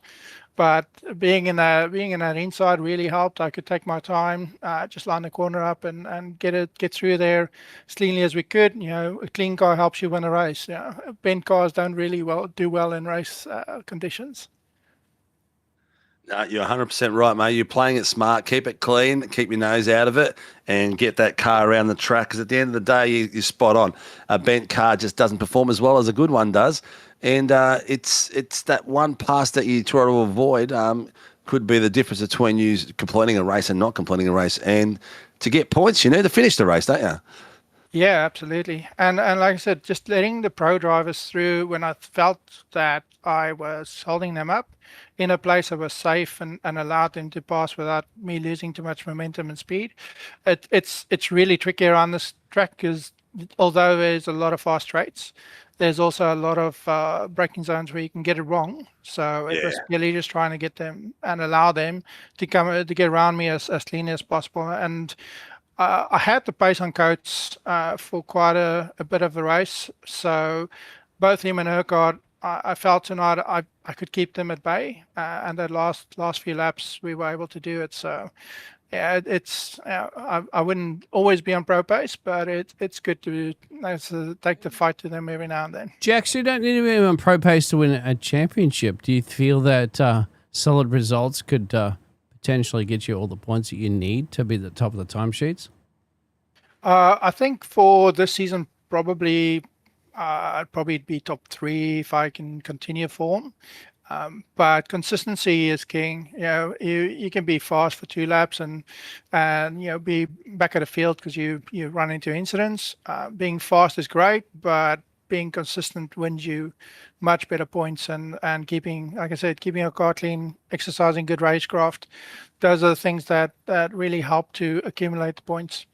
But being in that inside really helped. I could take my time, just line the corner up and get through there as cleanly as we could. You know, a clean car helps you win a race. You know, bent cars don't really do well in race conditions. No, you're 100% right, mate. You're playing it smart. Keep it clean. Keep your nose out of it and get that car around the track because at the end of the day, you're spot on. A bent car just doesn't perform as well as a good one does. And it's that one pass that you try to avoid could be the difference between you completing a race and not completing a race. And to get points, you need to finish the race, don't you? Yeah, absolutely. And like I said, just letting the pro drivers through when I felt that I was holding them up in a place that was safe and allowed them to pass without me losing too much momentum and speed. It's really tricky around this track because although there's a lot of fast straights, there's also a lot of braking zones where you can get it wrong. So it was really just trying to get them and allow them to get around me as clean as possible. And I had the pace on Coates for quite a bit of the race. So both him and Urquhart, I felt tonight I could keep them at bay. And that last few laps, we were able to do it. So yeah, it's I wouldn't always be on pro pace, but it's good to take the fight to them every now and then. Jax, you don't need to be on pro pace to win a championship. Do you feel that solid results could potentially get you all the points that you need to be at the top of the timesheets? I think for this season, probably I'd probably be top 3 if I can continue form. But consistency is king. You know, you can be fast for 2 laps and you know be back at the field because you run into incidents. Being fast is great, but being consistent wins you much better points and keeping, like I said, keeping your car clean, exercising good racecraft. Those are the things that really help to accumulate the points.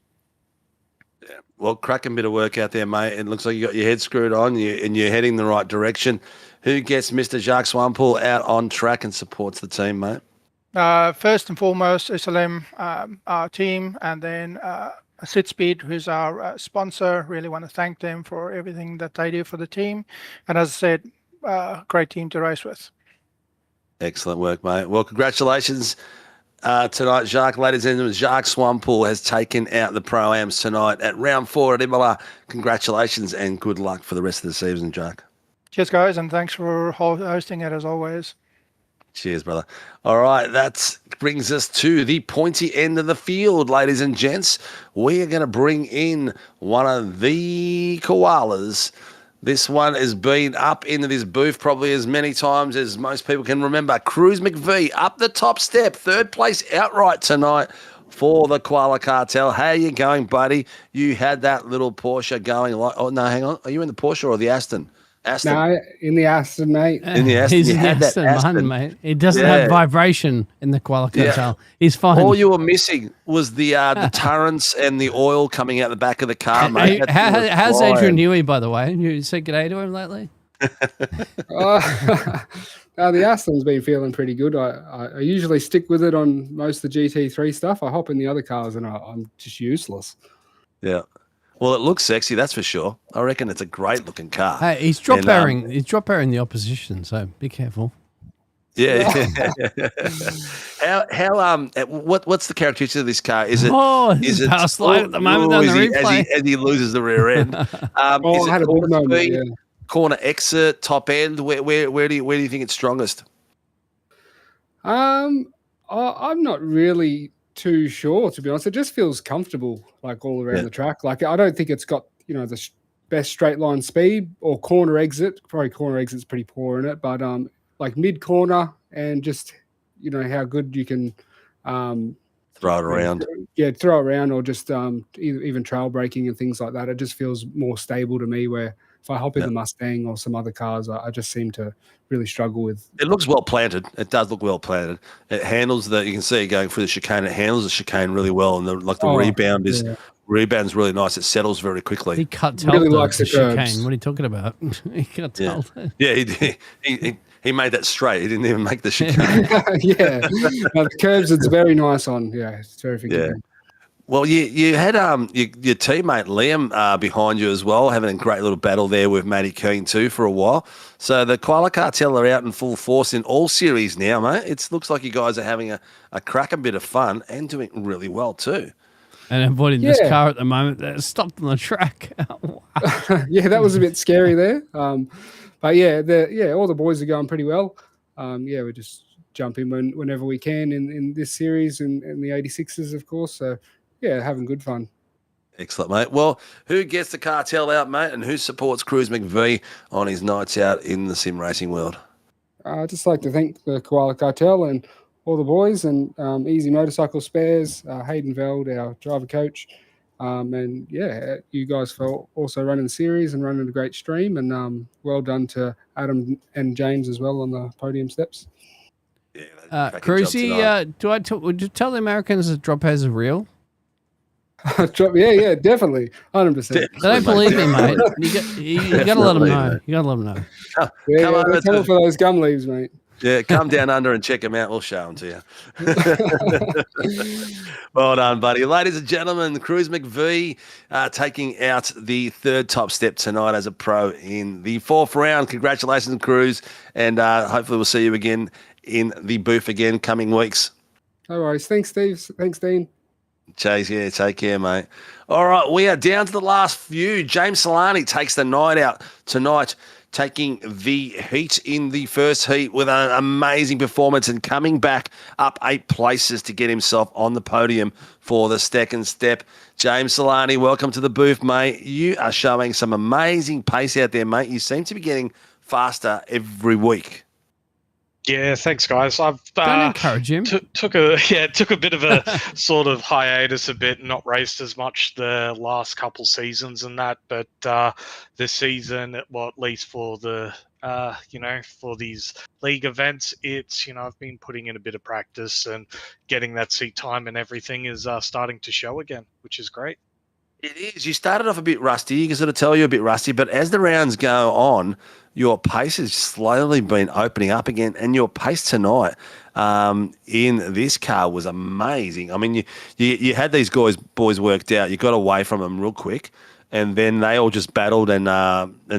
Yeah. Well, cracking bit of work out there, mate. It looks like you got your head screwed on and you're heading the right direction. Who gets Mr. Jacques Swampole out on track and supports the team, mate? First and foremost, SLM, our team, and then SidSpeed, who's our sponsor. Really want to thank them for everything that they do for the team. And as I said, great team to race with. Excellent work, mate. Well, congratulations tonight, Jacques. Ladies and gentlemen, Jacques Swampole has taken out the Pro-Ams tonight at round 4 at IMOLA. Congratulations and good luck for the rest of the season, Jacques. Cheers, guys, and thanks for hosting it as always. Cheers, brother. All right, that brings us to the pointy end of the field, ladies and gents. We are going to bring in one of the koalas. This one has been up into this booth probably as many times as most people can remember. Cruz McVee up the top step, 3rd place outright tonight for the Koala Cartel. How you going, buddy? You had that little Porsche going like, oh, no, hang on. Are you in the Porsche or the Aston? Aston. No, in the Aston, mate. In the Aston, He's you in the had that Aston Martin, Aston. mate. It doesn't Yeah. have vibration in the qualifier. Yeah. He's fine. All you were missing was the turrets and the oil coming out the back of the car, mate. How's Adrian Newey, by the way? You said g'day to him lately? The Aston's been feeling pretty good. I usually stick with it on most of the GT3 stuff. I hop in the other cars and I'm just useless. Yeah. Well, it looks sexy, that's for sure. I reckon it's a great looking car. Hey, he's drop bearing. He's drop bearing the opposition, so be careful. Yeah. What's the characteristic of this car? Is it is it power slide at the moment on the replay as he loses the rear end? Is I had it a big moment, yeah. corner exit, top end? Where do you think it's strongest? I'm not really too sure, to be honest. It just feels comfortable, like all around the track. Like I don't think it's got the best straight line speed or corner exit. Probably corner exit's pretty poor in it, but like mid corner and just how good you can throw it around. Yeah, throw it around or just even trail braking and things like that. It just feels more stable to me. Where if I hop in the Mustang or some other cars, I just seem to really struggle with. It looks well planted. It does look well planted. It handles you can see it going through the chicane. It handles the chicane really well, and the rebound is rebound's really nice. It settles very quickly. He cut really likes the chicane. Curbs. What are you talking about? He cut he made that straight. He didn't even make the chicane. The curbs it's very nice on. Yeah, it's very forgiving. Yeah. Well, you had your teammate Liam behind you as well, having a great little battle there with Matty Keane too for a while. So the Koala Cartel are out in full force in all series now, mate. It looks like you guys are having a cracking bit of fun and doing really well too. And avoiding this car at the moment that stopped on the track. Wow. That was a bit scary there. But all the boys are going pretty well. We just jump in whenever we can in this series and the 86s, of course. So. Yeah, having good fun. Excellent, mate. Well, who gets the cartel out, mate, and who supports Cruz McVie on his nights out in the sim racing world? I'd just like to thank the Koala Cartel and all the boys and Easy Motorcycle Spares, Hayden Veld, our driver coach, and you guys for also running the series and running a great stream, and well done to Adam and James as well on the podium steps. Cruzy, would you tell the Americans that drop has are real? Yeah, definitely, 100%. They don't believe me, mate. You got to let them know. You got to let them know. Come over for those gum leaves, mate. Yeah, come down under and check them out. We'll show them to you. Well done, buddy. Ladies and gentlemen, Cruz McVie taking out the third top step tonight as a pro in the fourth round. Congratulations, Cruz, and hopefully we'll see you again in the booth again coming weeks. No worries. Thanks, Steve. Thanks, Dean. Chase, take care, mate. All right, we are down to the last few. James Solani takes the night out tonight, taking the heat in the first heat with an amazing performance and coming back up 8 places to get himself on the podium for the second step. James Solani, welcome to the booth, mate. You are showing some amazing pace out there, mate. You seem to be getting faster every week. Yeah, thanks, guys. I've don't encourage him. Took a bit of a sort of hiatus, not raced as much the last couple seasons and that, but this season, well, at least for the for these league events, it's I've been putting in a bit of practice and getting that seat time and everything is starting to show again, which is great. It is. You started off a bit rusty. You can sort of tell you're a bit rusty, but as the rounds go on, your pace has slowly been opening up again, and your pace tonight in this car was amazing. I mean, you had these boys worked out. You got away from them real quick, and then they all just battled and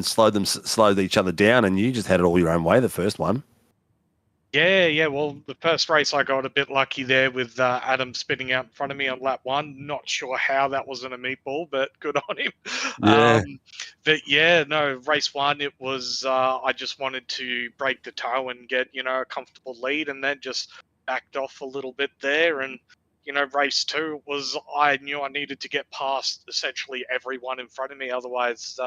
slowed each other down, and you just had it all your own way the first one. Yeah. Well, the first race I got a bit lucky there with Adam spinning out in front of me on lap 1. Not sure how that wasn't a meatball, but good on him. Yeah. Race 1, it was I just wanted to break the toe and get a comfortable lead, and then just backed off a little bit there. And race 2 was I knew I needed to get past essentially everyone in front of me, otherwise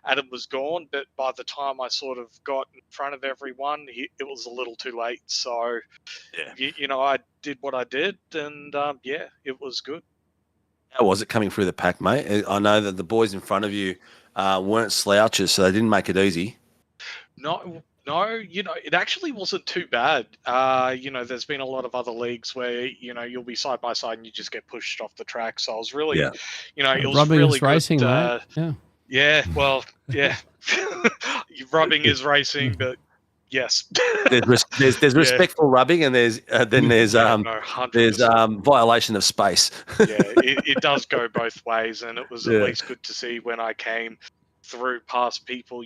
Adam was gone, but by the time I sort of got in front of everyone, it was a little too late. So, I did what I did, and it was good. How was it coming through the pack, mate? I know that the boys in front of you weren't slouches, so they didn't make it easy. No, it actually wasn't too bad. There's been a lot of other leagues where, you'll be side by side and you just get pushed off the track. So I was really, Yeah. it was Rubbing really is racing, good. right? Yeah. Yeah, well, yeah. Rubbing is racing, but yes. There's Yeah. respectful rubbing, and there's Yeah, no, 100%. violation of space. Yeah, it does go both ways, and it was at Yeah. least good to see when I came through past people,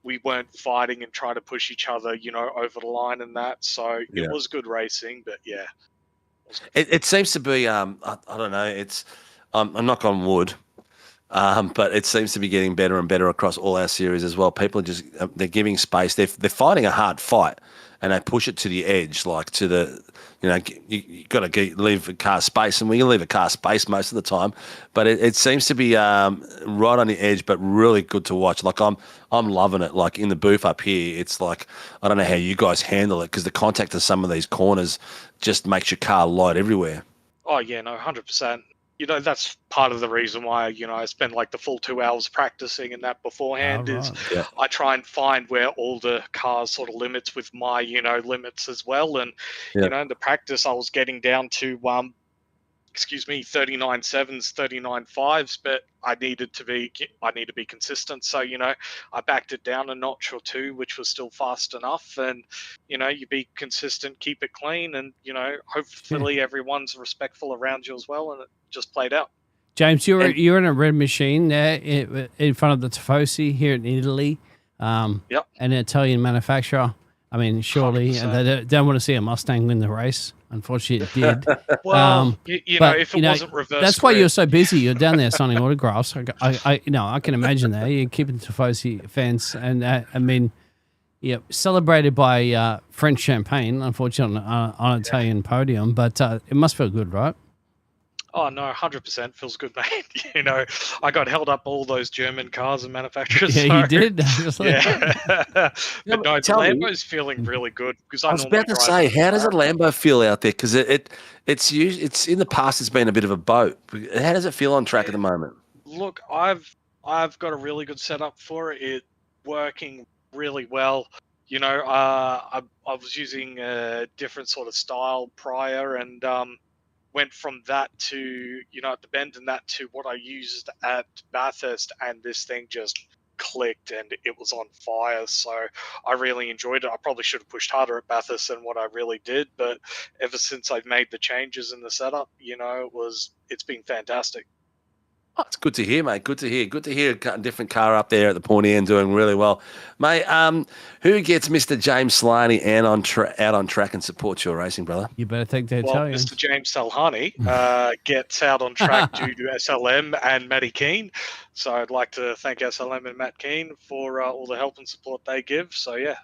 we weren't fighting and trying to push each other, over the line and that. So Yeah. it was good racing, but yeah. It seems to be I don't know. It's I'm knock on wood. But it seems to be getting better and better across all our series as well. People are just they're giving space. They're fighting a hard fight, and they push it to the edge, like to the you got to leave a car space, and we leave a car space most of the time. But it seems to be right on the edge, but really good to watch. Like I'm loving it. Like in the booth up here, it's like I don't know how you guys handle it because the contact of some of these corners just makes your car light everywhere. Oh yeah, no, 100%. That's part of the reason why, I spend like the full 2 hours practicing and that beforehand is I try and find where all the cars sort of limits with my, limits as well. And, in the practice, I was getting down to, 39 sevens, 39 fives, but I need to be consistent. So, I backed it down a notch or two, which was still fast enough. And, you be consistent, keep it clean. And, hopefully everyone's respectful around you as well. And it just played out. James, you're in a red machine there in front of the Tifosi here in Italy. Yep. An Italian manufacturer. I mean, surely they don't want to see a Mustang win the race. Unfortunately, it did. Well, if it wasn't reversed, that's why you're so busy. You're down there signing autographs. I can imagine that. You're keeping Tifosi fans, and I mean, celebrated by French champagne. Unfortunately, on an Italian podium, but it must feel good, right? Oh no, 100% feels good, mate. I got held up all those German cars and manufacturers. Yeah, you did. Yeah. But no, the Lambo's feeling really good because I was about to say, how does a Lambo feel out there? Because it's in the past it's been a bit of a boat. How does it feel on track at the moment? Look, I've got a really good setup for it. It's working really well. I was using a different sort of style prior and went from that to, at the bend and that to what I used at Bathurst, and this thing just clicked and it was on fire. So I really enjoyed it. I probably should have pushed harder at Bathurst than what I really did, but ever since I've made the changes in the setup, it's been fantastic. Oh, it's good to hear, mate. Good to hear. Good to hear a different car up there at the pointy end doing really well. Mate, who gets Mr. James Slaney out on track and supports your racing, brother? You better think they're Italian. Mr. James Salhani gets out on track due to SLM and Matty Keane. So I'd like to thank SLM and Matt Keane for all the help and support they give. So, yeah.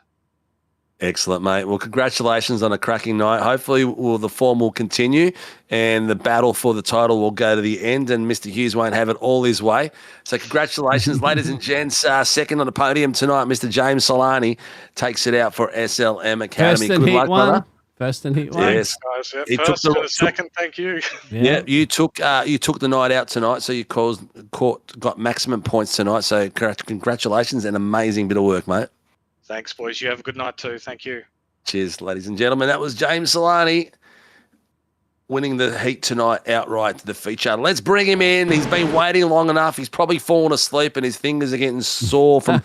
Excellent, mate. Well, congratulations on a cracking night. Hopefully the form will continue and the battle for the title will go to the end and Mr. Hughes won't have it all his way. So congratulations, ladies and gents. Second on the podium tonight, Mr. James Solani takes it out for SLM Academy. Good luck, brother. First and heat one. Yes. He first and second, thank you. Yeah, you took the night out tonight, so you got maximum points tonight. So congratulations and amazing bit of work, mate. Thanks, boys. You have a good night too. Thank you. Cheers, ladies and gentlemen. That was James Solani winning the heat tonight outright to the feature. Let's bring him in. He's been waiting long enough. He's probably fallen asleep and his fingers are getting sore from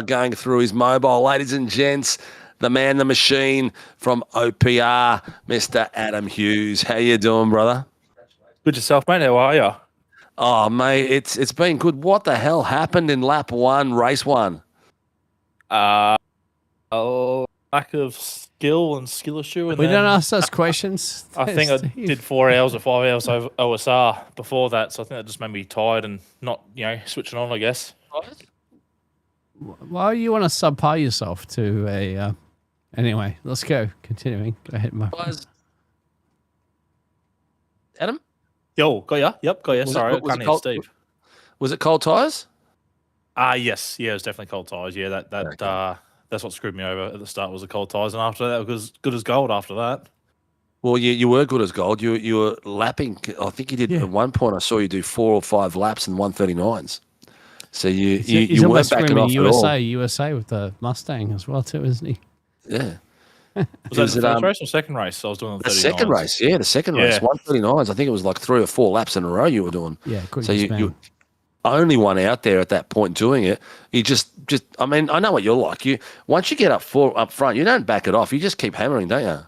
going through his mobile. Ladies and gents, the man, the machine from OPR, Mr. Adam Hughes. How you doing, brother? Good yourself, mate. How are you? Oh, mate, it's been good. What the hell happened in lap one, race one? Lack of skill and skill issue. And we don't ask those questions. I think I did 4 hours or 5 hours of OSR before that, so I think that just made me tired and not, switching on, I guess. Why you want to subpar yourself to a... Anyway, let's go. Continuing. Go ahead, Mark. Adam? Yo, got ya? Yep, got ya. Sorry, I can't hear Steve. Was it cold tyres? Yes. Yeah, it was definitely cold tyres. Yeah, that's what screwed me over at the start was the cold tyres, and after that it was good as gold after that. Well, you were good as gold. You were lapping. I think you did at one point. I saw you do 4 or 5 laps and 139s. So you weren't backing off at all. USA with the Mustang as well too, isn't he? Yeah. Was that the first race or second race? I was doing the second race. Yeah, the second race. 139s. I think it was like 3 or 4 laps in a row you were doing. Yeah, so you only one out there at that point doing it. You just I mean, I know what you're like. Once you get up front, you don't back it off. You just keep hammering, don't you?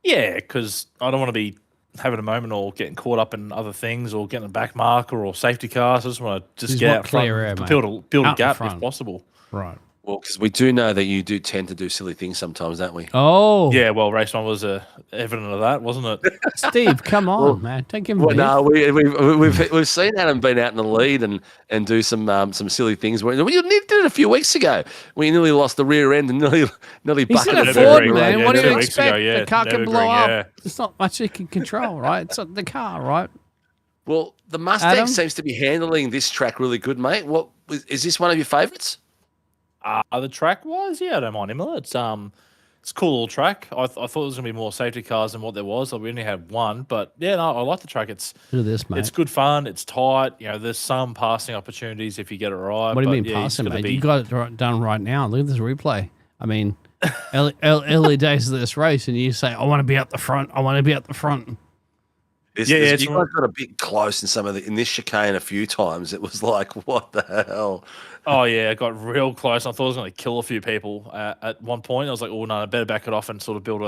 Yeah, because I don't want to be having a moment or getting caught up in other things or getting a back marker or safety cars. I just want to get out front, build a gap if possible. Right. Well, because we do know that you do tend to do silly things sometimes, don't we? Oh. Yeah, well, race 1 was evident of that, wasn't it? Steve, come on, man. Don't give him well, no, we've seen Adam been out in the lead and do some silly things. We did it a few weeks ago. We nearly lost the rear end and nearly He's in bucketed a Ford, man. What do you expect? Ago, the car can blow up. There's not much it can control, right? It's not the car, right? Well, the Mustang seems to be handling this track really good, mate. What is this one of your favourites? The track wise, yeah, I don't mind IMOLA. It's a cool little track. I thought there was gonna be more safety cars than what there was. We only had one, but yeah, no, I like the track. It's look at this, mate. It's good fun. It's tight. You know, there's some passing opportunities if you get it right. What do you mean passing, mate? You got it done right now. Look at this replay. I mean, early days of this race, and you say, "I want to be up the front. I want to be up the front." You guys got a bit close in this chicane a few times. It was like, what the hell? Oh yeah, it got real close. I thought I was going to kill a few people at one point. I was like, oh no, I better back it off and sort of build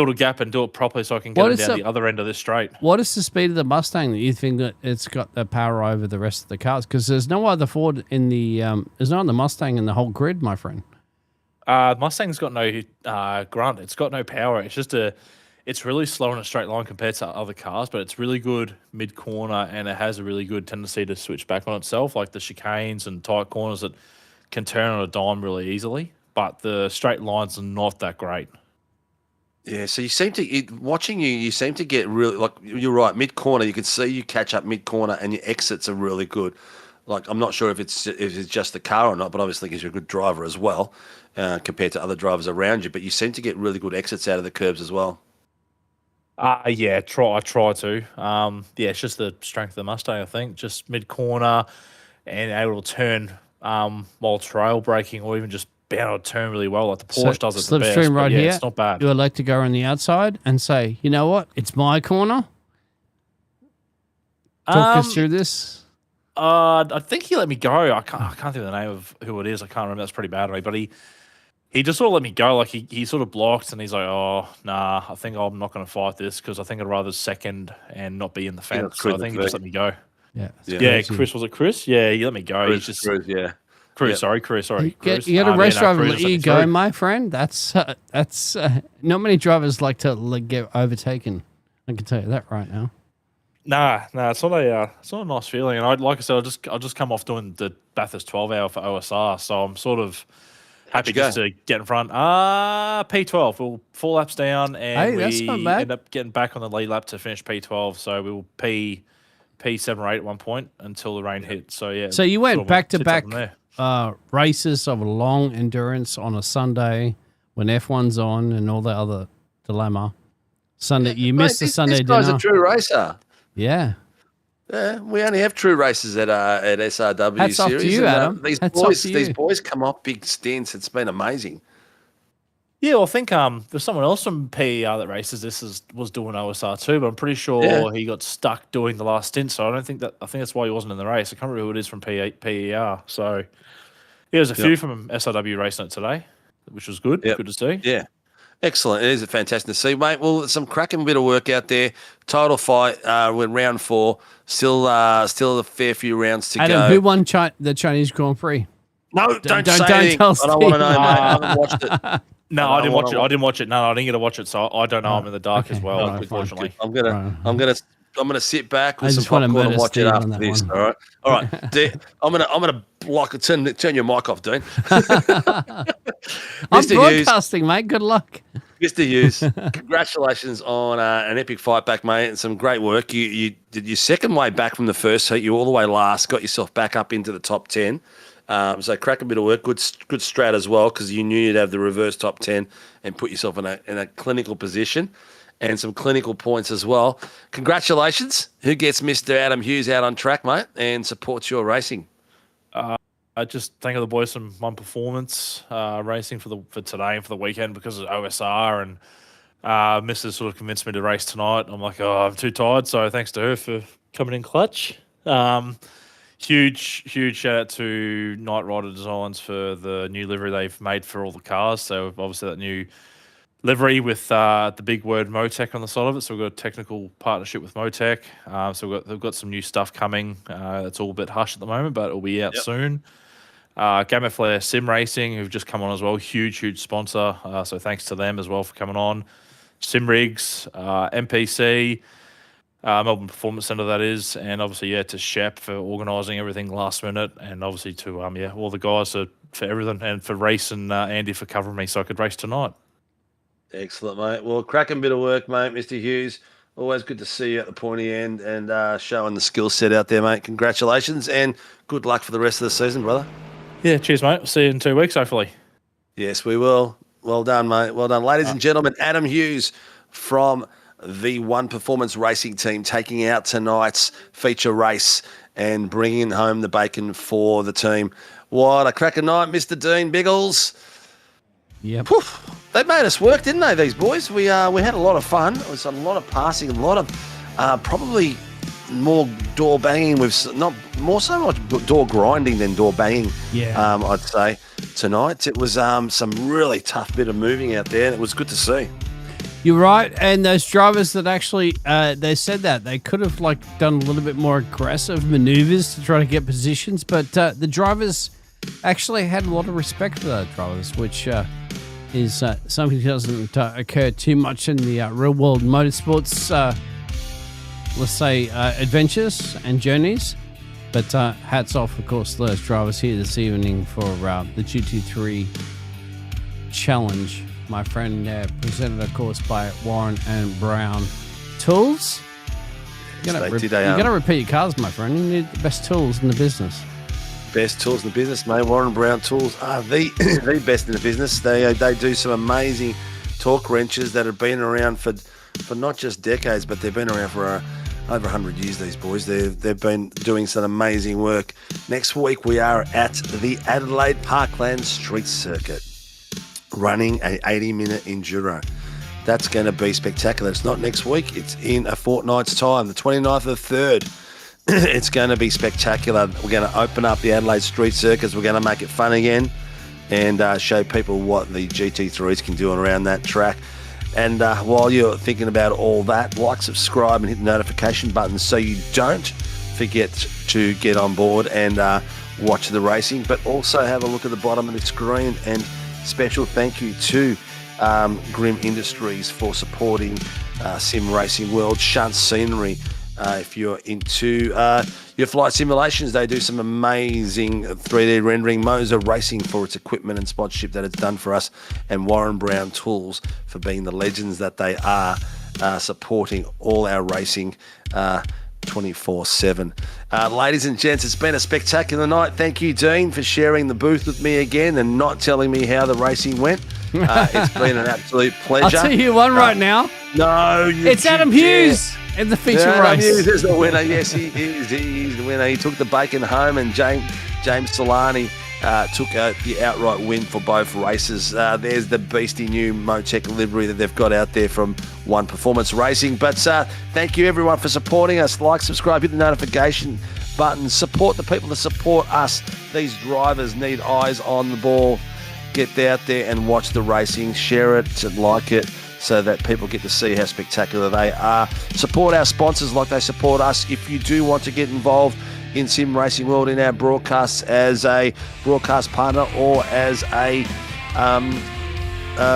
a gap and do it properly so I can get it down the other end of this straight. What is the speed of the Mustang that you think that it's got the power over the rest of the cars? Because there's no other Ford in the there's no other Mustang in the whole grid, my friend. Mustang's got no grunt. It's got no power. It's just it's really slow in a straight line compared to other cars, but it's really good mid-corner, and it has a really good tendency to switch back on itself, like the chicanes and tight corners that can turn on a dime really easily, but the straight lines are not that great. Yeah, so you seem to, watching you seem to get really, like, you're right, mid-corner, you can see you catch up mid-corner, and your exits are really good. Like, I'm not sure if it's just the car or not, but obviously because you're a good driver as well, compared to other drivers around you, but you seem to get really good exits out of the curbs as well. Yeah, I try to. Yeah, it's just the strength of the Mustang, I think. Just mid-corner and able to turn while trail braking or even just be able to turn really well like the Porsche does it the best. Slipstream right here. It's not bad. You would like to go on the outside and say, you know what? It's my corner. Talk us through this. I think he let me go. I can't think of the name of who it is. I can't remember. That's pretty bad of me. But he just sort of let me go. Like he sort of blocked and he's like, oh, nah, I think I'm not going to fight this because I think I'd rather second and not be in the fence. So I think he just let me go. Yeah. Chris, was it Chris? Yeah, he let me go. Chris, Chris. Chris. You Chris. got a race driver let you go, my friend. That's not many drivers like to get overtaken. I can tell you that right now. Nah, it's not a nice feeling. And like I said, I just come off doing the Bathurst 12 hour for OSR, so I'm sort of happy just to get in front. P12. We'll 4 laps down, and we end up getting back on the lead lap to finish P12. So we will P7 or 8 at one point until the rain hit. So yeah. So you went back to back races of long endurance on a Sunday when F1's on and all the other dilemma. Sunday, you missed the Sunday dinner. This guy's a true racer. Yeah. Yeah, we only have true races at SRW Hats series. Off to you, Adam. These boys come off big stints. It's been amazing. Yeah, well, I think there's someone else from PER that races was doing OSR too, but I'm pretty sure he got stuck doing the last stint. So I think that's why he wasn't in the race. I can't remember who it is from PER. So there's a few from SRW racing it today, which was good. Good to see. Yeah. Excellent. It is fantastic to see, mate. Well, some cracking bit of work out there. Title fight. We're round 4. Still a fair few rounds to Adam, go. who won the Chinese Grand Prix? No, don't say anything. Tell Steve. I don't want to know, mate. I haven't watched it. No, I didn't watch it. No, I didn't get to watch it, so I don't know. I'm in the dark as well, unfortunately. I'm gonna sit back with some popcorn and watch it after this. All right. I'm gonna turn your mic off, Dean. I'm broadcasting, mate. Good luck, Mr. Hughes. Congratulations on an epic fight back, mate, and some great work. You did your second way back from the first heat. You all the way last, got yourself back up into the top 10. So crack a bit of work, good strat as well, because you knew you'd have the reverse top 10 and put yourself in a clinical position. and some clinical points as well. Congratulations. Who gets Mr. Adam Hughes out on track, mate, and supports your racing? I just think of the boys from One Performance racing for today and for the weekend because of OSR, and Mrs. sort of convinced me to race tonight. I'm like, I'm too tired, so thanks to her for coming in clutch. Huge shout out to Knight Rider Designs for the new livery they've made for all the cars. So obviously that new livery with the big word Motec on the side of it. So we've got a technical partnership with Motec. So they've got some new stuff coming. It's all a bit hush at the moment, but it'll be out soon. Gamma Flare Sim Racing, who've just come on as well. Huge sponsor. So thanks to them as well for coming on. Sim Rigs, MPC, Melbourne Performance Centre, that is. And obviously, to Shep for organising everything last minute. And obviously to all the guys for everything. And for Race and Andy for covering me so I could race tonight. Excellent, mate. Well, cracking bit of work, mate, Mr. Hughes. Always good to see you at the pointy end and showing the skill set out there, mate. Congratulations and good luck for the rest of the season, brother. Yeah, cheers, mate. We'll see you in 2 weeks, hopefully. Yes, we will. Well done, mate. Well done. Ladies and gentlemen, Adam Hughes from the One Performance Racing team taking out tonight's feature race and bringing home the bacon for the team. What a cracking night, Mr. Dean Biggles. Yep. Poof. They made us work, didn't they, these boys? We had a lot of fun. It was a lot of passing, a lot of probably more door banging with not more so much door grinding than door banging. Yeah. I'd say tonight it was some really tough bit of moving out there, and it was good to see. You're right, and those drivers that actually they said that they could have done a little bit more aggressive maneuvers to try to get positions, but the drivers actually had a lot of respect for those drivers, which is something that doesn't occur too much in the real world motorsports. Let's say adventures and journeys, but hats off, of course, to those drivers here this evening for the GT3 challenge, my friend, presented, of course, by Warren and Brown Tools. You got to repeat your cars, my friend. You need the best tools in the business. Best tools in the business, mate. Warren Brown Tools are the best in the business. They do some amazing torque wrenches that have been around for not just decades, but they've been around for over 100 years, these boys. They've been doing some amazing work. Next week, we are at the Adelaide Parkland Street Circuit, running an 80-minute enduro. That's going to be spectacular. It's not next week. It's in a fortnight's time, the 29th of the 3rd. It's going to be spectacular. We're going to open up the Adelaide Street Circuits. We're going to make it fun again and show people what the GT3s can do around that track. And while you're thinking about all that, like, subscribe, and hit the notification button so you don't forget to get on board and watch the racing. But also have a look at the bottom of the screen. And special thank you to Grim Industries for supporting Sim Racing World, Shunt Scenery. If you're into your flight simulations, they do some amazing 3D rendering. Moser Racing for its equipment and sponsorship that it's done for us, and Warren Brown Tools for being the legends that they are, supporting all our racing 24/7. Ladies and gents, it's been a spectacular night. Thank you, Dean, for sharing the booth with me again and not telling me how the racing went. It's been an absolute pleasure. I'll tell you one right now. No, it's Adam Hughes in the feature race. Adam Hughes is the winner. Yes, he is. He's the winner. He took the bacon home, and James Solani took the outright win for both races. There's the beastie new Motec livery that they've got out there from One Performance Racing. But thank you, everyone, for supporting us. Like, subscribe, hit the notification button. Support the people that support us. These drivers need eyes on the ball. Get out there and watch the racing. Share it and like it so that people get to see how spectacular they are. Support our sponsors like they support us. If you do want to get involved in Sim Racing World in our broadcasts as a broadcast partner or as a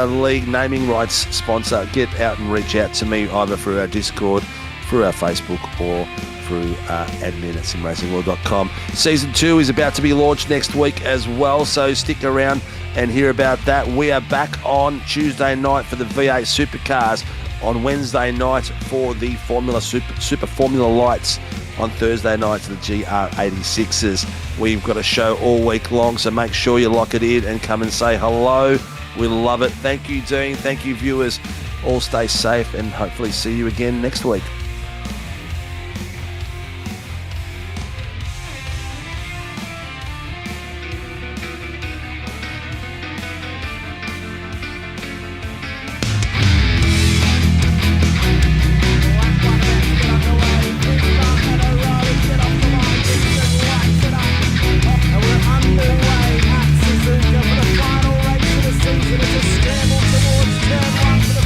league naming rights sponsor, get out and reach out to me either through our Discord, through our Facebook, or through admin at simracingworld.com. Season 2 is about to be launched next week as well, so stick around and hear about that. We are back on Tuesday night for the V8 Supercars, on Wednesday night for the Super Formula Lights, on Thursday night to the GR86s. We've got a show all week long, so make sure you lock it in and come and say hello. We love it. Thank you, Dean. Thank you, viewers. all stay safe and hopefully see you again next week. Sinka for the final race of the season. It's a scramble towards turn one for the